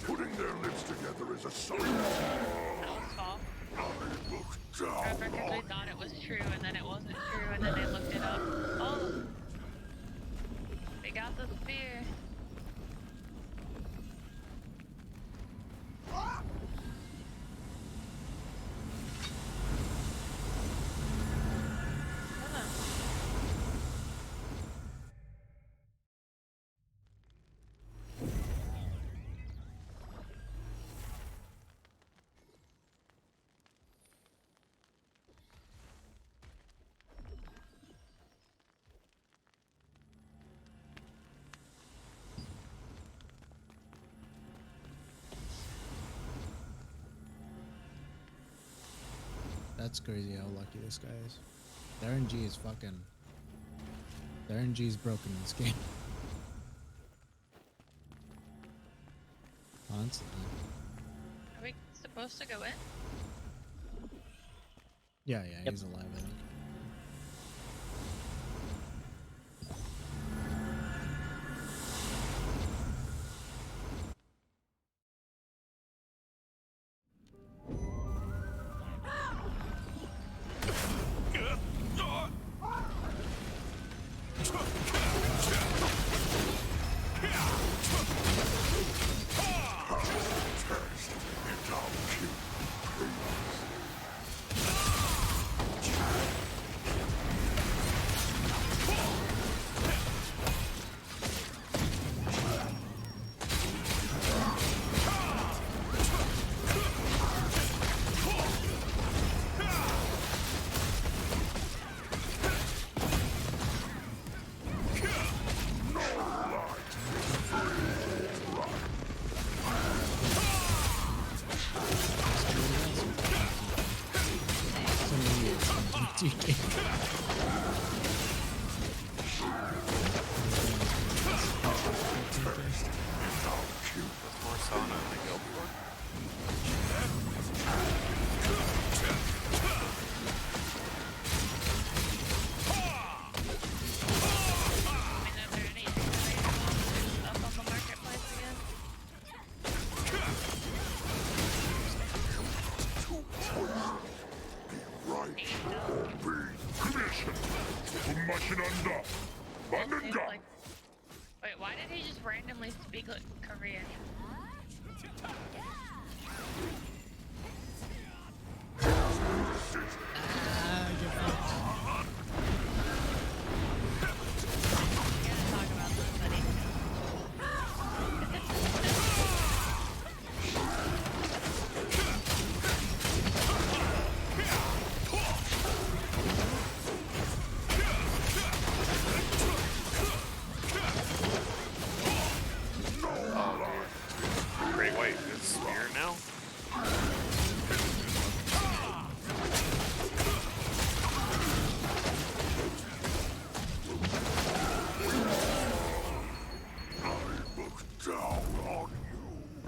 Putting their lips together is a sign. Remember, because we thought it was true, and then it wasn't true, and then they looked it up. Oh! They got the spear. That's crazy how lucky this guy is. The RNG is fucking... The RNG is broken in this game. Constantly. Are we supposed to go in? Yeah, he's alive, I think. Seems like... Wait, why did he just randomly speak like Korean? Great White is spear now?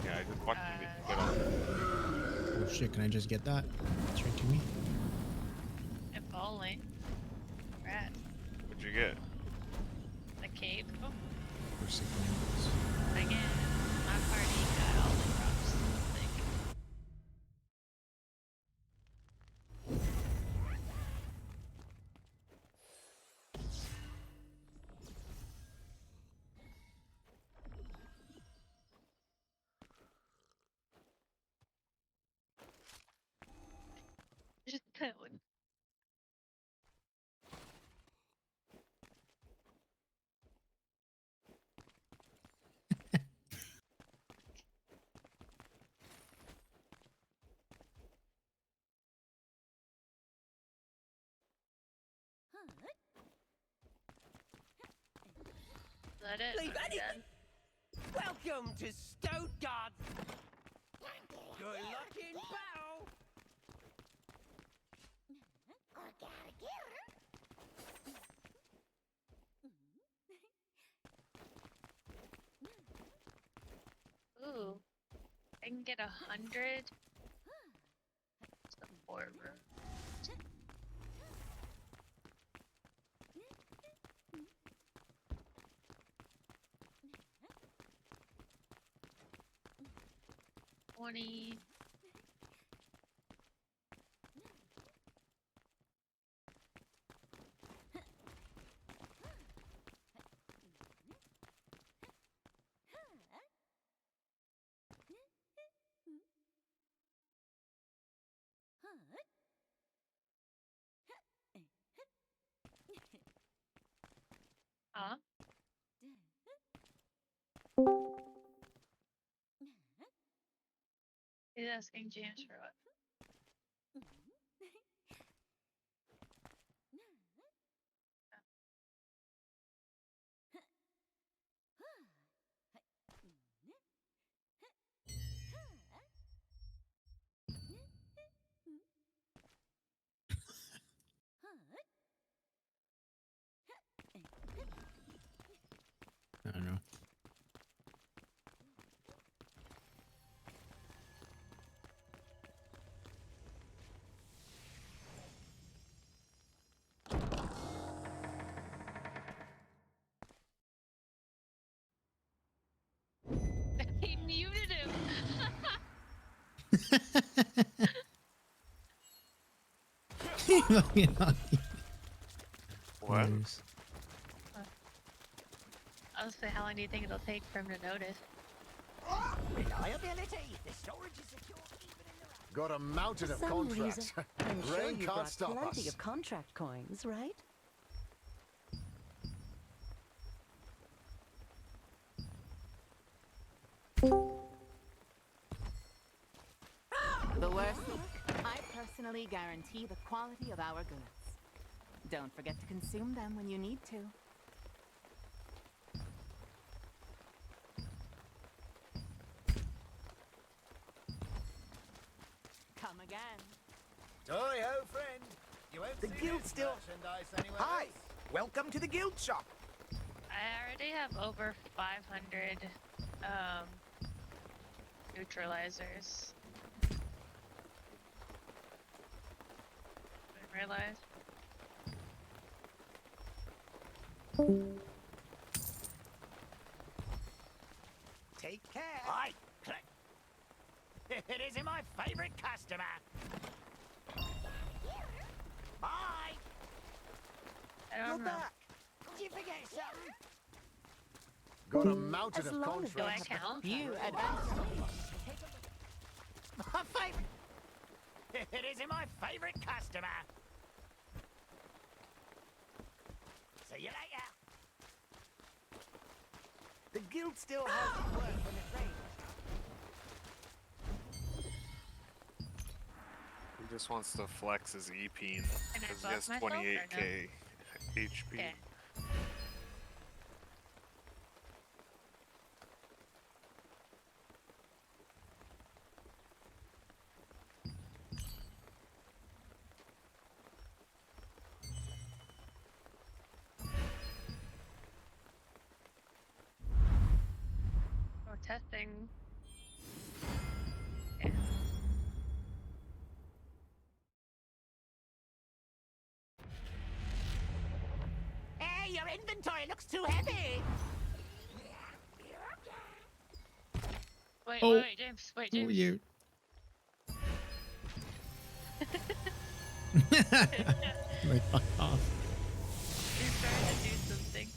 Yeah, I just watched him get on. Oh shit, can I just get that? Straight to me? If only. Rat. What'd you get? The cape. Oh, For signals. again, my party got all the props. Like, just that one. Is that it? Leave Are we any- done? Welcome to Stone Garden. Good luck in battle. Ooh, I can get 100. Support room. $20. Huh? He's asking James for what? I don't know. He muted him. What? I'll say, how long do you think it'll take for him to notice? Reliability. The storage is secure even in the Got a mountain For of some contracts. reason, I'm sure Rain you can't brought stop plenty us. of contract coins, right? The worst look, I personally guarantee the quality of our goods. Don't forget to consume them when you need to. Come again. Hi-ho, friend. You won't The see guild this still- merchandise anywhere Hi. else. Welcome to the guild shop. I already have over 500 neutralizers. I realize. Take care. Hi. It isn't my favorite customer. Hi. I You're don't know. back. Got a mountain As of long as they contracts. have count? you advance. My favorite. It isn't my favorite customer. See you later. The guild still has to work when it rains. He just wants to flex his EP Can I because he buff has myself or no? 28k HP. Okay. Oh, testing. Okay. Hey, your inventory looks too heavy. Wait, Oh. wait, James. Wait, James. You. Like, fuck off. He's trying to do something.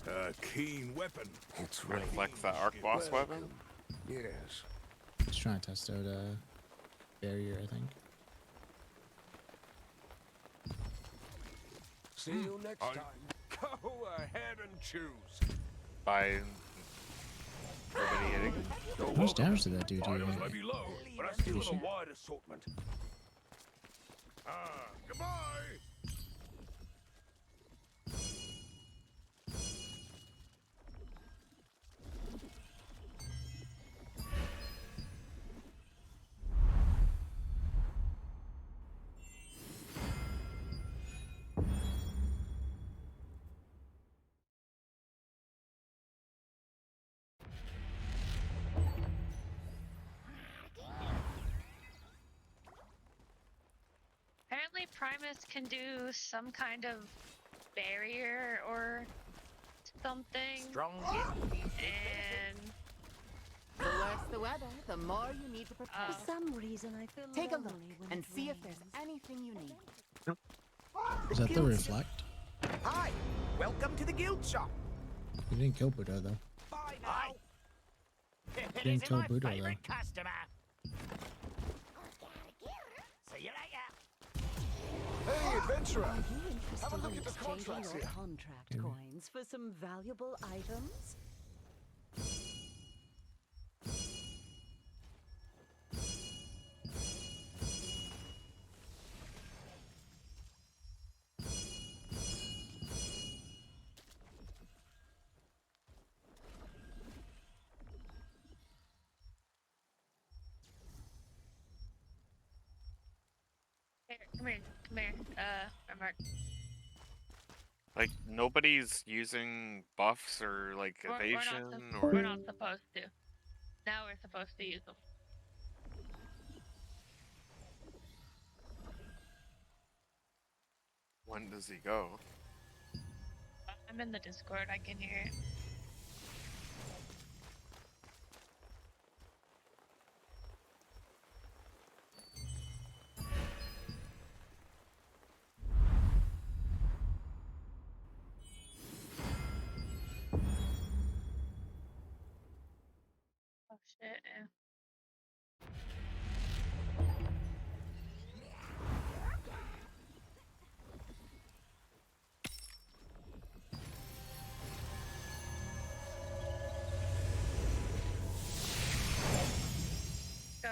A keen weapon. It's Gonna flex that arc boss weapon. Yes. Just trying to test out a barrier, I think. See you next time. Go ahead and choose. By nobody hitting him. You're How much welcome. damage did that do to you? Items may be low, but I still have a Sure. wide assortment. Goodbye. Apparently Primus can do some kind of barrier or something. Strong And The worse the weather, the more you need to prepare. Oh. For some reason, I feel Take a look lonely when and it see if there's rains. anything you need. Is that the guild- reflect? Hi, welcome to the guild shop. You didn't kill Buddha though. Bye now. It Didn't isn't kill my Buddha, favorite customer. See you later. Hey, adventurer. Are you Have a interested look in at the exchanging contracts your here. contract coins for some valuable items? here, come here, come here. Mark. Like nobody's using buffs or like evasion or. We're not supposed to. Now we're supposed to use them. When does he go? I'm in the Discord. I can hear it. Oh shit. Yeah. Go.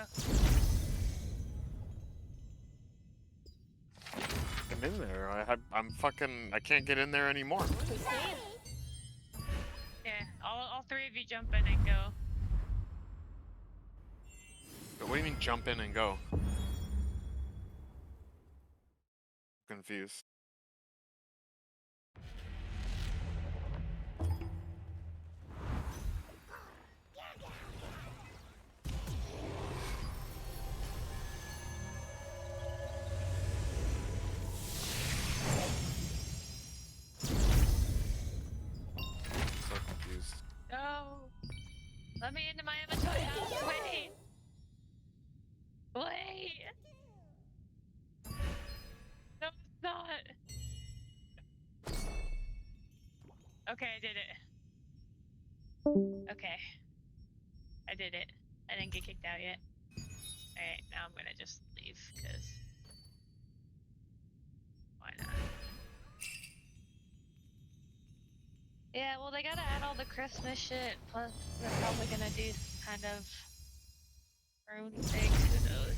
I'm in there. I'm fucking. I can't get in there anymore. Yeah, all three of you jump in and go. But what do you mean jump in and go? Confused. So confused. Go. Let me into my inventory. Wait. Okay, I did it. Okay. I did it. I didn't get kicked out yet. Alright, now I'm gonna just leave, because... Why not? Yeah, well, they gotta add all the Christmas shit, plus they're probably gonna do some kind of rune thing, who knows.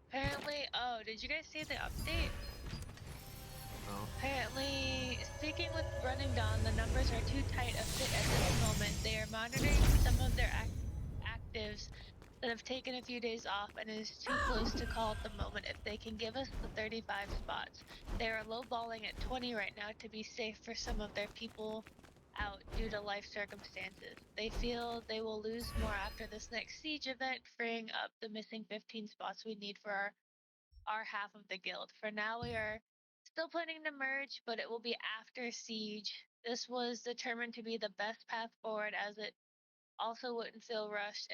Apparently, oh, did you guys see the update? No. Apparently, speaking with Running Dawn, the numbers are too tight a fit at this moment. They are monitoring some of their actives that have taken a few days off, and it is too close to call at the moment if they can give us the 35 spots. They are lowballing at 20 right now to be safe for some of their people out due to life circumstances. They feel they will lose more after this next siege event, freeing up the missing 15 spots we need for our half of the guild. For now, we are still planning to merge, but it will be after siege. This was determined to be the best path forward, as it also wouldn't feel rushed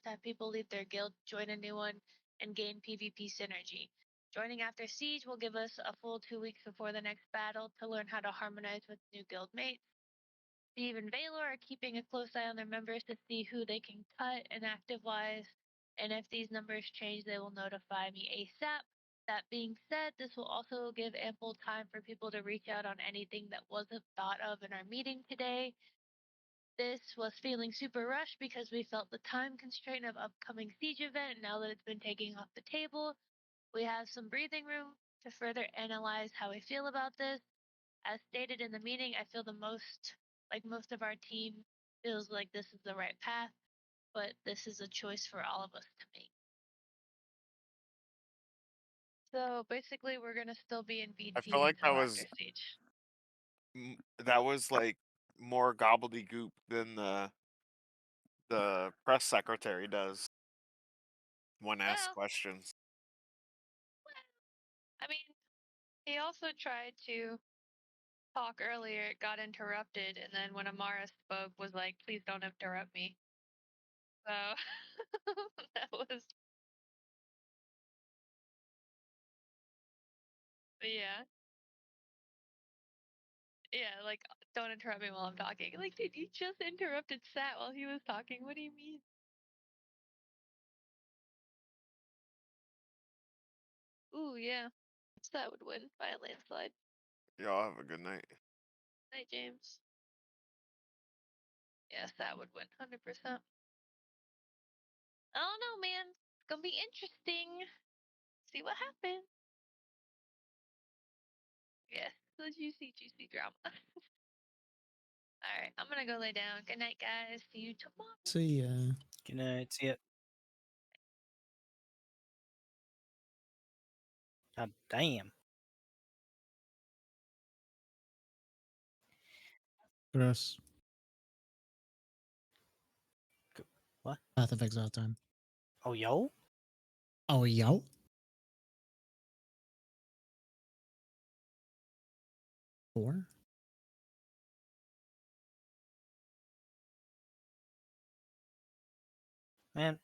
to have people leave their guild, join a new one, and gain PvP synergy. Joining after siege will give us a full 2 weeks before the next battle to learn how to harmonize with new guild mates. Steve and Valor are keeping a close eye on their members to see who they can cut and active-wise, and if these numbers change, they will notify me ASAP. That being said, this will also give ample time for people to reach out on anything that wasn't thought of in our meeting today. This was feeling super rushed because we felt the time constraint of upcoming siege event. Now that it's been taken off the table, we have some breathing room to further analyze how we feel about this. As stated in the meeting, I feel most of our team feels like this is the right path, but this is a choice for all of us to make. So basically, we're gonna still be in I BT feel like until after siege. that was like more gobbledygook than the press secretary does when asked Well, questions. I mean, he also tried to talk earlier, it got interrupted, and then when Amara spoke, was like, "Please don't interrupt me." So that was, yeah, yeah, like don't interrupt me while I'm talking. Like, dude, you just interrupted Sat while he was talking. What do you mean? Ooh, yeah, Sat would win by a landslide. Y'all have a good night. Night, James. Yes, that would win 100%. I don't know, man. It's gonna be interesting. See what happens. Yes, the juicy drama. Alright, I'm gonna go lay down. Good night, guys. See you tomorrow. See ya. Good night. See ya. God damn. Gross. What? Path of Exile time. Oh, yo? Oh, yo? Four? Man,